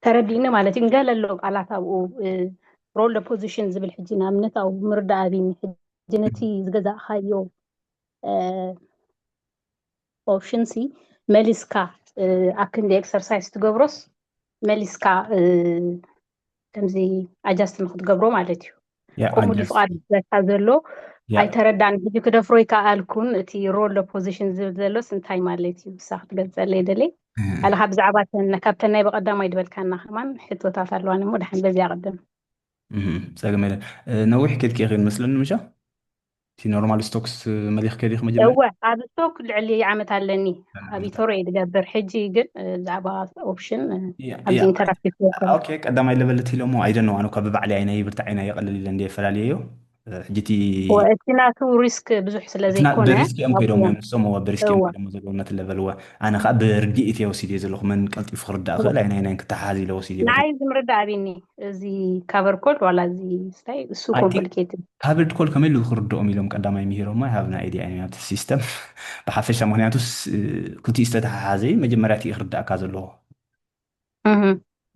ተረዲእኒ ማለት እዩ ገለ ኣሎ ቃላት ኣብኡ ሮል ፖዚሽን ዝብል ሕጂ ንኣብነት ኣብ ምርዳእ ኣብኒ ሕጂ ነቲ ዝገዛእካዮ ኦፕሽን ሲ መሊስካ ኣብ ክንዲ ኤክሰርሳይዝ ትገብሮስ መሊስካ ከምዚ ኣጃስት ንክትገብሮ ማለት እዩ ከምኡ ፍቃድ ዘካ ዘሎ ኣይተረዳን ሕጂ ክደፍሮ ይከኣልኩን እቲ ሮል ፖዚሽን ዝብል ዘሎስ እንታይ ማለት እዩ ብሳ ክትገልፀለይ ደለይ ኣለካ ብዛዕባ ካብተን ናይ በቀዳማይ ድበልካና ከማን ሕቶታት ኣለዋን እሞ ድሓን በዚያ ቀደም ፀገም የለን ነዊሕ ከድከ ይኽእል መስለኒ ምሻ እቲ ኖርማል ስቶክስ መሊኽ ከዲኽ መጀመርያ ኣብ ስቶክ ልዕሊ ዓመት ኣለኒ ኣብ ኢቶሮ እየ ዝገብር ሕጂ ግን ብዛዕባ ኦፕሽን ኣብዚ ኢንተራክቲቭ ኦኬ ቀዳማይ ለበለት ኢሎሞ ኣይደነው ኣነ ካብ ብባዕሊ ዓይናይ ብርታ ዓይና የቐልል ኢለ እንደፈላለየ ሕጂቲ እቲ ናቱ ሪስክ ብዙሕ ስለዘይኮነ ብሪስኪኦም ከይዶም ንሶም ብሪስኪኦም ከይዶም ዘለዎም ነቲ ለበል ኣነ ከዓ ብርዲኢት እየ ወሲድ እየ ዘለኹ መን ቀልጢፉ ክርዳእ ክእል ዓይናይ ክተሓሓዝ ኢለ ወሲድ እየ ንዓይ ዝምርዳእ ኣብኒ እዚ ካቨር ኮል ዋላ እዚ ስታይ እሱ ኮምፕሊኬትድ ካቨር ኮል ከመይ ኢሉ ክርድኦም ኢሎም ቀዳማይ ምሂሮማ ሃብና አይዲያ እያ ኣብቲ ሲስተም ብሓፈሻ ምክንያቱስ ክልቲኡ ዝተተሓሓዘ መጀመርያ እቲ ክርዳእካ ዘለኹ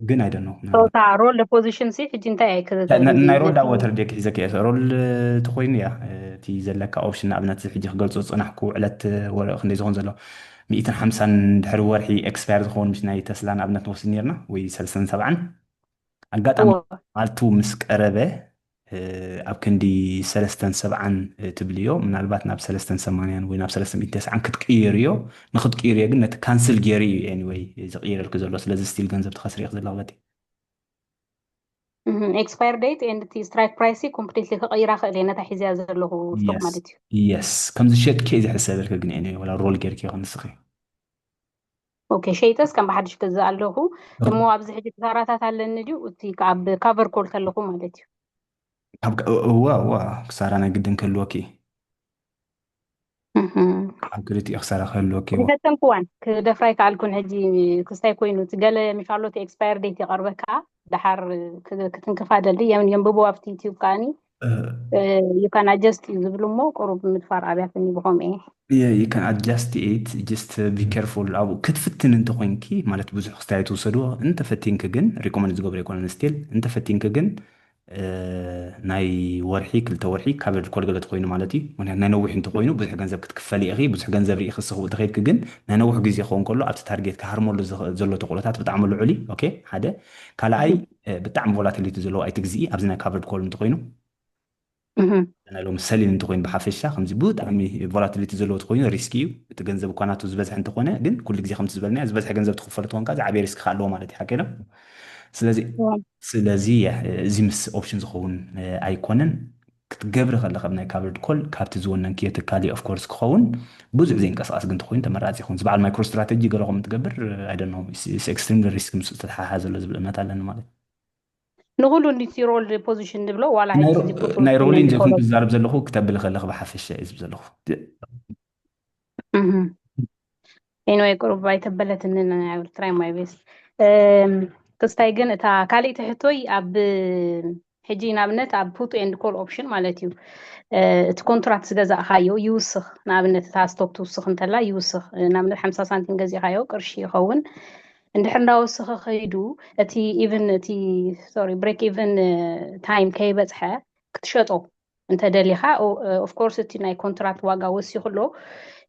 ግን ኣይደነው ሶታ ሮል ፖዚሽን ሲ ሕጂ እንታይ ናይ ሮል ዳወተር ዴክ ሒዘክ እየ ሮል ተኮይኑ እያ እቲ ዘለካ ኦፕሽን ንኣብነት ሕጂ ክገልፆ ፅናሕኩ ዕለት ክንደይ ዝኮን ዘሎ 150 ድሕሪ ወርሒ ኤክስፓየር ዝኸውን ምስ ናይ ተስላ ንኣብነት ንወስድ ነርና ወይ 37 ኣጋጣሚ ማልቱ ምስ ቀረበ ኣብ ክንዲ 370 ትብልዮ ምናልባት ናብ 380 ወይ ናብ 390 ክትቅይር እዮ ንክትቅይር እየ ግን ነቲ ካንስል ገይሩ እዩ ኤኒዌይ ዝቅይረልክ ዘሎ ስለዚ ስቲል ገንዘብ ተኸስሪ ኢኽ ዘለኹበት ኤክስፓየር ዴት ኤንድ ቲ ስትራይክ ፕራይስ ኮምፕሊትሊ ክቅይራ ክእል እየ ነታ ሒዝያ ዘለኹ ስቶክ ማለት እዩ የስ ከምዚ ሸጥከ እዩ ዝሕሰበልክ ግን ኤኒዌይ ወላ ሮል ጌርክ ይኹንስኺ ኦኬ ሸይጠስ ከም ብሓድሽ ክገዛእ ኣለኹ እሞ ኣብዚ ሕጂ ክሳራታት ኣለኒ ድዩ እቲ ኣብ ካቨር ኮል ከለኹ ማለት እዩ ዋ ክሳራ ናይ ግድን ክህልወኪ ኣብ ክልቲኡ ክሳራ ክህልወኪ ንፈተን ክዋን ክደፍራይ ከኣልኩን ሕጂ ክስታይ ኮይኑ እቲ ገለ ምሻሎት ኤክስፓየር ዴት ይቐርበካ ድሓር ክትንክፋደሊ የንብቦ ኣብቲ ዩቲዩብ ከዓኒ ዩካን ኣጀስት እዩ ዝብሉ እሞ ቁሩብ ምድፋር ኣብያትኒ ብኸም እየ ዩካን ኣጀስት ኢት ጀስት ቢ ኬርፉል ኣብኡ ክትፍትን እንተኮይንኪ ማለት ብዙሕ ክስታይ ትውሰድዎ እንተፈቲንክ ግን ሪኮመንድ ዝገብሮ ኣይኮነን ስቲል እንተፈቲንክ ግን ናይ ወርሒ ክልተ ወርሒ ካበድ ኮል ገለ ተኮይኑ ማለት እዩ ምክንያቱ ናይ ነዊሕ እንተኮይኑ ብዙሕ ገንዘብ ክትክፈል ኢኺ ብዙሕ ገንዘብ ርኢ ክስኽቡ ተኸይድክ ግን ናይ ነዊሕ ግዜ ክኸውን ከሎ ኣብቲ ታርጌት ክሃርመሉ ዘሎ ተቑሎታት ብጣዕሚ ልዑል እዩ ኦኬ ሓደ ካልኣይ ብጣዕሚ ቮላቲሊቲ ዘለዎ ኣይትግዝኢ ኣብዚ ናይ ካቨርድ ኮል እንተኮይኑ ሎም ሰሊን እንተኮይኑ ብሓፈሻ ከምዚ ብጣዕሚ ቮላቲሊቲ ዘለዎ ተኮይኑ ሪስኪ እዩ እቲ ገንዘብ እኳ ናቱ ዝበዝሕ እንተኾነ ግን ኩሉ ግዜ ከምቲ ዝበልና ዝበዝሐ ገንዘብ ትኽፈል ትኾንካ ዝዓበየ ሪስክ ኣለዎ ማለት እዩ ሓቂና ስለዚ እዚ ምስ ኦፕሽን ዝኸውን ኣይኮነን ክትገብሪ ከለካ ብናይ ካቨርድ ኮል ካብቲ ዝወነን ክዮ ትካሊ ኦፍ ኮርስ ክኸውን ብዙሕ ዘይንቀሳቐስ ግን ተኮይኑ ተመራፂ ይኹን ዝበዓል ማይክሮ ስትራቴጂ ገለኹም ትገብር ኣይደኖ ኤክስትሪም ሪስክ ምስ ዝተተሓሓዘ ዘሎ ዝብል እምነት ኣለኒ ማለት ንኩሉ ንቲ ሮል ፖዚሽን ንብሎ ዋላ ናይ ሮሊን ዘይኹን ክዛረብ ዘለኹ ክተብል ከለኹ ብሓፈሻ እዩ ዝብል ዘለኹ anyway ቁርባ ኣይተበለትንን I will try my best ክስታይ ግን እታ ካልእቲ ሕቶይ ኣብ ሕጂ ናብነት ኣብ ፑት ኤንድ ኮል ኦፕሽን ማለት እዩ እቲ ኮንትራክት ዝገዛእካዮ ይውስኽ ናብነት እታ ስቶክ ትውስኽ እንተላ ይውስኽ ናብነት 50 ሳንቲም ገዚእካዮ ቅርሺ ይኸውን እንድሕር እንዳወስኸ ኸይዱ እቲ ኢቨን እቲ ሶሪ ብሬክ ኢቨን ታይም ከይበፅሐ ክትሸጦ እንተደሊኻ ኦፍ ኮርስ እቲ ናይ ኮንትራክት ዋጋ ወሲኹሎ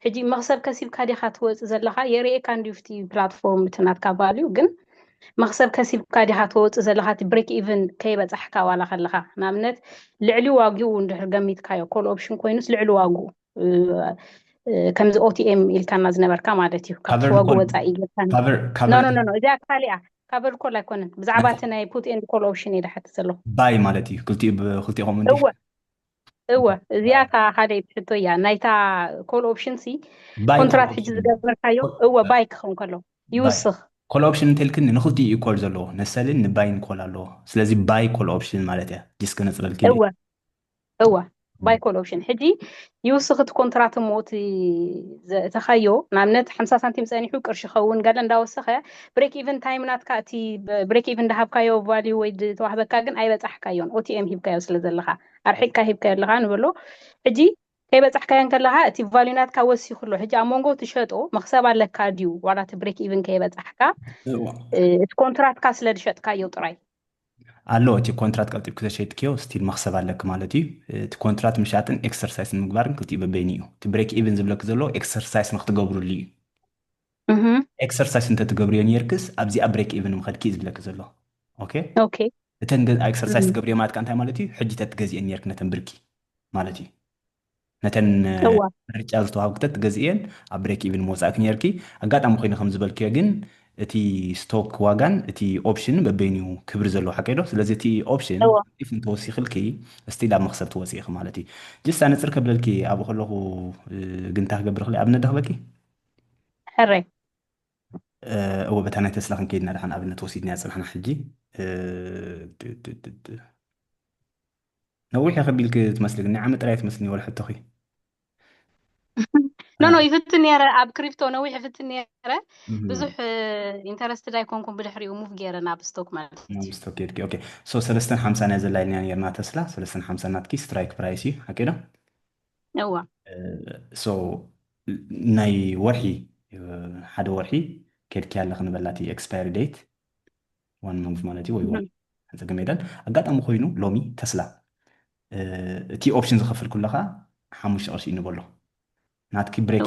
ሕጂ መክሰብ ከሲብካ ዲኻ ትወፅእ ዘለካ የርእየካ እንዲፍቲ ፕላትፎርም ትናትካ ቫልዩ ግን መክሰብ ከሲብካ ዲኻ ትወፅእ ዘለካ እቲ ብሬክ ኢቨን ከይበፅሕካ ዋላ ከለካ ናብነት ልዕሊ ዋግኡ እንድሕር ገሚትካዮ ኮል ኦፕሽን ኮይኑስ ልዕሊ ዋግኡ ከምዚ ኦቲኤም ኢልካና ዝነበርካ ማለት እዩ ካብቲ ዋግኡ ወፃኢ ጌርካን ኖ እዚኣ ካሊኣ ካቨር ኮል ኣይኮነን ብዛዕባ እቲ ናይ ፑት ኤንድ ኮል ኦፕሽን እየ ድሓቲ ዘለኹ ባይ ማለት እዩ ክልቲኦም እወ እዚኣ ሓደ ትሕቶ እያ ናይታ ኮል ኦፕሽን ሲ ኮንትራት ሕጂ ዝገበርካዮ እወ ባይ ክኸውን ከሎ ይውስኽ ኮል ኦፕሽን እንተልክን ንክልቲኡ ኢኳል ዘለዎ ነሰልን ንባይን ኮል ኣለዎ ስለዚ ባይ ኮል ኦፕሽን ማለት እያ ዲስክ ነፅለልክ እወ ባይ ኮል ኦፕሽን ሕጂ ይውስኽ እቲ ኮንትራት ሞት ተኸዮ ናብነት 50 ሳንቲም ፀኒሑ ቅርሺ ኸውን ገለ እንዳወሰኸ ብሬክ ኢቨን ታይም ናትካ እቲ ብሬክ ኢቨን እንዳሃብካዮ ቫልዩ ወይ ተዋህበካ ግን ኣይበፃሕካዮን ኦቲኤም ሂብካዮ ስለ ዘለካ ኣርሒቅካ ሂብካዮ ኣለካ ንብሎ ሕጂ ከይበፃሕካዮን ከለካ እቲ ቫልዩ ናትካ ወሲኹሎ ሕጂ ኣብ መንጎ ትሸጦ መክሰብ ኣለካ ድዩ ዋላ እቲ ብሬክ ኢቨን ከይበፃሕካ እቲ ኮንትራክትካ ስለ ዝሸጥካዮ ጥራይ ኣሎ እቲ ኮንትራት ቀልጢፍ ክተሸጥክዮ ስቲል መክሰብ ኣለክ ማለት እዩ እቲ ኮንትራት ምሻጥን ኤክሰርሳይዝ ንምግባርን ክልቲኡ በበይኒ እዩ እቲ ብሬክ ኢቨን ዝብለክ ዘሎ ኤክሰርሳይዝ ንክትገብሩሉ እዩ ኤክሰርሳይዝ እንተትገብርዮ ነርክስ ኣብዚኣ ብሬክ ኢቨን ምኸድኪ ዝብለክ ዘሎ ኦኬ እተን ኤክሰርሳይዝ ትገብርዮ ማለት ካ እንታይ ማለት እዩ ሕጂ ተትገዚአን ነርክ ነተን ብርኪ ማለት እዩ ነተን ምርጫ ዝተዋሃብክተት ትገዚአን ኣብ ብሬክ ኢቨን መውፃእክ ነርኪ ኣጋጣሚ ኮይኑ ከም ዝበልክዮ ግን እቲ ስቶክ ዋጋን እቲ ኦፕሽን በበይኑ ክብሪ ዘለዎ ሓቀዶ ስለዚ እቲ ኦፕሽን ኢፍ እንተወሲኽልኪ ስቲል ኣብ መክሰብ ትወፂኢኽ ማለት እዩ ጅስ ኣነፅር ከብለልኪ ኣብኡ ከለኹ ግንታ ክገብር ክእል ኣብነት ደኽበቂ ሕረይ እወ በታ ናይ ተስላ ክንከይድና ድሓን ኣብነት ወሲድና ፅናሕና ሕጂ ነዊሕ ከቢልክ ትመስልክ ናይ ዓመት ጥራይ ትመስልኒ ወላ ሕቶኺ ኖ ይፍትን ነረ ኣብ ክሪፕቶ ነዊሕ ይፍትን ነረ ብዙሕ ኢንተረስትድ ኣይኮንኩም ብድሕሪኡ ሙቭ ገይረ ናብ ስቶክ ማለት እዩ ስቶክ ጌርኪ ኦኬ ሶ 350 ናይ ዘላይልና ነርና ተስላ 350 ናትኪ ስትራይክ ፕራይስ እዩ ሓቂዶ እዋ ሶ ናይ ወርሒ ሓደ ወርሒ ከድኪ ኣለኽ ንበላቲ ኤክስፓየሪ ዴት ዋን መንዝ ማለት እዩ ወይ ወርሒ ዘገሜዳን ኣጋጣሚ ኮይኑ ሎሚ ተስላ እቲ ኦፕሽን ዝኸፍል ኩለኻ 5 ቅርሺ ንበሎ ናትኪ ብሬክ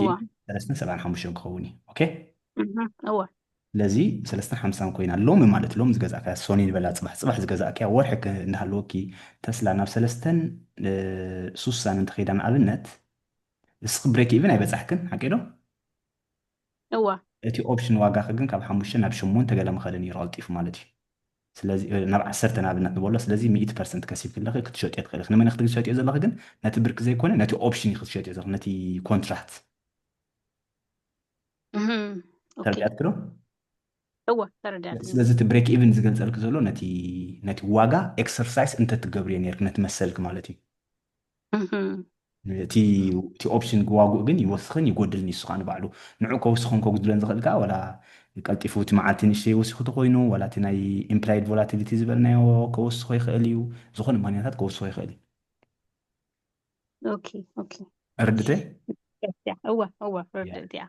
375 ክኸውን እዩ ኦኬ እዋ ለዚ 350 ኮይና ሎሚ ማለት ሎሚ ዝገዛእካ ሶኒ ንበላ ፅባሕ ዝገዛእካ ወርሒ እንዳሃለወኪ ተስላ ናብ 360 እንተኸይዳ ንኣብነት እስኺ ብሬክ ኢቨን ኣይበፃሕክን ሓቂዶ እዋ እቲ ኦፕሽን ዋጋኸ ግን ካብ 5 ናብ 8 ገለ መኸደ ነይሩ ቀልጢፉ ማለት እዩ ስለዚ ናብ 10 ናብነት ንበሎ ስለዚ 100% ከሲብ ክለኺ ክትሸጥዮ ትኽእል ኢኽ ንመን ክትሸጥዮ ዘለኺ ግን ነቲ ብርኪ ዘይኮነ ነቲ ኦፕሽን ክትሸጥዮ ዘለኺ ነቲ ኮንትራክት ተረዲኣትክዶ እወ ተረዲኣት ስለዚ እቲ ብሬክ ኢቨን ዝገልፀልክ ዘሎ ነቲ ዋጋ ኤክሰርሳይዝ እንተትገብርዮ ነርክ ነቲ መሰልክ ማለት እዩ እቲ ኦፕሽን ዋግኡ ግን ይወስኽን ይጎድልን ይስኻ ንባዕሉ ንዑ ከውስኽን ከጉድለን ዝኽእል ከዓ ወላ ቀልጢፉ እቲ መዓልቲ ንእሽተይ ወሲኹ ተኮይኑ ወላ እቲ ናይ ኢምፕላይድ ቮላቲሊቲ ዝበልናዮ ከወስኾ ይኽእል እዩ ዝኾነ ማንያታት ከወስኾ ይኽእል እዩ ርድተ እዋ ርድእት እያ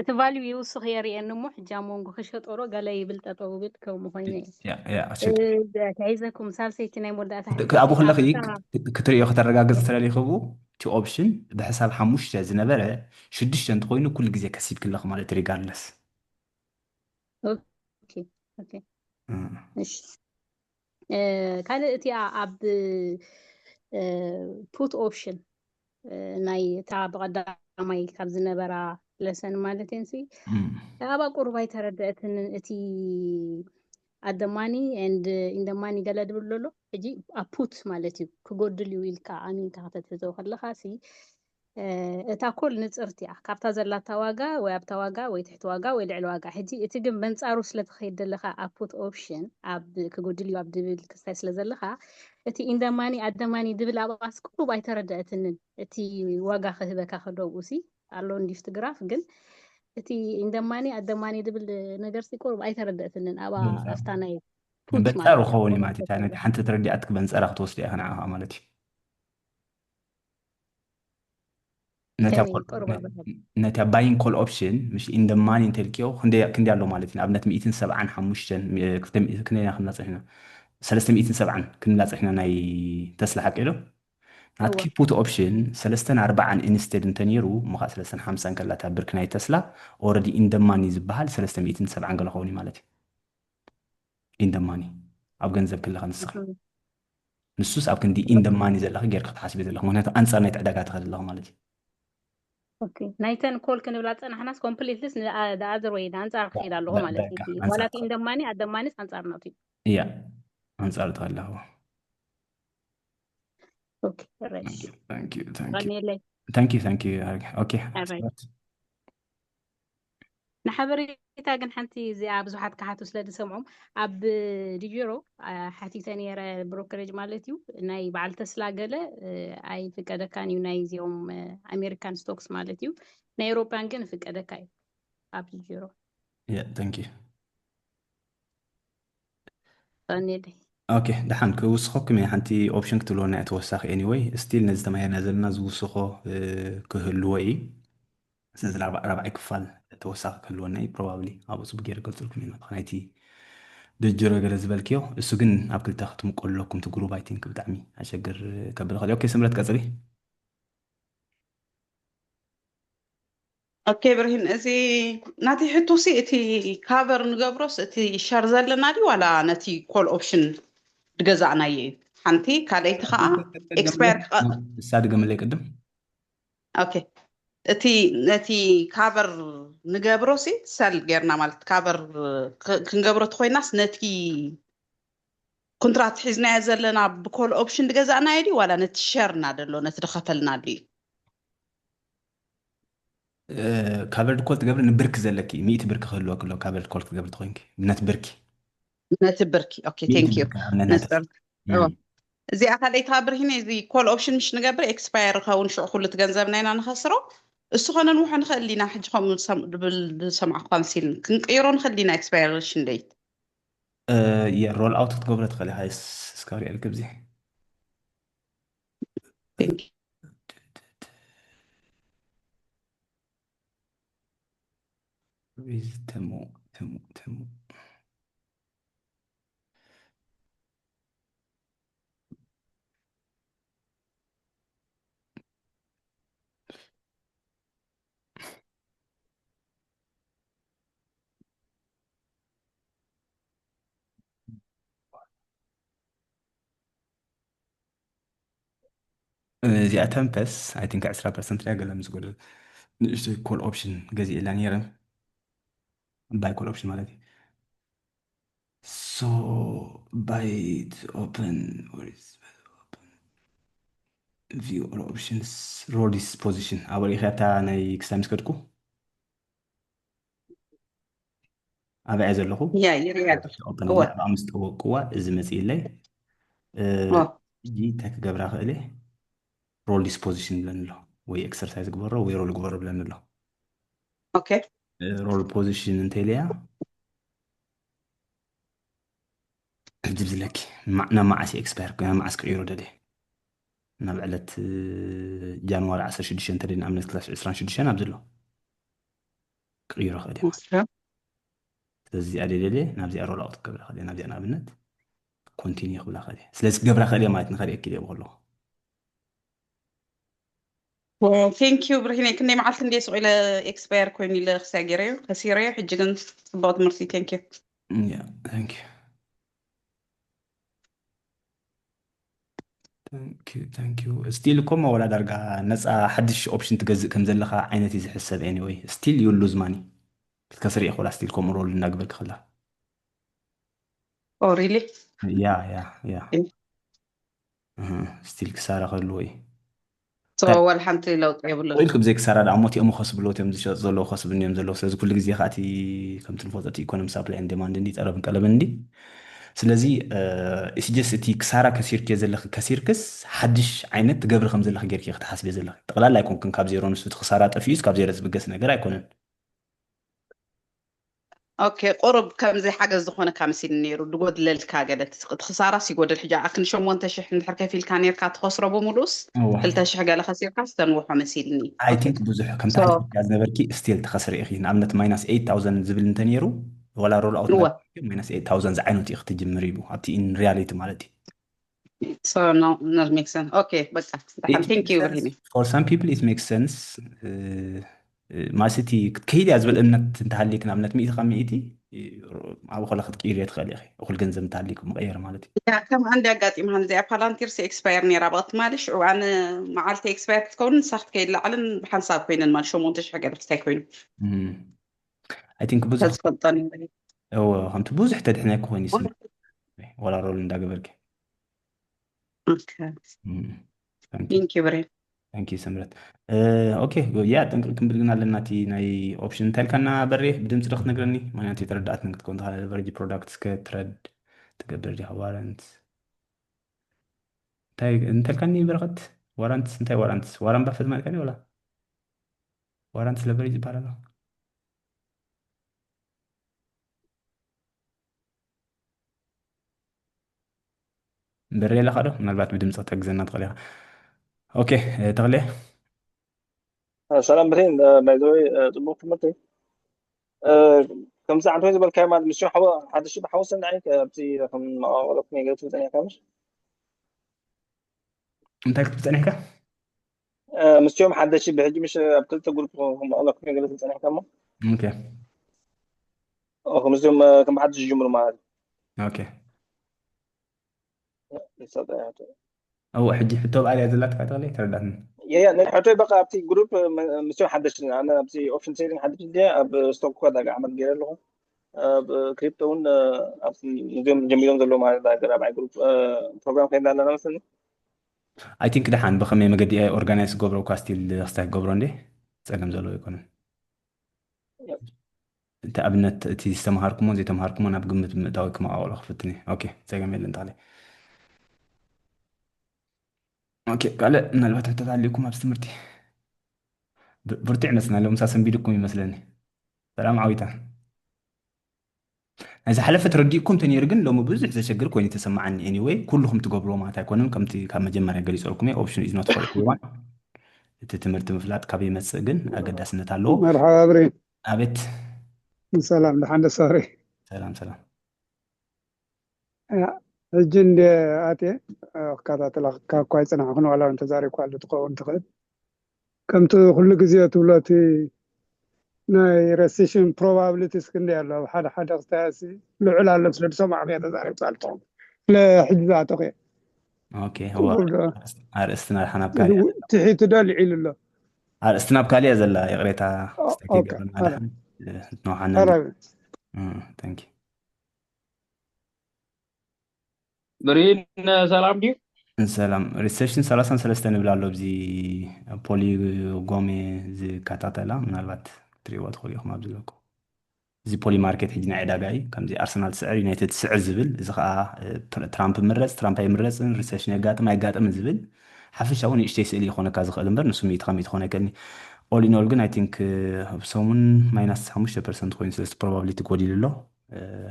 تفاليو يوسخ يري إنه محجامون خشة أورو قال يبل تطوبت كوم خويني يا أشك تعيزكم سالسي تناي مودة تحت أبو خلق كتري أخذ الرجاء قصة اللي خبو تو أوبشن بحساب حموش زنبرة شدش أنت خوينه كل جزء كسيب كل خمالة ريجارلس أوكي أوكي مش كان إتي عبد put option ناي تعب غدا ماي كاب زنبرة لسن مالتين أبا قرباي تردأت إن إتي at the money and in the money قال دبلولو أجي a put مالتي كقول يويل كأني تحت تزوج لخاسي تاكل نصرتي كابتا زلاتا واغا ويابتا واغا ويتحت واغا ويلعل واغا حجي اتي ግን بنصارو ስለተخيد لخا a put option أب كقول يو أب دبل كستاي ስለዘለخا اتي in the money at the money دبل أباس كله بايتردأتن اتي واغا خذبكا خدوغوسي አሎ እንዲፍትግራፍ ግን እቲ እንደማኒ አደማኒ ድብል ነገር ሲቆር አይተረዳእትንን አባ አፍታናይ ፑት በጣሩ ኸውኒ ማለት ታነ ሓንቲ ተረዲኣት በንፀራ ክትወስድ ኢኻ ንዓኻ ማለት ነታ ባይን ኮል ኦፕሽን ምሽ እንደማኒ እንተልኪዮ ክንዲ ኣሎ ማለት እዩ ኣብነት 175 ክንደና ክንላፅሕና 370 ክንላፅሕና ናይ ተስላ ሓቂሎ ናትኪ ፑት ኦፕሽን 340 ኢንስቴድ እንተነይሩ ምኻ 350 ከላታ ብርክ ናይ ተስላ ኦልሬዲ ኢንደማኒ ዝበሃል 370 ገለ ኸውኒ ማለት እዩ ኢንደማኒ ኣብ ገንዘብ ክለኻ ንስኻ ንሱስ ኣብ ክንዲ ኢንደማኒ ዘለኻ ጌርካ ክትሓስብ ዘለኻ ምክንያቱ ኣንፃር ናይ ዕዳጋ ትኸድ ኣለኻ ማለት እዩ ኦኬ ናይተን ኮል ክንብላ ፀናሕናስ ኮምፕሊትሊስ ንኣዘር ወይ ኣንፃር ክኸይድ ኣለኹ ማለት እዩ ዋላቲ ኢንደማኒ ኣደማኒስ ኣንፃር ናቱ እያ አንጻር ታላሁ ኦኬ ራይት ታንክ ዩ ታንክ ዩ ኦኬ ንሓበሬታ ግን ሓንቲ እዚኣ ብዙሓት ካሓቱ ስለ ዝሰምዖም ኣብ ዲጀሮ ሓቲተ ነይረ ብሮከሬጅ ማለት እዩ ናይ በዓል ተስላ ገለ ኣይ ፍቀደካን እዩ ናይ እዚኦም ኣሜሪካን ስቶክስ ማለት እዩ ናይ ኤውሮፓን ግን ፍቀደካ እዩ ኣብ ዲጀሮ ታንክ ዩ فنيدي اوكي دحان كوسخكم يعني حنتي اوبشن كتلونا اتوسخ اني واي ستيل نز تمايرنا زلنا زوسخو كهلوي سنز رابع كفال توسخ كهلونا اي بروبابلي ابو سبغير قلت لكم انه خنايتي دجرو غرز بالكيو اسو كن ابكل تاختم كلكم تجروب اي ثينك بتعمي اشجر كبل خلي اوكي سمرت قصري اوكي برهين ازي ناتي حتوسي اتي كافر نغبروس اتي شار زلنا دي ولا ناتي كول اوبشن دغزعنا يي حنتي كاليت خا اكسبير صادق ملي قدم اوكي اتي ناتي كافر نغبروسي سال غيرنا مالت كافر كنغبرو تخويناس ناتي كونترات حزنا زلنا بكول اوبشن دغزعنا يدي ولا نتشيرنا دلو نتدخفلنا دي كابرد كول تقبل نبرك زلكي 100 برك خلوه كله كابرد كول تقبل تخوينك بنات بركي اوكي ثانك يو زي اخذي خبر هنا زي كول اوبشن مش نقبر اكسباير خاون شو كل تجنزبنا نخسره السخونه نروح نخلينا حجكم بالسمع 50 كنقيرون خلينا اكسبايريشن ديت يا رول اوت تقبل تخلي هاي سكاري الكبزي تمو زي اتمبس اي ثينك 10% لا قال مزغول نشتري كول اوبشن غزي الا نيرم باي كول اوبشن مالتي so buy it open where is open view all options roll this position اول خاطا ناي كسامس كدكو ابا عزلكو يا يرياد هو امست قوا از مسيل لي جي تك غبره خلي رول this position لنلو وي اكسرسايز غبره وي رول غبره لنلو اوكي رول بوزيشن انتليا جبت لك معنا مع سي اكسبير كنا مع سكريرو ددي نبعلت جانوار 10 شديشن تدين امنت كلاس 20 شديشن ابزلو كغيره خدي مالت سلازي أدلي نابزي أرول أوت قبل خدي نابزي أنا بنت كونتيني قبل خدي سلازي قبل خدي مالت نخدي أكيد بقوله ثانك يو برهيني كني معلت ندي سؤال اكسبير كوني لخساجري خسيري حجن صباط مرسي ثانك يو yeah thank you ستيل كوما ولا درجة نسأ حدش اوبشن تجزء كم زلخة عينتي زي حساب anyway ستيل يو لوز ماني بتكسر يا خلاص ستيل كوما رول نقبل خلا او ريلي يا ستيل كسارة خلوي سو والحمد لله قبل قلت بزيك سارة عموتي أمو خاص بلوتي مزش زلوا خاص بنيم زلوا سلز كل جزية خاتي كم تنفوتي يكون مسابل عندي ما عندي ترى بنقلب عندي سلازي إسجس تي كسارة كثير كيزلخ كثير كس حدش عينت قبل خمس زلخ غير كي تحسب زلخ تقلال لا يكون كن كاب زيرو نسبة خسارات أفيس كاب زيرو بقس نقرأ يكونن اوكي قرب كم زي حاجه زخونه كامسين نيرو دغود للكا قالت خساره سيغود الحجا اكن شو مونت شح نحركه في الكانير كات خسرو بملوس قلت شح قال خسير كاستن وحو مسيلني I think بزح كم تحت جاز نبركي ستيل تخسر إخي نعملت ماينس 8000 زبل نتنيرو ولا رول أوت ماينس 8000 زعينو أختي جمريبو هاتي إن رياليتي مالتي so no not make sense okay بس thank you برهيني for some people it makes sense ما سيتي كيدي أزبل إنك تنتهليك نعملت 100 أو خلا خد كيريت خالي أخي أخل جنزم تعليك مغير مالتي يا كم عندي قاتي مهن زي فالانتير سي اكسباير ني رابط مالش وأنا معلتي اكسباير تكون صحت كي لعلن بحنساب كوين المال شو مونتش حاجة بتستكوين I think بوزح تفضلني أو هم تبوزح تدحنا كوين اسم ولا رول نداق بركي اوكي thank you برين ثانك يو سمرت اوكي يا كم بدنا لناتي ناي اوبشن تلكنا بري بدمت دخ نغرني مانياتي تردات نك تكون على الفرجي برودكتس كترد تقدر دي وارنت تاي انت كاني برغت وارنت انت وارنت وارن بفد ما كاني ولا وارنت لفرجي بالا بري لا خدو ምናልባት بدمت تغزنا تقليها اوكي تغلي سلام برين باي ذا واي طبوك تمتي كم ساعة تويز بالكلمات مش حوا هذا الشيء بحوس إن عليك بتي كم ولا كم يقدر تبتني كمش انت كنت بتعني هكا مش يوم حد شيء بحجي مش بتلت أقول هم ولا كم يقدر تبتني كم اوكي أو مش يوم كم حد الجملة ما اوكي هذا او حجي حتى بعد ازلات تغلي ترداتني يا حتى بقى بتي جروب مش يوم حد أنا بتي أوبشن سيرين حد بتدي بستوك كذا عمل غير له بكريبتون يوم جميلهم ذلوا ما هذا كذا مع جروب بروجرام كذا أنا مثلا I think دحان بخمي مقدي organize قبرو كاستيل استاك قبرو ندي تسألم زلو يكون انت ابنت تي استمهاركم زي تمهاركم انا بقمت مداويكم اول خفتني اوكي تسألم يلي انت علي اوكي قال ان الوقت تتعليكم بستمرتي برتع نسنا لو مساسن بيدكم يمثلني سلام عويتا إذا حلفت رديكم تنيرجن لو مبزح إذا شجر كوني تسمعني anyway كلهم تقبلوا ما تكونون كم جمرة قليس أركمي option is not for everyone تتمرت مفلات كابي مسجن أقدر سنة له مرحبا برين أبت سلام لحد سوري سلام الجن آتي كذا تلا كويس أنا أخنو على انتظاري كوالد تقوون تقد كم كل جزية تولاتي ناي recession probabilities كندي الله حدا استاسي لعلا لبس لسمع غير ذلك سالتهم لا حجزات أخي أوكي هو أرستنا الحناب كالي تحي تدالي عيل الله أرستنا بكالي أزلا يغريتها استكيد قبل هذا نوحنا thank you برين سلام دي سلام ريسيشن 33 نبلالو بزي بوليغومي زي كاتاتلا منالبات تريوات خليكم أبزلكم زي بولي ماركت حجنا عداقاي كم زي أرسنال سعر يونايتد سعر زبل إذا خا ترامب ترامب يمرز ريسيشن يقاتم ما يقاتم زبل حفش أوني إشتي سئلي خونا كازخ أدنبر نسمي يتخمي تخونا كني all in all I think someone minus 5% coins is probably to go لله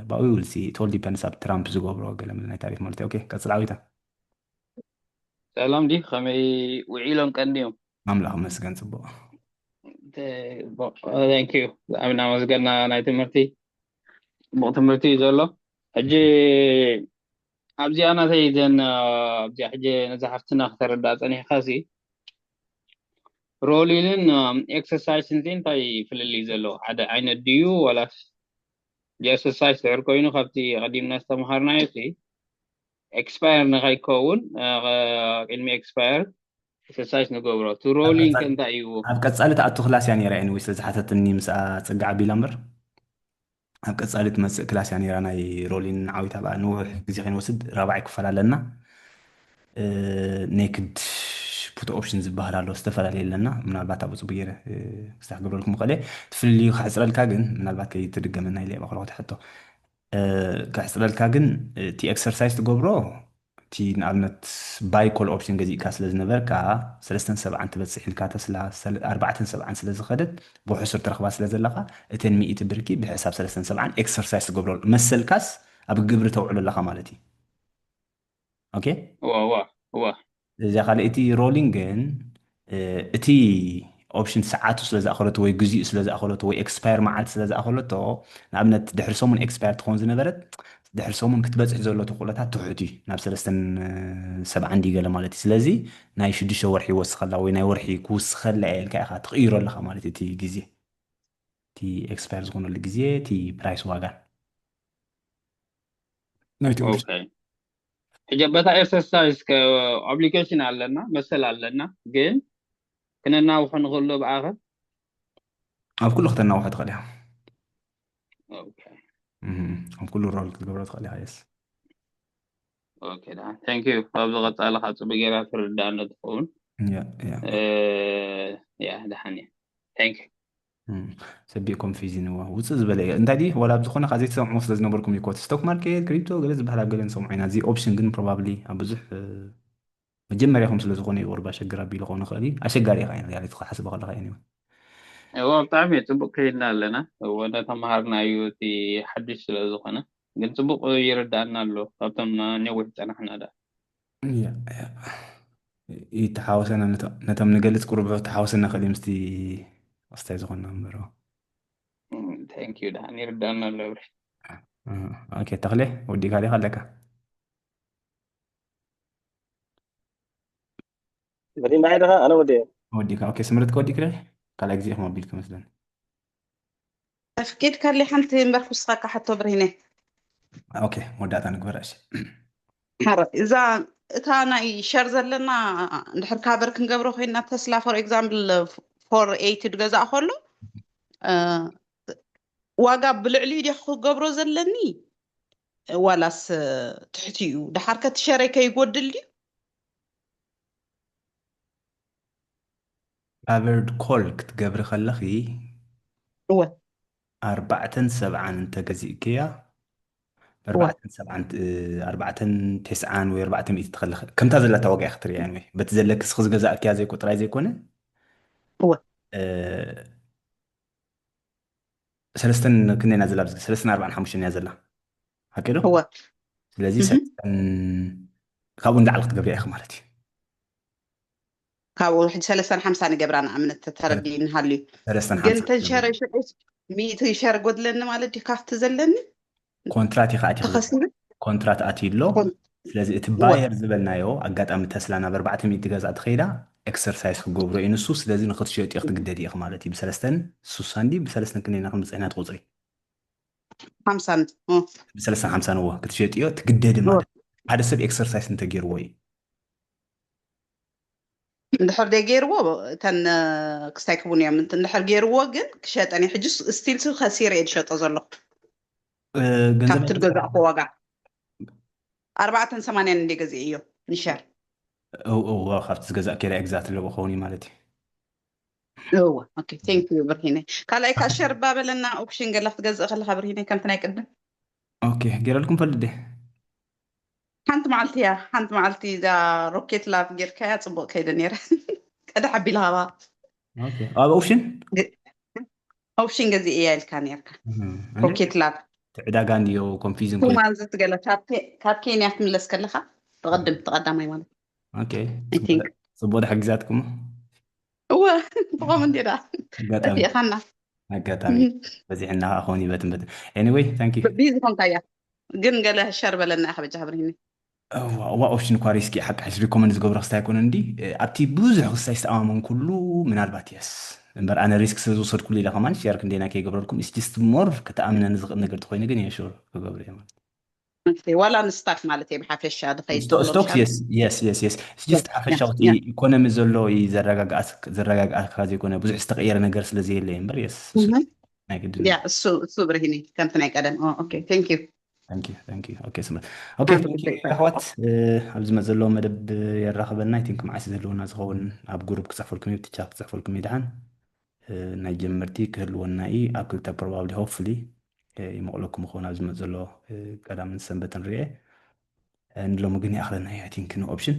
but we will see it all depends on Trump زغو برو قال من تعرف مالتي اوكي كسل عويتا سلام دي خمي وعيلهم كنديهم مملا مسكن صبو ثانك يو أنا مسجلنا نايت مرتي بوت مرتي زلو أجي أبزي أنا تيجن أبزي حاجة نزحفتنا أختار الداتني خاسي رولين إكسرسايز سنتين تاي في اللي زلو عدا عين الديو ولا جي إكسرسايز تعرفينه خبتي قديم ناس تمهرنا يتي إكسباير نغاي كون علمي إكسباير إكسرسايز نقبره تو رولين كنت أيوه ኣብ ቀጻሊ ተኣቱ ክላስ እያ ነይራ ኤንዌይ ስለዝሓተትኒ ምስኣ ፅጋዕ ኣቢላ እምበር ኣብ ቀጻሊ ትመፅእ ክላስ እያ ነይራ ናይ ሮሊን ዓዊት ኣብኣ ንውሕ ግዜ ከይንወስድ ራብዓይ ክፈል ኣለና ኔክድ ፑት ኦፕሽን ዝበሃል ኣሎ ዝተፈላለየ ኣለና ምናልባት ኣብኡ ፅቡቅ ገይረ ክሳዕ ክገብረልኩም ክእለ ትፍልልዩ ካሕፅረልካ ግን ምናልባት ከይትድገመና ኢለ ባክልኩ ትሕቶ ካሕፅረልካ ግን እቲ ኤክሰርሳይዝ ትገብሮ እቲ ንኣብነት ባይኮል ኦፕሽን ገዚእካ ስለ ዝነበርካ 370 ትበፅሕ ኢልካ ተስላ 470 ስለ ዝኸደት ብሕሱር ትረኽባ ስለ ዘለካ እተን 100 ብርኪ ብሕሳብ 370 ኤክሰርሳይዝ ትገብሮ መሰልካስ ኣብ ግብሪ ተውዕሎ ኣለካ ማለት እዩ ኦኬ ዋ እዚኣ ካልእ እቲ ሮሊንግ ግን እቲ ኦፕሽን ሰዓቱ ስለ ዝኣኸለቶ ወይ ግዜኡ ስለ ዝኣኸለቶ ወይ ኤክስፓየር መዓልቲ ስለ ዝኣኸለቶ ንኣብነት ድሕሪ ሰሙን ኤክስፓየር ትኾን ዝነበረት ድሕሪ ሰሙን ክትበፅሕ ዘሎ ተኽእሎታት ትውሕት እዩ ናብ 370 ዲገለ ማለት እዩ ስለዚ ናይ 6 ወርሒ ይወስኸላ ወይ ናይ ወርሒ ክውስኸላ እየ ኢልካ ኢኻ ትቕይሮ ኣለካ ማለት እዩ እቲ ግዜ እቲ ኤክስፓየር ዝኾነሉ ግዜ እቲ ፕራይስ ዋጋን ናይቲ ኦፕሽን ሕጀበታ ኤክሰርሳይዝ ከኦብሊጌሽን ኣለና መሰል ኣለና ግን ክነናውሖ ንኽእሎ ብኣኸ ኣብ ኩሉ ክተናውሖ ትኽእል ኢኻ ኣብ ኩሉ ሮል ክትገብሮ ትኽእል ኢኻ የስ ኦኬ ዳ ثانك يو ኣብ ዝቐፃለ ካ ፅቡቅ ጌራ ትርዳእና ትኸውን ያ ደሓኒ ثانك يو ሰቢእ ኮንፊዝን እዋ ውፅእ ዝበለ እየ እንታይ ዲ ወላ ብዝኾነ ካ ዘይተሰምዑ ስለ ዝነበርኩም ይኮት ስቶክ ማርኬት ክሪፕቶ ገለ ዝበሃል ኣብ ገለ ንሰምዑ ኢና እዚ ኦፕሽን ግን ፕሮባብሊ ኣብ ብዙሕ መጀመርያኹም ስለ ዝኾነ ይቆርባ ሸግር ኣቢሉ ክኾን ይኽእል እዩ ኣሸጋሪ ኢኻ ኢና ያለ ትሓስበ ከለካ እየ እዋ ብጣዕሚ ፅቡቅ ከይድና ኣለና ወዳ ተምሃርናዩ እቲ ሓድሽ ስለ ዝኾነ ግን ፅቡቅ ይርዳእና ኣሎ ካብቶም ነዊሕ ፀናሕና ዳ ይተሓወሰና ነቶም ንገልፅ ቁርብሑ ተሓወሰና ክእል ምስቲ ኣስታይ ዝኾንና እምበሮ ثانك يو ዳ ይርዳእና ኣሎ ብሪ ኦኬ ተኽለ ወዲካ ዲኻ ኣለካ بدي معي لها أنا ودي وديك اوكي سمرتك وديك لي قال اجزي ما بيلك مثلا تفكير كان لي حنت مركز خاكا حتى برهنه اوكي ودات انا كبرش حرا اذا انا شر زلنا ندحر كابر كنقبرو خوينا تسلا فور اكزامبل 480 تغزا خلو واغا بلعلي دي خو قبرو زلني ولاس تحتيو دحركه شركه يغدلي كابرد كول كتقبر خلخي هو 4-7 انت كزيكيا 4-9 و 400 تخلخ كم تازل توقع اختر يعني بتزلك سخز جزاء كيا زي كتراي زي كونه هو سلستن كنا نازل بس سلستن 4-5 نازل هكذا هو لذي سلستن خابون دعلق تقبر يا اخ مالتي كاو واحد 3-5 أنا قبرنا من التردين هالي 3-5 قلت نشاري شو 100 شهر قد لنا مالتي كاف تزلني كونتراتي خاتي كونترات اتيلو ስለዚ እቲ ባየር ዝበልናዮ ኣጋጣሚ ተስላና ብ400 ትገዛእ ትኸይዳ ኤክሰርሳይዝ ክገብሮ ይንሱ ስለዚ ንክትሸጥ ይኽ ትግደድ ኢኽ ማለት እዩ ብሰለስተን ሱሳንዲ ብሰለስተን ክንና ክንብፅዕና ትቁፅሪ 50 ብሰለስተን 50 ነዎ ክትሸጥ እዮ ትግደድ ማለት ሓደ ሰብ ኤክሰርሳይዝ እንተገይርዎ እዩ እንድሕር ደገይርዎ ተን ክስታይ ክቡን እዮም እንድሕር ገይርዎ ግን ክሸጠኒ ሕጅስ ስቲልስ ከሲር እየ ዝሸጦ ዘለኹ ካብቲ ትገዛእኮ ዋጋ 4-8 እንደ ገዚእ እዮም ንሸር ካብቲ ዝገዛእ ከይዳ ኤግዛክት ለዎ ኸውኒ ማለት እዩ እዋ ኦኬ ቴንክ ዩ ብርሂነ ካልኣይ ካ ሸር ባበለና ኦፕሽን ገላ ክትገዝእ ከለካ ብርሂነ ከምቲ ናይ ቅድም ኦኬ ገይረልኩም ፈልጥ ሓንቲ መዓልቲ እዛ ሮኬት ላብ ጌርካያ ፅቡቅ ከይደ ነይራ ቀዳ ሓቢልካ ባ ኦኬ ኣብ ኦፕሽን ገዚእ እያ ኢልካ ነርካ ሮኬት ላብ ዕዳጋ እንዲዮ ኮንፊዝን ኩማን ዝትገለ ካብ ኬንያ ክትምለስ ከለካ ተቐዳማይ ማለት ኦኬ ፅቡቅ ሓጊዛትኩም هو طبعا من ديرا قطعي خلنا قطعي بزحنا أخوني بتن anyway thank you بيزي كون كايا جن قال الشربة لنا أخ بجابريني واوبشن كوا ريسكي حق حش ريكومند زغبر خستا يكون عندي ابتي بوزح خستا يستامن كله من البات يس امبر انا ريسك سوسد كل الى كمان شير كندينا كي غبر لكم اس جست مور كتامن نزق نغير تخوين غن يشور غبر يما ولا نستاك مالتي بحفش هذا خيس ستوك يس جست حفشوت ايكونومي زلو يزرغاغ خازي يكون بوزح استغير نغير سلازي اللي امبر يس ما قد يا سو برهيني كانت ناي قدم اوكي ثانك يو ثانك يو اوكي سمعت اوكي ثانك يو اخوات ابز مزلو مدب يراخبنا يتنكم معس زلونا زخون اب جروب كصفلكم يتشاف كصفلكم يدحن ናይ ጀመርቲ ክህልወና እዩ ኣብ ክልተ ፕሮባብሊ ሆፕፉሊ ይመቕለኩም ክኾን ኣብ ዝመፅእ ዘሎ ቀዳምን ሰንበት ንሪአ ንሎሚ ግን ይኣኽለና እዩ ኣይ ቲንክ ኖ ኦፕሽን